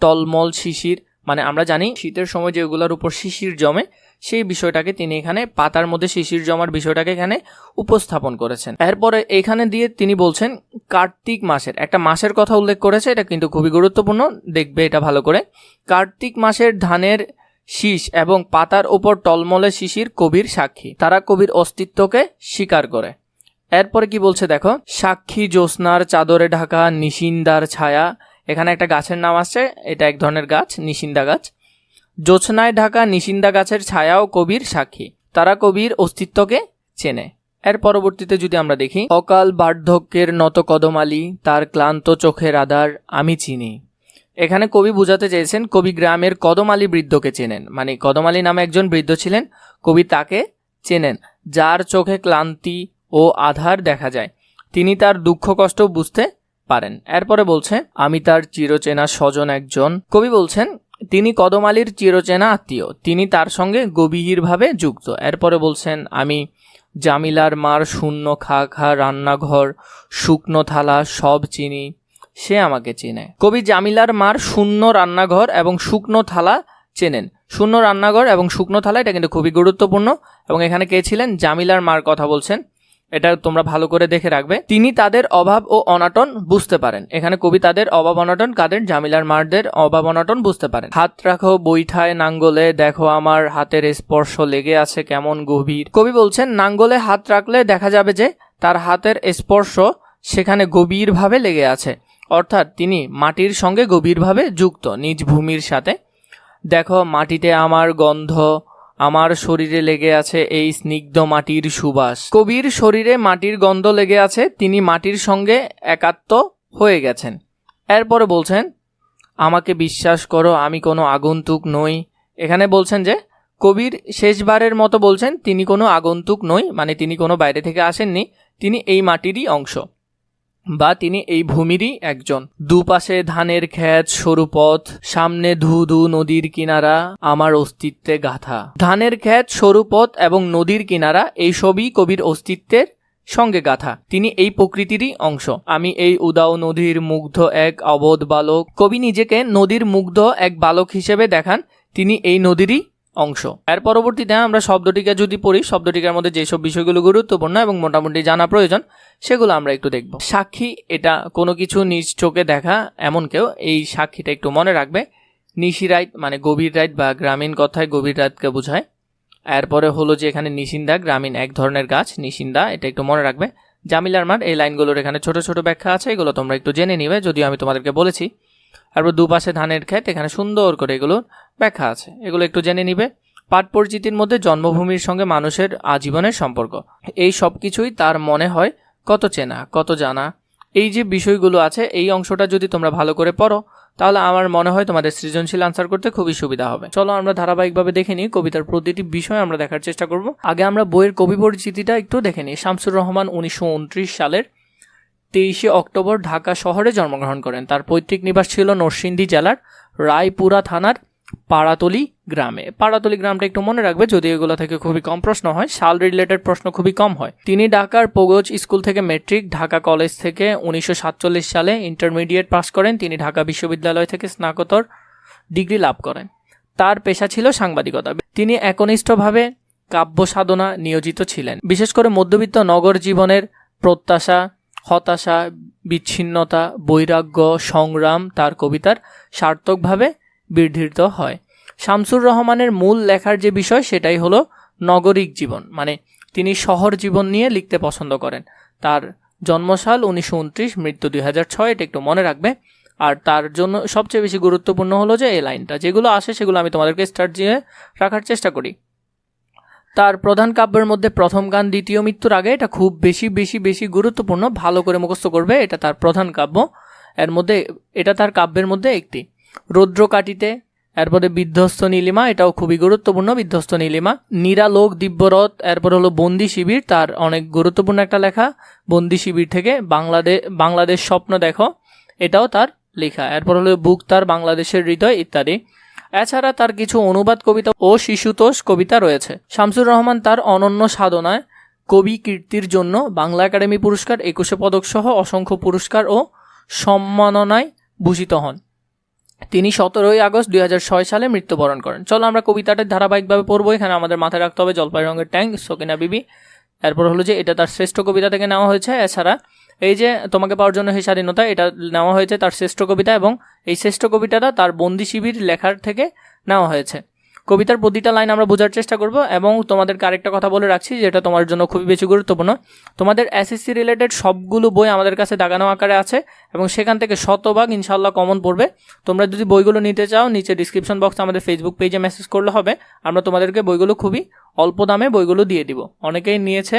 টলমল শিশির, মানে আমরা জানি শীতের সময় যেগুলোর উপর শিশির জমে সেই বিষয়টাকে তিনি এখানে পাতার মধ্যে শিশির জমার বিষয়টাকে এখানে উপস্থাপন করেছেন। এরপরে এখানে দিয়ে তিনি বলছেন কার্তিক মাসের একটা মাসের কথা উল্লেখ করেছে, এটা কিন্তু খুবই গুরুত্বপূর্ণ, দেখবে এটা ভালো করে। কার্তিক মাসের ধানের শীষ এবং পাতার উপর টলমলে শিশির কবির সাক্ষী, তারা কবির অস্তিত্বকে স্বীকার করে। এরপরে কি বলছে দেখো, সাক্ষী জ্যোৎস্নার চাদরে ঢাকা নিশিন্দার ছায়া, এখানে একটা গাছের নাম আসছে, এটা এক ধরনের গাছ, নিশিন্দা গাছ। জ্যোৎস্নায় ঢাকা নিশিন্দা গাছের ছায়াও কবির সাক্ষী, তারা কবির অস্তিত্বকে চেনে। এর পরবর্তীতে যদি আমরা দেখি, অকাল বার্ধক্যের নত কদমালি, তার ক্লান্ত চোখের আধার আমি চিনি। এখানে কবি বোঝাতে চেয়েছেন কবি গ্রামের কদমালি বৃদ্ধকে চেনেন, মানে কদমালি নামে একজন বৃদ্ধ ছিলেন, কবি তাকে চেনেন, যার চোখে ক্লান্তি ও আধার দেখা যায়, তিনি তার দুঃখ কষ্ট বুঝতে পারেন। এরপরে বলছে আমি তার চিরচেনা স্বজন একজন, কবি বলছেন তিনি কদমালির চিরচেনা আত্মীয়, তিনি তার সঙ্গে গভীরভাবে যুক্ত। এরপরে বলছেন আমি জামিলার মার শূন্য খা খা রান্নাঘর শুকনো থালা সব চিনি, সে আমাকে চেনে। কবি জামিলার মার শূন্য রান্নাঘর এবং শুকনো থালা চেনেন। শূন্য রান্নাঘর এবং শুকনো থালা, এটা কিন্তু খুবই গুরুত্বপূর্ণ। এবং এখানে কে ছিলেন? জামিলার মার কথা বলছেন, এটা তোমরা ভালো করে দেখে রাখবে। তিনি তাদের অভাব ও অনাটন বুঝতে পারেন। এখানে কবি তাদের অভাব অনাটন, কাদের? জামিলার মারদের অভাব অনাটন বুঝতে পারেন। হাত রাখো বৈঠায় নাঙ্গলে, দেখো আমার হাতের স্পর্শ লেগে আছে কেমন গভীর। কবি বলছেন নাঙ্গলে হাত রাখলে দেখা যাবে যে তার হাতের স্পর্শ সেখানে গভীরভাবে লেগে আছে, অর্থাৎ তিনি মাটির সঙ্গে গভীরভাবে যুক্ত, নিজ ভূমির সাথে। দেখো মাটিতে আমার গন্ধ, আমার শরীরে লেগে আছে এই স্নিগ্ধ মাটির সুবাস। কবির শরীরে মাটির গন্ধ লেগে আছে, তিনি মাটির সঙ্গে একাত্ম হয়ে গেছেন। এরপরে বলছেন আমাকে বিশ্বাস করো আমি কোনো আগন্তুক নই। এখানে বলছেন যে কবির শেষবারের মতো বলছেন তিনি কোনো আগন্তুক নই, মানে তিনি কোনো বাইরে থেকে আসেননি, তিনি এই মাটিরই অংশ বা তিনি এই ভূমিরই একজন। দুপাশে ধানের ক্ষেত সরু পথ, সামনে ধু ধু নদীর কিনারা আমার অস্তিত্বে গাথা। ধানের ক্ষেত সরু পথ এবং নদীর কিনারা এই সবই কবির অস্তিত্বের সঙ্গে গাথা, তিনি এই প্রকৃতিরই অংশ। আমি এই উদাও নদীর মুগ্ধ এক অবোধ বালক। কবি নিজেকে নদীর মুগ্ধ এক বালক হিসেবে দেখান, তিনি এই নদীরই অংশ। এর পরবর্তীতে আমরা শব্দটিকা যদি পড়ি, শব্দটিকার মধ্যে যেসব বিষয়গুলো গুরুত্বপূর্ণ এবং মোটামুটি জানা প্রয়োজন সেগুলো আমরা একটু দেখব। সাক্ষী, এটা কোনো কিছু নিজ চোখে দেখা এমন কেউ, এই সাক্ষীটা একটু মনে রাখবে। নিশি রাত মানে গভীর রাত বা গ্রামীণ কথায় গভীর রাতকে বোঝায়। এরপরে হলো যে এখানে নিশিন্দা, গ্রামীণ এক ধরনের গাছ নিশিন্দা, এটা একটু মনে রাখবে। জামিলার মার, এই লাইনগুলোর এখানে ছোট ছোট ব্যাখ্যা আছে, এগুলো তোমরা একটু জেনে নিবে, যদিও আমি তোমাদেরকে বলেছি। তারপর দুপাশে ধানের ক্ষেত, এখানে সুন্দর করে এগুলোর ব্যাখ্যা আছে, এগুলো একটু জেনে নিবে। পাঠ পরিচিতির মধ্যে জন্মভূমির সঙ্গে মানুষের আজীবনের সম্পর্ক, এই সব কিছুই তার মনে হয় কত চেনা কত জানা। এই যে বিষয়গুলো আছে, এই অংশটা যদি তোমরা ভালো করে পড়ো তাহলে আমার মনে হয় তোমাদের সৃজনশীল আনসার করতে খুবই সুবিধা হবে। চলো আমরা ধারাবাহিকভাবে দেখে নিই, কবিতার প্রতিটি বিষয় আমরা দেখার চেষ্টা করব। আগে আমরা বইয়ের কবি পরিচিতিটা একটু দেখে নিই। শামসুর রহমান 1929 সালের 23 অক্টোবর ঢাকা শহরে জন্মগ্রহণ করেন। তার পৈতৃক নিবাস ছিল নরসিংদী জেলার রায়পুরা থানার পাড়াতলি গ্রামে। পাড়াতলি গ্রামটা একটু মনে রাখবে, যদি এগুলো থেকে খুবই কম প্রশ্ন হয়, সাল রিলেটেড প্রশ্ন খুবই কম হয়। তিনি ঢাকার পগজ স্কুল থেকে মেট্রিক, ঢাকা কলেজ থেকে 1947 সালে ইন্টারমিডিয়েট পাস করেন। তিনি ঢাকা বিশ্ববিদ্যালয় থেকে স্নাতকোত্তর ডিগ্রি লাভ করেন। তার পেশা ছিল সাংবাদিকতা। তিনি একনিষ্ঠভাবে কাব্য সাধনা নিয়োজিত ছিলেন। বিশেষ করে মধ্যবিত্ত নগর জীবনের প্রত্যাশা, হতাশা, বিচ্ছিন্নতা, বৈরাগ্য, সংগ্রাম তার কবিতার সার্থকভাবে বিধৃত হয়। শামসুর রহমানের মূল লেখার যে বিষয় সেটাই হলো নগরিক জীবন, মানে তিনি শহর জীবন নিয়ে লিখতে পছন্দ করেন। তার জন্মসাল 1929, মৃত্যু 2006, এটা একটু মনে রাখবে। আর তার জন্য সবচেয়ে বেশি গুরুত্বপূর্ণ হলো যে এই লাইনটা, যেগুলো আসে সেগুলো আমি তোমাদেরকে স্টার্ট দিয়ে রাখার চেষ্টা করি। তার প্রধান কাব্যের মধ্যে প্রথম গান দ্বিতীয় মৃত্যুর আগে, এটা খুব বেশি বেশি বেশি গুরুত্বপূর্ণ, ভালো করে মুখস্থ করবে। এটা তার প্রধান কাব্য, এর মধ্যে এটা তার কাব্যের মধ্যে একটি। রৌদ্র কাটিতে, এরপরে বিধ্বস্ত নীলিমা, এটাও খুবই গুরুত্বপূর্ণ, বিধ্বস্ত নীলিমা। নিরালোক দিব্যরথ, এরপর হলো বন্দি শিবির, তার অনেক গুরুত্বপূর্ণ একটা লেখা। বন্দি শিবির থেকে বাংলাদেশ স্বপ্ন দেখো, এটাও তার লেখা। এরপর হলো বুক তার বাংলাদেশের হৃদয় ইত্যাদি। এছাড়া তার কিছু অনুবাদ কবিতা ও শিশুতোষ কবিতা রয়েছে। শামসুর রহমান তার অনন্য সাধনায় কবি কীর্তির জন্য বাংলা একাডেমি পুরস্কার, 21 পদক সহ অসংখ্য পুরস্কার ও সম্মাননায় ভূষিত হন। তিনি 17ই আগস্ট 2006 সালে মৃত্যুবরণ করেন। চলো আমরা কবিতাটা ধারাবাহিকভাবে পড়বো। এখানে আমাদের মাথায় রাখতে হবে জলপাই রঙের ট্যাঙ্ক, সকিনা বিবি। এরপর হলো যে এটা তার শ্রেষ্ঠ কবিতা থেকে নেওয়া হয়েছে। এছাড়া এই যে তোমাকে পাওয়ার জন্য হে স্বাধীনতা, এটা নেওয়া হয়েছে তার শ্রেষ্ঠ কবিতা, এবং এই শ্রেষ্ঠ কবিতাটা তার বন্দি শিবির লেখার থেকে নেওয়া হয়েছে। কবিতার প্রতিটা লাইন আমরা বোঝার চেষ্টা করব, এবং তোমাদেরকে আরেকটা কথা বলে রাখছি যেটা তোমার জন্য খুবই বেশি গুরুত্বপূর্ণ। তোমাদের এসএসসি রিলেটেড সবগুলো বই আমাদের কাছে দাগানো আকারে আছে, এবং সেখান থেকে শতভাগ ইনশাল্লাহ কমন পড়বে। তোমরা যদি বইগুলো নিতে চাও, নিচে ডিসক্রিপশন বক্সে আমাদের ফেসবুক পেজে মেসেজ করলে হবে, আমরা তোমাদেরকে বইগুলো খুবই অল্প দামে বইগুলো দিয়ে দিব। অনেকেই নিয়েছে,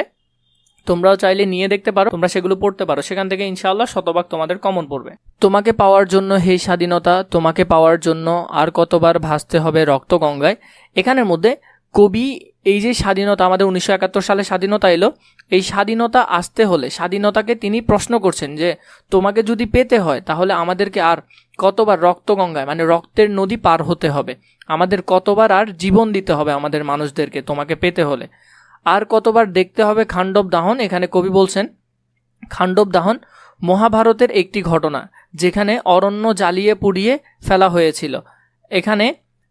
তোমরাও চাইলে নিয়ে দেখতে পারো, তোমরা সেগুলো পড়তে পারো, সেখান থেকে ইনশাআল্লাহ শতভাগ তোমাদের কমন পড়বে। তোমাকে পাওয়ার জন্য হে স্বাধীনতা, তোমাকে পাওয়ার জন্য আর কতবার ভাসতে হবে রক্ত গঙ্গায়। এখানের মধ্যে কবি এই যে স্বাধীনতা, আমাদের 1971 সালে স্বাধীনতা এলো, এই স্বাধীনতা আসতে হলে স্বাধীনতাকে তিনি প্রশ্ন করছেন যে তোমাকে যদি পেতে হয় তাহলে আমাদেরকে আর কতবার রক্ত গঙ্গায় মানে রক্তের নদী পার হতে হবে, আমাদের কতবার আর জীবন দিতে হবে আমাদের মানুষদেরকে তোমাকে পেতে হলে, আর কতবার দেখতে হবে খান্ডব দাহন। এখানে কবি বলছেন খান্ডব দাহন মহাভারতের একটি ঘটনা, যেখানে অরণ্য জ্বালিয়ে পুড়িয়ে ফেলা হয়েছিল। এখানে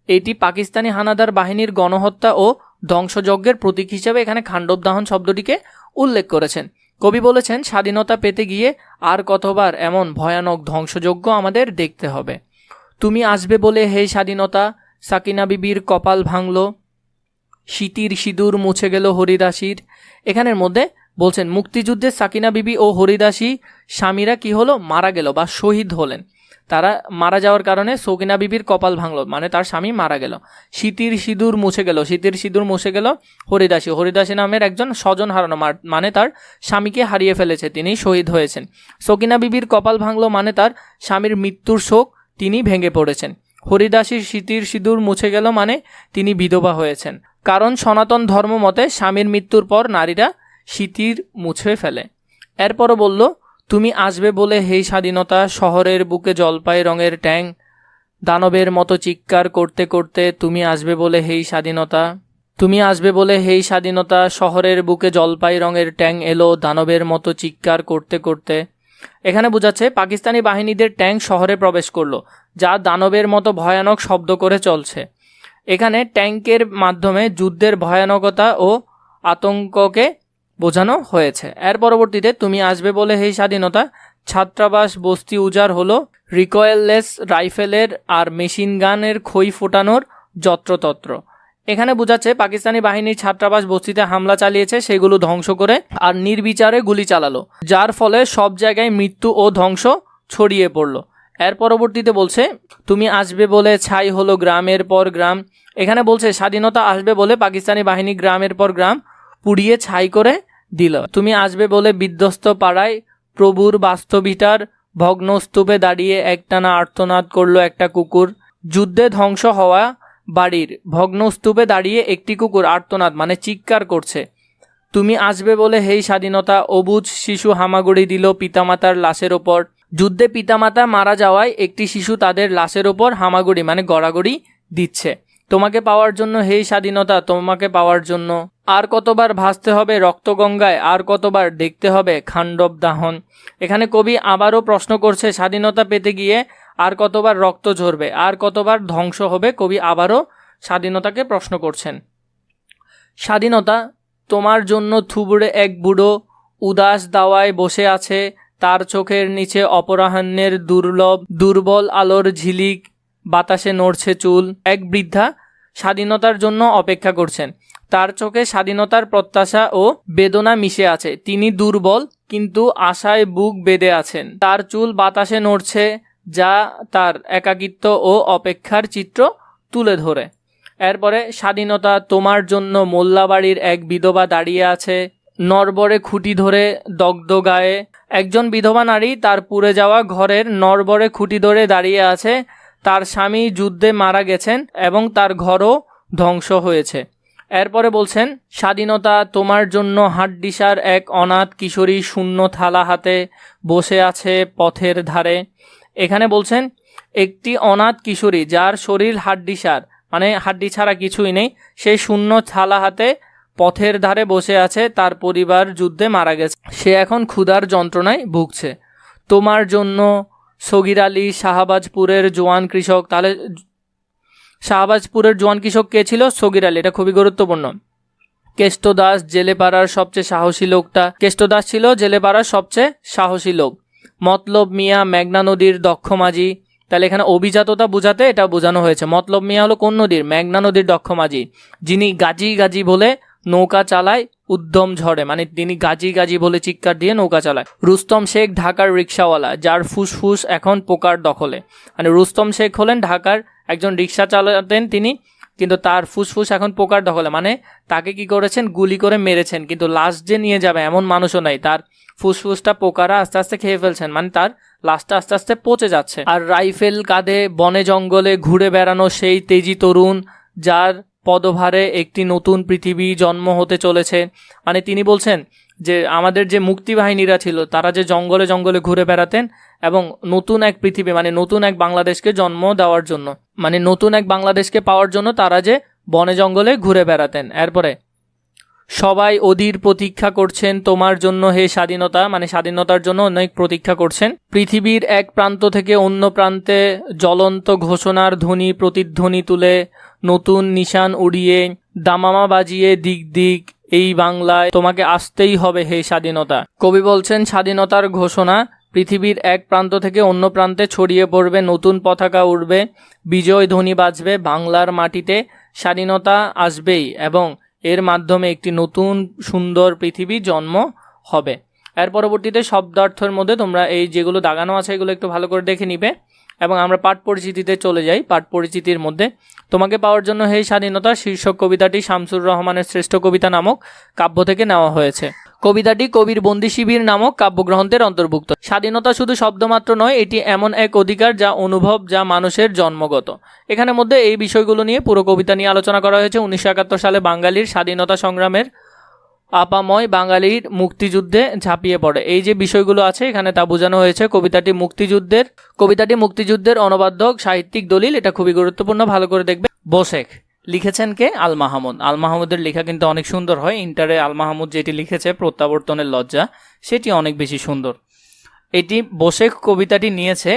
এটি পাকিস্তানি হানাদার বাহিনীর গণহত্যা ও ধ্বংসযজ্ঞের প্রতীক হিসেবে এখানে খান্ডব দাহন শব্দটিকে উল্লেখ করেছেন। কবি বলেছেন স্বাধীনতা পেতে গিয়ে আর কতবার এমন ভয়ানক ধ্বংসযজ্ঞ আমাদের দেখতে হবে। তুমি আসবে বলে হে স্বাধীনতা, সাকিনা বিবির কপাল ভাঙল, শীতির সিঁদুর মুছে গেল হরিদাসীর। এখানের মধ্যে বলছেন মুক্তিযুদ্ধে সাকিনা বিবি ও হরিদাসী স্বামীরা কি হলো, মারা গেল বা শহীদ হলেন। তারা মারা যাওয়ার কারণে সকিনা বিবির কপাল ভাঙল, মানে তার স্বামী মারা গেল। শীতির সিঁদুর মুছে গেল, শীতের সিঁদুর মুছে গেল হরিদাসী, হরিদাসী নামের একজন স্বজন হারানো, মানে তার স্বামীকে হারিয়ে ফেলেছে, তিনি শহীদ হয়েছেন। সকিনা বিবির কপাল ভাঙল মানে তার স্বামীর মৃত্যুর শোক তিনি ভেঙে পড়েছেন। হরিদাসীর শীতির সিঁদুর মুছে গেল মানে তিনি বিধবা হয়েছেন, কারণ সনাতন ধর্ম মতে স্বামীর মৃত্যুর পর নারীরা শীতির মুছে ফেলে। এরপরও বলল তুমি আসবে বলে হে স্বাধীনতা, শহরের বুকে জলপাই রঙের ট্যাং, দানবের মতো চিৎকার করতে করতে তুমি আসবে বলে হেই স্বাধীনতা, তুমি আসবে বলে হেই স্বাধীনতা, শহরের বুকে জলপাই রঙের ট্যাং এলো দানবের মতো চিৎকার করতে করতে। এখানে বোঝাচ্ছে পাকিস্তানি বাহিনীদের ট্যাঙ্ক শহরে প্রবেশ করলো, যা দানবের মতো ভয়ানক শব্দ করে চলছে। এখানে ট্যাঙ্কের মাধ্যমে যুদ্ধের ভয়ানকতা ও আতঙ্ককে বোঝানো হয়েছে। এর পরবর্তীতে তুমি আসবে বলে হে স্বাধীনতা, ছাত্রাবাস বস্তি উজাড় হলো, রিকয়েললেস রাইফেলের আর মেশিন গানের খই ফোটানোর যত্রতত্র। এখানে বোঝাচ্ছে পাকিস্তানি বাহিনীর ছাত্রাবাস বস্তিতে হামলা চালিয়েছে, সেগুলো ধ্বংস করে আর নির্বিচারে গুলি চালালো, যার ফলে সব জায়গায় মৃত্যু ও ধ্বংস ছড়িয়ে পড়লো। এর পরবর্তীতে বলছে তুমি আসবে বলে ছাই হলো গ্রামের পর গ্রাম। এখানে বলছে স্বাধীনতা আসবে বলে পাকিস্তানি বাহিনী গ্রামের পর গ্রাম পুড়িয়ে ছাই করে দিল। তুমি আসবে বলে বিধ্বস্ত পাড়ায় প্রভুর বাস্তবিটার ভগ্ন স্তূপে দাঁড়িয়ে একটানা আর্তনাদ করলো একটা কুকুর। যুদ্ধে ধ্বংস হওয়া বাড়ির ভগ্ন স্তূপে দাঁড়িয়ে একটি কুকুর আর্তনাদ মানে চিৎকার করছে। তুমি আসবে বলে হেই স্বাধীনতা, অবুঝ শিশু হামাগুড়ি দিল পিতামাতার লাশের ওপর। যুদ্ধে পিতামাতা মারা যাওয়ায় একটি শিশু তাদের লাশের ওপর হামাগুড়ি মানে গড়াগড়ি দিচ্ছে। তোমাকে পাওয়ার জন্য হেই স্বাধীনতা, তোমাকে পাওয়ার জন্য আর কতবার ভাসতে হবে রক্তগঙ্গায়, আর কতবার দেখতে হবে খান্ডব দাহন। এখানে কবি আবারও প্রশ্ন করছে স্বাধীনতা পেতে গিয়ে আর কতবার রক্ত ঝরবে, আর কতবার ধ্বংস হবে। কবি আবারও স্বাধীনতাকে প্রশ্ন করছেন। স্বাধীনতা তোমার জন্য থুবড়ে এক বুড়ো উদাস দাওয়ায় বসে আছে, তার চোখের নিচে অপরাহ্নের দুর্বল আলোর ঝিলিক, বাতাসে নড়ছে চুল। এক বৃদ্ধা স্বাধীনতার জন্য অপেক্ষা করছেন, তার চোখে স্বাধীনতার প্রত্যাশা ও বেদনা মিশে আছে। তিনি দুর্বল কিন্তু আশায় বুক বেঁধে আছেন। তার চুল বাতাসে নড়ছে, যা তার একাকিত্ব ও অপেক্ষার চিত্র তুলে ধরে। এরপরে স্বাধীনতা তোমার জন্য মোল্লাবাড়ির এক বিধবা দাঁড়িয়ে আছে, নরবরে খুঁটি ধরে দগ্ধ গায়ে। একজন বিধবা নারী তার পুড়ে যাওয়া ঘরের নরবরে খুঁটি ধরে দাঁড়িয়ে আছে, তার স্বামী যুদ্ধে মারা গেছেন এবং তার ঘরও ধ্বংস হয়েছে। এরপরে বলছেন স্বাধীনতা তোমার জন্য হাড্ডিসার এক অনাথ কিশোরী শূন্য থালা হাতে বসে আছে পথের ধারে। এখানে বলছেন একটি অনাথ কিশোরী যার শরীর হাড্ডিসার মানে হাড্ডি ছাড়া কিছুই নেই, সেই শূন্য থালা হাতে পথের ধারে বসে আছে, তার পরিবার যুদ্ধে মারা গেছে, সে এখন ক্ষুধার যন্ত্রণায় ভুগছে। তোমার জন্য সগির আলী শাহবাজপুরের জোয়ান কৃষক। তাহলে শাহবাজপুরের জোয়ান কৃষক কে ছিল? সগির আলী, এটা খুবই গুরুত্বপূর্ণ। কেষ্টদাস জেলেপাড়ার সবচেয়ে সাহসী লোকটা, কেষ্টদাস ছিল জেলেপাড়ার সবচেয়ে সাহসী লোক। মতলব মিয়া মেঘনা নদীর দক্ষ মাঝি। তাহলে এখানে অভিজাততা বোঝাতে এটা বোঝানো হয়েছে। মতলব মিয়া হলো কোন নদীর? মেঘনা নদীর দক্ষ মাঝি, যিনি গাজী গাজী বলে নৌকা চালায় উদ্যম ঝড়ে, মানে তিনি গাজী গাজী বলে চিৎকার দিয়ে নৌকা চালায়। রুস্তম শেখ ঢাকার রিক্সাওয়ালা, যার ফুসফুস এখন পোকার দখলে। মানে রুস্তম শেখ হলেন ঢাকার একজন রিক্সা চালাতেন তিনি, কিন্তু তার ফুসফুস এখন পোকার দখলে, মানে তাকে কি করেছেন? গুলি করে মেরেছেন, কিন্তু লাশ যে নিয়ে যাবে এমন মানুষও নাই। তার ফুসফুসটা পোকারা আস্তে আস্তে খেয়ে ফেলছেন, মানে তার লাশটা আস্তে আস্তে পচে যাচ্ছে। আর রাইফেল কাঁধে বনে জঙ্গলে ঘুরে বেড়ানো সেই তেজি তরুণ, যার পদভারে একটি নতুন পৃথিবী জন্ম হতে চলেছে। মানে তিনি বলছেন যে আমাদের যে মুক্তিবাহিনীরা ছিল তারা যে জঙ্গলে জঙ্গলে ঘুরে বেড়াতেন এবং নতুন এক পৃথিবী, মানে নতুন এক বাংলাদেশকে জন্ম দেওয়ার জন্য, মানে নতুন এক বাংলাদেশকে পাওয়ার জন্য তারা যে বনে জঙ্গলে ঘুরে বেড়াতেন। এরপরে সবাই অধীর প্রতীক্ষা করছেন তোমার জন্য হে স্বাধীনতা, মানে স্বাধীনতার জন্য অনেক প্রতীক্ষা করছেন। পৃথিবীর এক প্রান্ত থেকে অন্য প্রান্তে জ্বলন্ত ঘোষণার ধ্বনি প্রতিধ্বনি তুলে নতুন নিশান উড়িয়ে দামামা বাজিয়ে দিক দিক এই বাংলায় তোমাকে আসতেই হবে হে স্বাধীনতা। কবি বলছেন স্বাধীনতার ঘোষণা, পৃথিবীর এক প্রান্ত থেকে অন্য প্রান্তে ছড়িয়ে পড়বে, নতুন পতাকা উড়বে, বিজয় ধ্বনি বাজবে, বাংলার মাটিতে স্বাধীনতা আসবেই এবং এর মাধ্যমে একটি নতুন সুন্দর পৃথিবী জন্ম হবে। এর পরবর্তীতে শব্দার্থের মধ্যে তোমরা এই যেগুলো দাগানো আছে এগুলো একটু ভালো করে দেখে নিবে এবং আমরা পাঠ পরিচিতিতে চলে যাই। পাঠ পরিচিতির মধ্যে তোমাকে পাওয়ার জন্য হে স্বাধীনতা শীর্ষক কবিতাটি শামসুর রহমানের শ্রেষ্ঠ কবিতা নামক কাব্য থেকে নেওয়া হয়েছে। কবিতাটি কবির বন্দি শিবির নামক কাব্যগ্রন্থের অন্তর্ভুক্ত। স্বাধীনতা শুধু শব্দমাত্র নয়, এটি এমন এক অধিকার যা অনুভব, যা মানুষের জন্মগত। এখানের মধ্যে এই বিষয়গুলো নিয়ে পুরো কবিতা নিয়ে আলোচনা করা হয়েছে। 1971 সালে বাঙালির স্বাধীনতা সংগ্রামের আপাময় বাঙালির মুক্তিযুদ্ধে ঝাঁপিয়ে পড়ে, এই যে বিষয়গুলো আছে এখানে তা বোঝানো হয়েছে। কবিতাটি মুক্তিযুদ্ধের অনবাদ্য সাহিত্যিক দলিল, এটা খুবই গুরুত্বপূর্ণ, ভালো করে দেখবে। বোশেখ লিখেছেন কে? আল মাহমুদ। আল মাহমুদের লেখা কিন্তু অনেক সুন্দর হয়। ইন্টারে আল মাহমুদ যেটি লিখেছে প্রত্যাবর্তনের লজ্জা, সেটি অনেক বেশি সুন্দর। এটি বোশেখ কবিতাটি নিয়েছে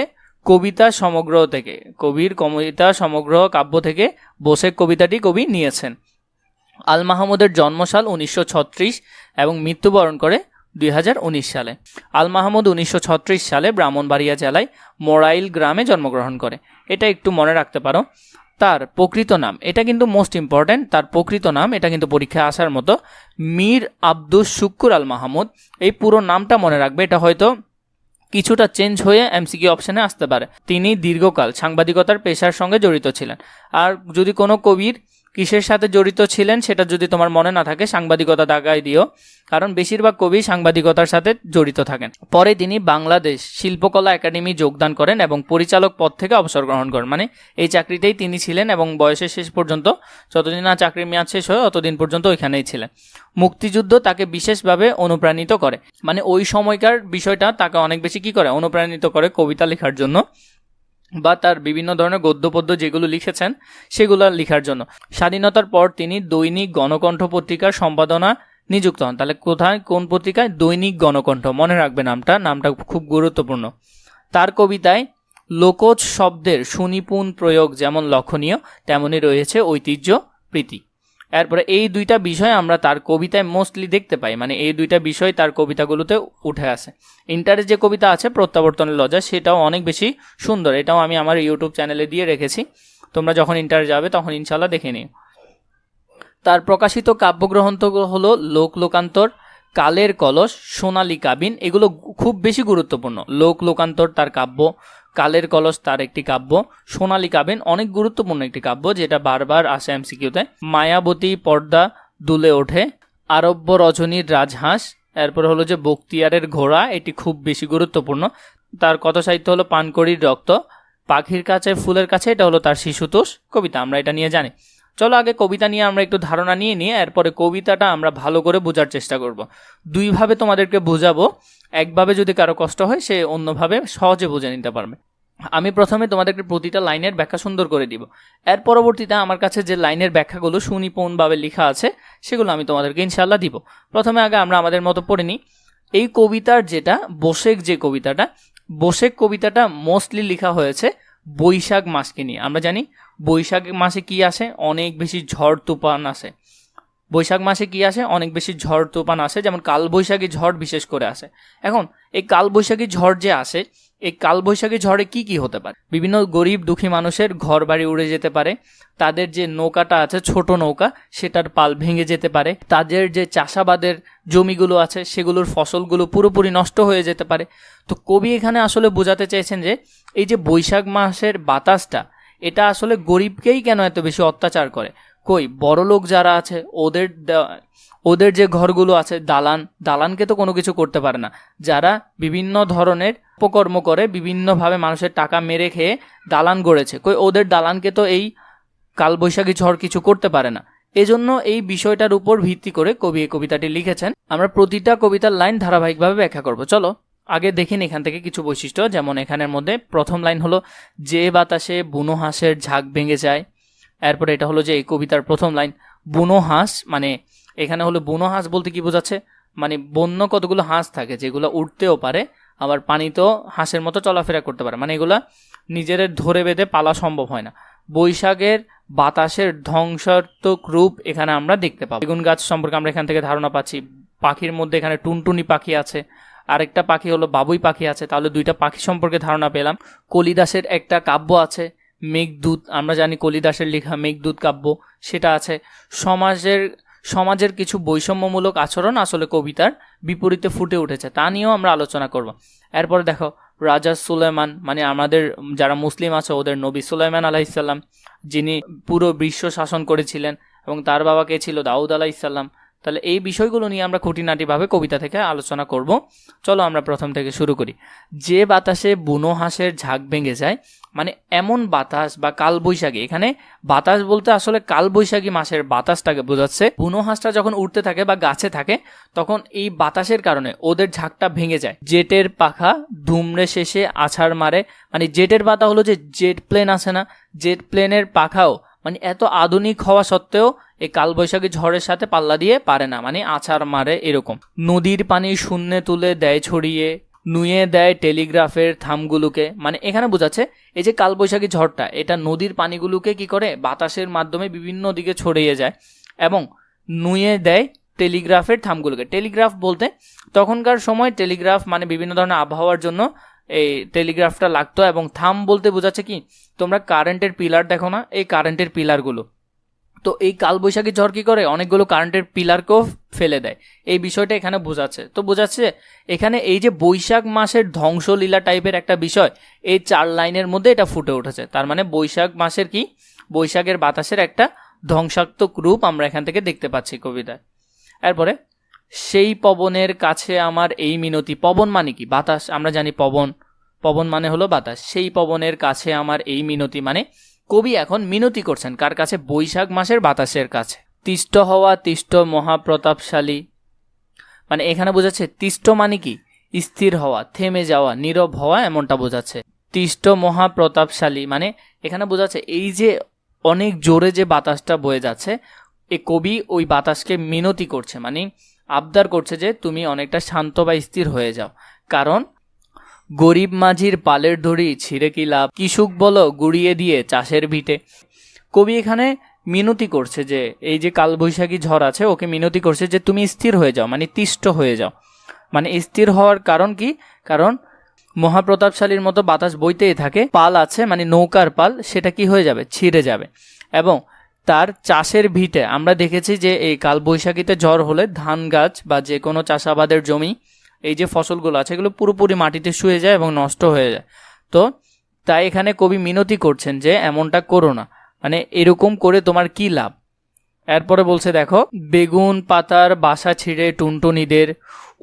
কবিতা সমগ্র থেকে, কবির কবিতা সমগ্র কাব্য থেকে বোশেখ কবিতাটি কবি নিয়েছেন। আল মাহমুদের জন্মসাল 1936 এবং মৃত্যুবরণ করে 2019 সালে। আল মাহমুদ 1936 সালে ব্রাহ্মণবাড়িয়া জেলায় মোরাইল গ্রামে জন্মগ্রহণ করে। এটা একটু মনে রাখতে পারো। তার প্রকৃত নাম, এটা কিন্তু মোস্ট ইম্পর্ট্যান্ট, তার প্রকৃত নাম, এটা কিন্তু পরীক্ষায় আসার মতো, মীর আব্দুস শুক্কুর আল মাহমুদ। এই পুরো নামটা মনে রাখবে, এটা হয়তো কিছুটা চেঞ্জ হয়ে এমসিকিউ অপশনে আসতে পারে। তিনি দীর্ঘকাল সাংবাদিকতার পেশার সঙ্গে জড়িত ছিলেন। আর যদি কোনো কবির কিসের সাথে জড়িত ছিলেন সেটা যদি তোমার মনে না থাকে, সাংবাদিকতা দাগায় দিও, কারণ বেশিরভাগ কবি সাংবাদিকতার সাথে জড়িত থাকেন। পরে তিনি বাংলাদেশ শিল্পকলা একাডেমি যোগদান করেন এবং পরিচালক পদ থেকে অবসর গ্রহণ করেন। মানে এই চাকরিতেই তিনি ছিলেন এবং বয়সের শেষ পর্যন্ত, যতদিন না চাকরির মেয়াদ শেষ হয় ততদিন পর্যন্ত ওইখানেই ছিলেন। মুক্তিযুদ্ধ তাকে বিশেষভাবে অনুপ্রাণিত করে, মানে ওই সময়কার বিষয়টা তাকে অনেক বেশি কি করে? অনুপ্রাণিত করে কবিতা লেখার জন্য বা তার বিভিন্ন ধরনের গদ্যপদ্য যেগুলো লিখেছেন সেগুলো লেখার জন্য। স্বাধীনতার পর তিনি দৈনিক গণকণ্ঠ পত্রিকার সম্পাদনা নিযুক্ত হন। তাহলে কোথায়, কোন পত্রিকায়? দৈনিক গণকণ্ঠ, মনে রাখবে নামটা খুব গুরুত্বপূর্ণ। তার কবিতায় লোকজ শব্দের সুনিপুণ প্রয়োগ যেমন লক্ষণীয়, তেমনই রয়েছে ঐতিহ্য প্রীতি। এরপরে এই দুইটা বিষয় আমরা তার কবিতায় মোস্টলি দেখতে পাই, মানে এই দুইটা বিষয় তার কবিতাগুলোতে উঠে আসে। ইন্টারের যে কবিতা আছে প্রত্যাবর্তনের লজ্জা, সেটাও অনেক বেশি সুন্দর, এটাও আমি আমার ইউটিউব চ্যানেলে দিয়ে রেখেছি, তোমরা যখন ইন্টারে যাবে তখন ইনশাল্লাহ দেখে নিও। তার প্রকাশিত কাব্যগ্রন্থ হলো লোকান্তর, কালের কলস, সোনালী কাবিন, এগুলো খুব বেশি গুরুত্বপূর্ণ। লোকান্তর তার কাব্য, কালের কলস তার একটি কাব্য, সোনালী কাবিন অনেক গুরুত্বপূর্ণ একটি কাব্য যেটা বারবার আসে এমসিকিউতে। মায়াবতী পর্দা দুলে ওঠে, আরব্য রজনীর রাজহাঁস, এরপর হলো যে বক্তিয়ারের ঘোড়া, এটি খুব বেশি গুরুত্বপূর্ণ। তার কথা সাহিত্য হলো পানকড়ির রক্ত, পাখির কাছে ফুলের কাছে, এটা হলো তার শিশুতোষ কবিতা, আমরা এটা নিয়ে জানি। চলো আগে কবিতা নিয়ে আমরা একটু ধারণা নিয়ে এরপরে কবিতাটা আমরা ভালো করে বোঝার চেষ্টা করব। দুইভাবে তোমাদেরকে বোঝাবো, একভাবে যদি কারো কষ্ট হয় সে অন্যভাবে সহজে বুঝে নিতে পারবে। আমি প্রথমে তোমাদেরকে প্রতিটা লাইনের ব্যাখ্যা সুন্দর করে দিব, এর পরবর্তীতে আমার কাছে যে লাইনের ব্যাখ্যাগুলো সুনিপুণভাবে লেখা আছে সেগুলো আমি তোমাদেরকে ইনশাল্লাহ দিব। প্রথমে আগে আমরা আমাদের মতো পড়ে নিই। এই কবিতার যেটা বোশেখ যে কবিতাটা, বসে কবিতাটা মোস্টলি লেখা হয়েছে বৈশাখ মাসকে নিয়ে। আমরা জানি বৈশাখ মাসে কি আসে, অনেক বেশি ঝড় তুফান আসে। বৈশাখ মাসে কি আসে, অনেক বেশি ঝড় তুফান আসে, যেমন কালবৈশাখী ঝড় বিশেষ করে আসে। এখন এই কালবৈশাখী ঝড় যে আসে, এই কালবৈশাখী ঝড়ে কি কি হতে পারে? বিভিন্ন গরিব দুঃখী মানুষের ঘর বাড়ি উড়ে যেতে পারে, তাদের যে নৌকাটা আছে ছোট নৌকা সেটার পাল ভেঙে যেতে পারে, তাদের যে চাষাবাদের জমিগুলো আছে সেগুলোর ফসলগুলো পুরোপুরি নষ্ট হয়ে যেতে পারে। তো কবি এখানে আসলে বোঝাতে চাইছেন যে এই যে বৈশাখ মাসের বাতাসটা, এটা আসলে গরিবকেই কেন এত বেশি অত্যাচার করে। কই বড়লোক যারা আছে ওদের যে ঘরগুলো আছে দালানকে তো কোনো কিছু করতে পারে না। যারা বিভিন্ন ধরনের উপকর্ম করে, বিভিন্নভাবে মানুষের টাকা মেরে খেয়ে দালান গড়েছে, কই ওদের দালানকে তো এই কালবৈশাখী ঝড় কিছু করতে পারে না। এজন্য এই বিষয়টার উপর ভিত্তি করে কবি এই কবিতাটি লিখেছেন। আমরা প্রতিটা কবিতার লাইন ধারাবাহিকভাবে ব্যাখ্যা করব। চলো আগে দেখেন এখান থেকে কিছু বৈশিষ্ট্য। যেমন এখানের মধ্যে প্রথম লাইন হলো যে বাতাসে বুনো হাঁসের ঝাঁক ভেঙে যায়। এরপরে এটা হলো যে এই কবিতার প্রথম লাইন বুনো হাঁস, মানে এখানে হলো বুনো হাঁস বলতে কি বোঝাচ্ছে, মানে বন্য কতগুলো হাঁস থাকে যেগুলো উঠতেও পারে, আবার পানিতেও হাঁসের মতো চলাফেরা করতে পারে, মানে এগুলা নিজেদের ধরে বেঁধে পালা সম্ভব হয় না। বৈশাখের বাতাসের ধ্বংসাত্মক রূপ এখানে আমরা দেখতে পাবো। বেগুন গাছ সম্পর্কে আমরা এখান থেকে ধারণা পাচ্ছি। পাখির মধ্যে এখানে টুনটুনি পাখি আছে, আরেকটা পাখি হলো বাবুই পাখি আছে, তাহলে দুইটা পাখি সম্পর্কে ধারণা পেলাম। কলিদাসের একটা কাব্য আছে মেঘদূত, আমরা জানি কলিদাসের লেখা মেঘদূত কাব্য, সেটা আছে। সমাজের কিছু বৈষম্যমূলক আচরণ আসলে কবিতার বিপরীতে ফুটে উঠেছে, তা নিয়েও আমরা আলোচনা করব। এরপরে দেখো রাজা সুলাইমান, মানে আমাদের যারা মুসলিম আছে ওদের নবী সুলাইমান আলাইহিসসালাম, যিনি পুরো বিশ্ব শাসন করেছিলেন, এবং তার বাবাকে ছিল দাউদ আলাইহিসসালাম। তাহলে এই বিষয়গুলো নিয়ে আমরা খুঁটিনাটিভাবে কবিতা থেকে আলোচনা করব। চলো আমরা প্রথম থেকে শুরু করি। যে বাতাসে বুনো হাঁসের ঝাঁক ভেঙে যায়, মানে এমন বাতাস বা কালবৈশাখী, এখানে বাতাস বলতে আসলে কালবৈশাখী মাসের বাতাসটাকে বোঝাচ্ছে। বুনো হাঁসটা যখন উঠতে থাকে বা গাছে থাকে তখন এই বাতাসের কারণে ওদের ঝাঁকটা ভেঙে যায়। জেটের পাখা ধুমড়ে শেষে আছাড় মারে, মানে জেটের পাতা হলো যে জেট প্লেন আছে না, জেট প্লেনের পাখাও মানে এত আধুনিক হওয়া সত্ত্বেও এই কালবৈশাখী ঝড়ের সাথে পাল্লা দিয়ে পারে না, মানে আছাড় মারে এরকম। নদীর পানি শূন্যে তুলে দেয় ছড়িয়ে, নুয়ে দেয় টেলিগ্রাফের থামগুলোকে, মানে এখানে বোঝাচ্ছে এই যে কালবৈশাখী ঝড়টা এটা নদীর পানিগুলোকে কি করে বাতাসের মাধ্যমে বিভিন্ন দিকে ছড়িয়ে যায় এবং নুয়ে দেয় টেলিগ্রাফের থামগুলোকে। টেলিগ্রাফ বলতে তখনকার সময় টেলিগ্রাফ মানে বিভিন্ন ধরনের আবহাওয়ার জন্য এই টেলিগ্রাফটা লাগতো, এবং থাম বলতে বোঝাচ্ছে কি তোমরা কারেন্টের পিলার দেখো না, এই কারেন্টের পিলারগুলো। তো এই কালবৈশাখী ঝড় কি করে অনেকগুলো কারেন্টের পিলারকেও ফেলে দেয়, এই বিষয়টা এখানে বোঝাচ্ছে। তো বোঝাচ্ছে এখানে এই যে বৈশাখ মাসের ধ্বংসলীলা টাইপের একটা বিষয় এই 4 লাইনের মধ্যে এটা ফুটে উঠেছে। তার মানে বৈশাখ মাসের কি বৈশাখের বাতাসের একটা ধ্বংসাত্মক রূপ আমরা এখান থেকে দেখতে পাচ্ছি কবিতায়। এরপরে সেই পবনের কাছে আমার এই মিনতি, পবন মানে কি বাতাস, আমরা জানি পবন মানে হলো বাতাস। সেই পবনের কাছে আমার এই মিনতি, মানে কবি এখন মিনতি করছেন কার কাছে? বৈশাখ মাসের বাতাসের কাছে। তিষ্ট হওয়া তিষ্ট মহাপ্রতাপশালী, মানে এখানে বোঝাচ্ছে তিষ্ট মানে কি স্থির হওয়া, থেমে যাওয়া, নীরব হওয়া, এমনটা বোঝাচ্ছে। তিষ্ট মহাপ্রতাপশালী মানে এখানে বোঝাচ্ছে এই যে অনেক জোরে যে বাতাসটা বয়ে যাচ্ছে, এই কবি ওই বাতাসকে মিনতি করছে, মানে আবদার করছে যে তুমি অনেকটা শান্ত বা স্থির হয়ে যাও, কারণ গরিব মাঝির পালের দড়ি ছিঁড়ে কি লাভ, কি সুখ বলো গুড়িয়ে দিয়ে চাষের ভিটে। কবি এখানে মিনতি করছে যে এই যে কালবৈশাখী ঝড় আছে ওকে মিনতি করছে যে তুমি স্থির হয়ে যাও, মানে তিষ্ট হয়ে যাও। মানে স্থির হওয়ার কারণ কি? কারণ মহাপ্রতাপশালীর মতো বাতাস বইতেই থাকে, পাল আছে মানে নৌকার পাল, সেটা কি হয়ে যাবে? ছিঁড়ে যাবে। এবং তার চাষের ভিটে আমরা দেখেছি যে এই কালবৈশাখীতে ঝড় হলে ধান গাছ বা যে কোনো চাষাবাদের জমি, এই যে ফসলগুলো আছে এগুলো পুরোপুরি মাটিতে শুয়ে যায় এবং নষ্ট হয়ে যায়। তো তাই এখানে কবি মিনতি করছেন যে এমনটা করো না, মানে এরকম করে তোমার কি লাভ। এরপরে বলছে দেখো, বেগুন পাতার বাসা ছিঁড়ে টুনটুনিদের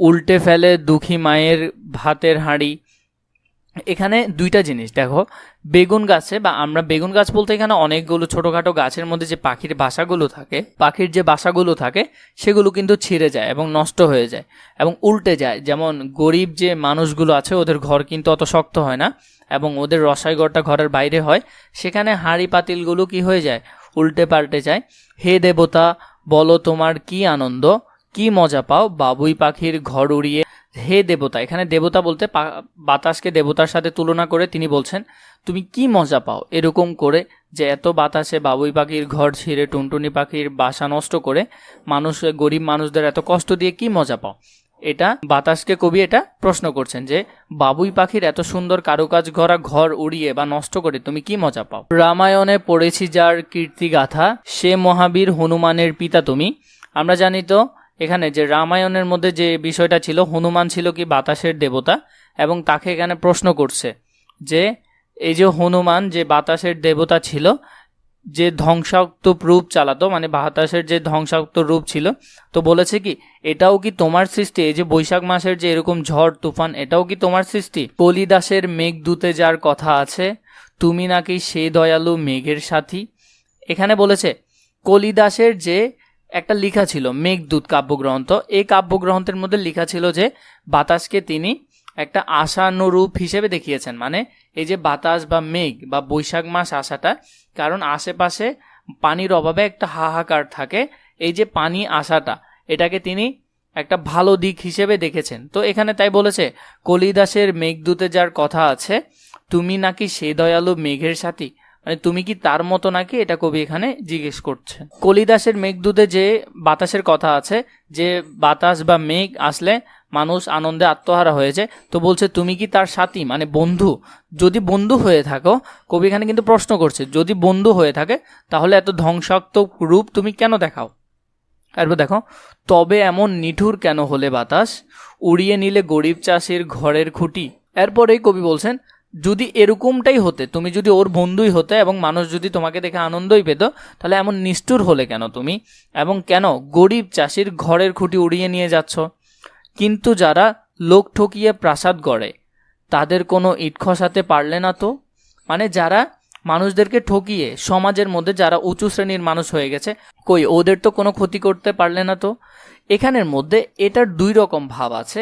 উল্টে ফেলে দুঃখী মায়ের ভাতের হাঁড়ি। এখানে দুইটা জিনিস দেখো, বেগুন গাছে বা আমরা বেগুন গাছ বলতে এখানে অনেকগুলো ছোটোখাটো গাছের মধ্যে যে পাখির যে বাসাগুলো থাকে সেগুলো কিন্তু ছিঁড়ে যায় এবং নষ্ট হয়ে যায় এবং উল্টে যায়। যেমন গরিব যে মানুষগুলো আছে ওদের ঘর কিন্তু অত শক্ত হয় না এবং ওদের রসাই ঘরটা ঘরের বাইরে হয়, সেখানে হাঁড়ি পাতিলগুলো কি হয়ে যায়? উল্টে পাল্টে যায়। হে দেবতা বলো তোমার কি আনন্দ, কি মজা পাও বাবুই পাখির ঘর উড়িয়ে হে দেবতা, এখানে দেবতা বলতে বাতাসকে দেবতার সাথে তুলনা করে তিনি বলছেন তুমি কি মজা পাও এরকম করে, যে এত বাতাসে বাবুই পাখির ঘর ছিঁড়ে টুনটুনি পাখির বাসা নষ্ট করে গরিব মানুষদের এত কষ্ট দিয়ে কি মজা পাও। এটা বাতাসকে কবি এটা প্রশ্ন করছেন যে বাবুই পাখির এত সুন্দর কারুকাজ করা ঘর উড়িয়ে বা নষ্ট করে তুমি কি মজা পাও। রামায়ণে পড়েছি যার কীর্তিগাথা, সে মহাবীর হনুমানের পিতা তুমি। আমরা জানি তো এখানে যে রামায়ণের মধ্যে যে বিষয়টা ছিল, হনুমান ছিল কি বাতাসের দেবতা, এবং তাকে এখানে প্রশ্ন করছে যে এই যে হনুমান যে বাতাসের দেবতা ছিল, যে ধ্বংসাত্মক রূপ চালাতো, মানে বাতাসের যে ধ্বংসাত্মক রূপ ছিল, তো বলেছে কি এটাও কি তোমার সৃষ্টি? এই যে বৈশাখ মাসের যে এরকম ঝড় তুফান, এটাও কি তোমার সৃষ্টি? কলিদাসের মেঘদূতে যার কথা আছে, তুমি নাকি সেই দয়ালু মেঘের সাথী। এখানে বলেছে কলিদাসের যে একটা লেখা ছিল মেঘদূত কাব্যগ্রন্থ, এই কাব্যগ্রন্থের মধ্যে লেখা ছিল যে বাতাসকে তিনি একটা আশানুরূপ হিসেবে দেখিয়েছেন। মানে এই যে বাতাস বা মেঘ বা বৈশাখ মাস আসাটা, কারণ আশেপাশে পানির অভাবে একটা হাহাকার থাকে, এই যে পানি আসাটা এটাকে তিনি একটা ভালো দিক হিসেবে দেখেছেন। তো এখানে তাই বলেছে কলিদাসের মেঘদূতে যার কথা আছে, তুমি নাকি সে দয়ালু মেঘের সাথী, মানে তুমি কি তার মতো নাকি, এটা কবি এখানে জিজ্ঞেস করছে। কলিদাসের মেঘদূতে যে বাতাসের কথা আছে, যে বাতাস বা মেঘ আসলে মানুষ আনন্দে আত্মহারা হয়েছে, তো বলছে তুমি কি তার সাথী, মানে বন্ধু। যদি বন্ধু হয়ে থাকো, কবি এখানে কিন্তু প্রশ্ন করছে, যদি বন্ধু হয়ে থাকে তাহলে এত ধ্বংসাত্মক রূপ তুমি কেন দেখাও। এরপর দেখো, তবে এমন নিঠুর কেন হলে বাতাস, উড়িয়ে নিলে গরিব চাষির ঘরের খুঁটি। এরপরেই কবি বলছেন যদি এরকমটাই হতে, তুমি যদি ওর বন্ধুই হতে এবং মানুষ যদি তোমাকে দেখে আনন্দই পেত, তাহলে এমন নিষ্ঠুর হলে কেন তুমি, এবং কেন গরিব চাষির ঘরের খুঁটি উড়িয়ে নিয়ে যাচ্ছ। কিন্তু যারা লোক ঠকিয়ে প্রাসাদ গড়ে, তাদের কোনো ইট খসাতে পারলে না তো। মানে যারা মানুষদেরকে ঠকিয়ে সমাজের মধ্যে যারা উঁচু শ্রেণীর মানুষ হয়ে গেছে, কই ওদের তো কোনো ক্ষতি করতে পারলে না তো। এখানের মধ্যে এটার দুই রকম ভাব আছে।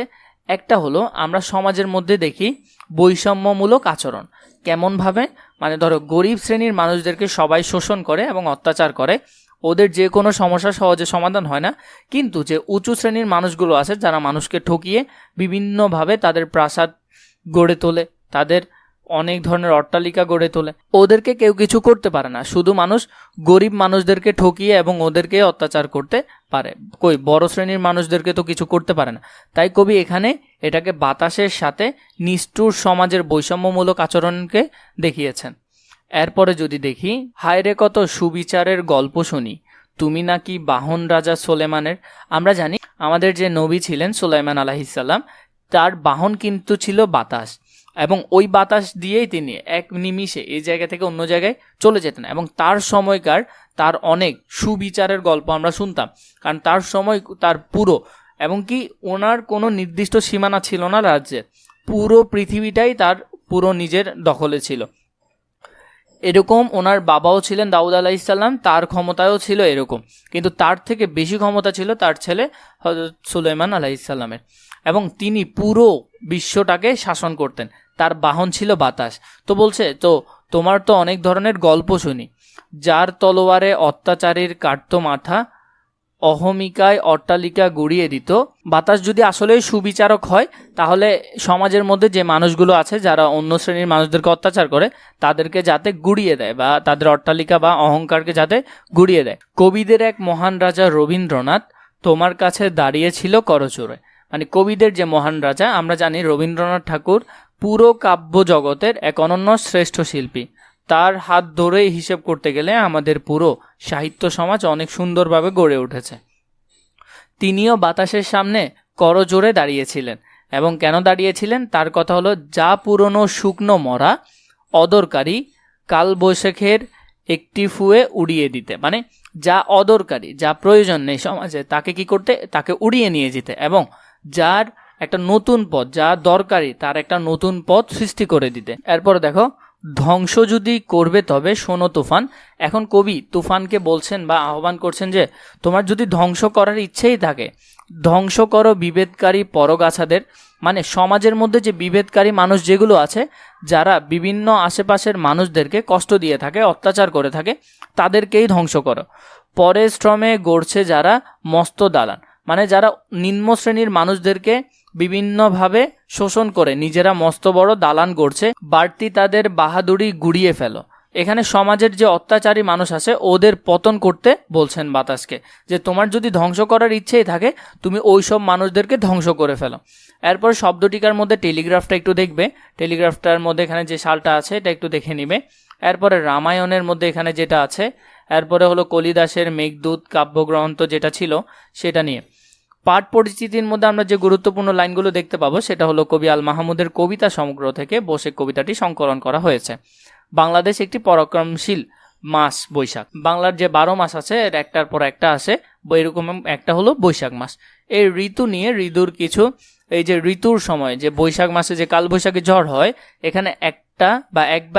একটা হলো আমরা সমাজের মধ্যে দেখি বৈষম্যমূলক আচরণ, কেমনভাবে, মানে ধরো গরিব শ্রেণীর মানুষদেরকে সবাই শোষণ করে এবং অত্যাচার করে, ওদের যে কোনো সমস্যা সহজে সমাধান হয় না। কিন্তু যে উঁচু শ্রেণীর মানুষগুলো আছে যারা মানুষকে ঠকিয়ে বিভিন্নভাবে তাদের প্রাসাদ গড়ে তোলে, তাদের অনেক ধরনের অট্টালিকা গড়ে তোলে, ওদেরকে কেউ কিছু করতে পারে না। শুধু মানুষ গরিব মানুষদেরকে ঠকিয়ে এবং ওদেরকে অত্যাচার করতে পারে, কই বড় শ্রেণীর মানুষদেরকে তো কিছু করতে পারে না। তাই কবি এখানে এটাকে বাতাসের সাথে নিষ্ঠুর সমাজের বৈষম্যমূলক আচরণকে দেখিয়েছেন। এরপরে যদি দেখি, হায়রে কত সুবিচারের গল্প শুনি, তুমি নাকি বাহন রাজা সোলেমানের। আমরা জানি আমাদের যে নবী ছিলেন সুলাইমান আলাইহিসসালাম, তার বাহন কিন্তু ছিল বাতাস, এবং ওই বাতাস দিয়েই তিনি এক নিমিষে এই জায়গা থেকে অন্য জায়গায় চলে যেতেন। এবং তার সময়কার তার অনেক সুবিচারের গল্প আমরা শুনতাম, কারণ তার সময় তার পুরো, এবং কি ওনার কোনো নির্দিষ্ট সীমানা ছিল না রাজ্যের, পুরো পৃথিবীটাই তার পুরো নিজের দখলে ছিল। এরকম ওনার বাবাও ছিলেন দাউদ আলাইহিসসালাম, তার ক্ষমতায়ও ছিল এরকম, কিন্তু তার থেকে বেশি ক্ষমতা ছিল তার ছেলে হযরত সুলাইমান আলাইহিসসালামের, এবং তিনি পুরো বিশ্বটাকে শাসন করতেন, তার বাহন ছিল বাতাস। তো বলছে তো তোমার তো অনেক ধরনের গল্প শুনি, যার তলোয়ারে অত্যাচারীর কাটতো মাথা, অহমিকায় অট্টালিকা গুড়িয়ে দিত। বাতাস যদি আসলে সুবিচারক হয়, তাহলে সমাজের মধ্যে যে মানুষগুলো আছে যারা অন্য শ্রেণীর মানুষদেরকে অত্যাচার করে, তাদেরকে যাতে গুড়িয়ে দেয় বা তাদের অট্টালিকা বা অহংকারকে যাতে গুড়িয়ে দেয়। কবিদের এক মহান রাজা রবীন্দ্রনাথ তোমার কাছে দাঁড়িয়েছিল করজোড়ে। মানে কবিদের যে মহান রাজা, আমরা জানি রবীন্দ্রনাথ ঠাকুর পুরো কাব্য জগতের এক অনন্য শ্রেষ্ঠ শিল্পী। তার হাত ধরেই হিসেব করতে গেলে আমাদের পুরো সাহিত্য সমাজ অনেক সুন্দরভাবে গড়ে উঠেছে। তিনিও বাতাসের সামনে করজোড়ে দাঁড়িয়েছিলেন, এবং কেন দাঁড়িয়েছিলেন তার কথা হলো, যা পুরনো শুকনো মরা অদরকারি কাল বৈশাখের একটি ফুয়ে উড়িয়ে দিতে। মানে যা অদরকারি, যা প্রয়োজন নেই সমাজে, তাকে কি করতে, তাকে উড়িয়ে নিয়ে যেতে, এবং যার একটা নতুন পথ, যা দরকারি তার একটা নতুন পথ সৃষ্টি করে দিতে। এরপর দেখো, ধ্বংস যদি করবে তবে শোনো তুফান। এখন কবি তুফানকে বলছেন বা আহ্বান করছেন যে তোমার যদি ধ্বংস করার ইচ্ছেই থাকে, ধ্বংস করো বিভেদকারী পরগাছাদের। মানে সমাজের মধ্যে যে বিভেদকারী মানুষ যেগুলো আছে, যারা বিভিন্ন আশেপাশের মানুষদেরকে কষ্ট দিয়ে থাকে, অত্যাচার করে থাকে, তাদেরকেই ধ্বংস করো। পরের শ্রমে গড়ছে যারা মস্ত দালান, মানে যারা নিম্ন শ্রেণীর মানুষদেরকে বিভিন্নভাবে শোষণ করে নিজেরা মস্ত বড় দালান গড়ছে, বাড়তি তাদের বাহাদুরি গুড়িয়ে ফেলো। এখানে সমাজের যে অত্যাচারী মানুষ আছে ওদের পতন করতে বলছেন বাতাসকে, যে তোমার যদি ধ্বংস করার ইচ্ছেই থাকে তুমি ওই সব মানুষদেরকে ধ্বংস করে ফেলো। এরপর শব্দটিকার মধ্যে টেলিগ্রাফটা একটু দেখবে, টেলিগ্রাফটার মধ্যে এখানে যে সালটা আছে এটা একটু দেখে নিবে। এরপরে রামায়ণের মধ্যে এখানে যেটা আছে, এরপরে হলো কলিদাসের মেঘদূত কাব্যগ্রন্থ যেটা ছিল সেটা নিয়ে। পাঠ পরিচিতির মধ্যে আমরা যে গুরুত্বপূর্ণ লাইনগুলো দেখতে পাবো সেটা হলো কবি আল মাহমুদের কবিতা সমগ্র থেকে বৈশাখ কবিতাটি সংকলন করা হয়েছে। বাংলাদেশ একটি পরাক্রমশীল মাস বৈশাখ। বাংলার যে 12 মাস আছে এর একটার পর একটা আসে, এরকম একটা হলো বৈশাখ মাস। এই ঋতু নিয়ে ঋতুর কিছু, এই যে ঋতুর সময় যে বৈশাখ মাসে যে কালবৈশাখী ঝড় হয়, এখানে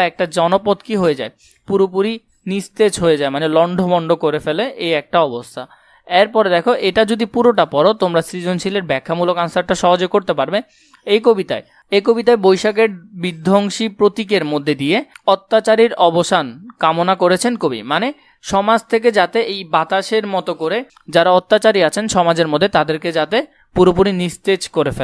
একটা জনপদ কি হয়ে যায়, পুরোপুরি নিস্তেজ হয়ে যায়, মানে লণ্ডভণ্ড করে ফেলে, এই একটা অবস্থা। এরপরে দেখো, এটা যদি পুরোটা পড়ো তোমরা সৃজনশীলের ব্যাখ্যামূলক আনসারটা সহজে করতে পারবে। এই কবিতায় বৈশাখের বিধ্বংসী প্রতীকের মধ্যে দিয়ে অত্যাচারীর অবসান কামনা করেছেন কবি, মানে সমাজ থেকে যাতে এই বাতাসের মতো করে যারা অত্যাচারী আছেন সমাজের মধ্যে তাদেরকে যাতে পুরোপুরি নিস্তেজ করে ফেলে।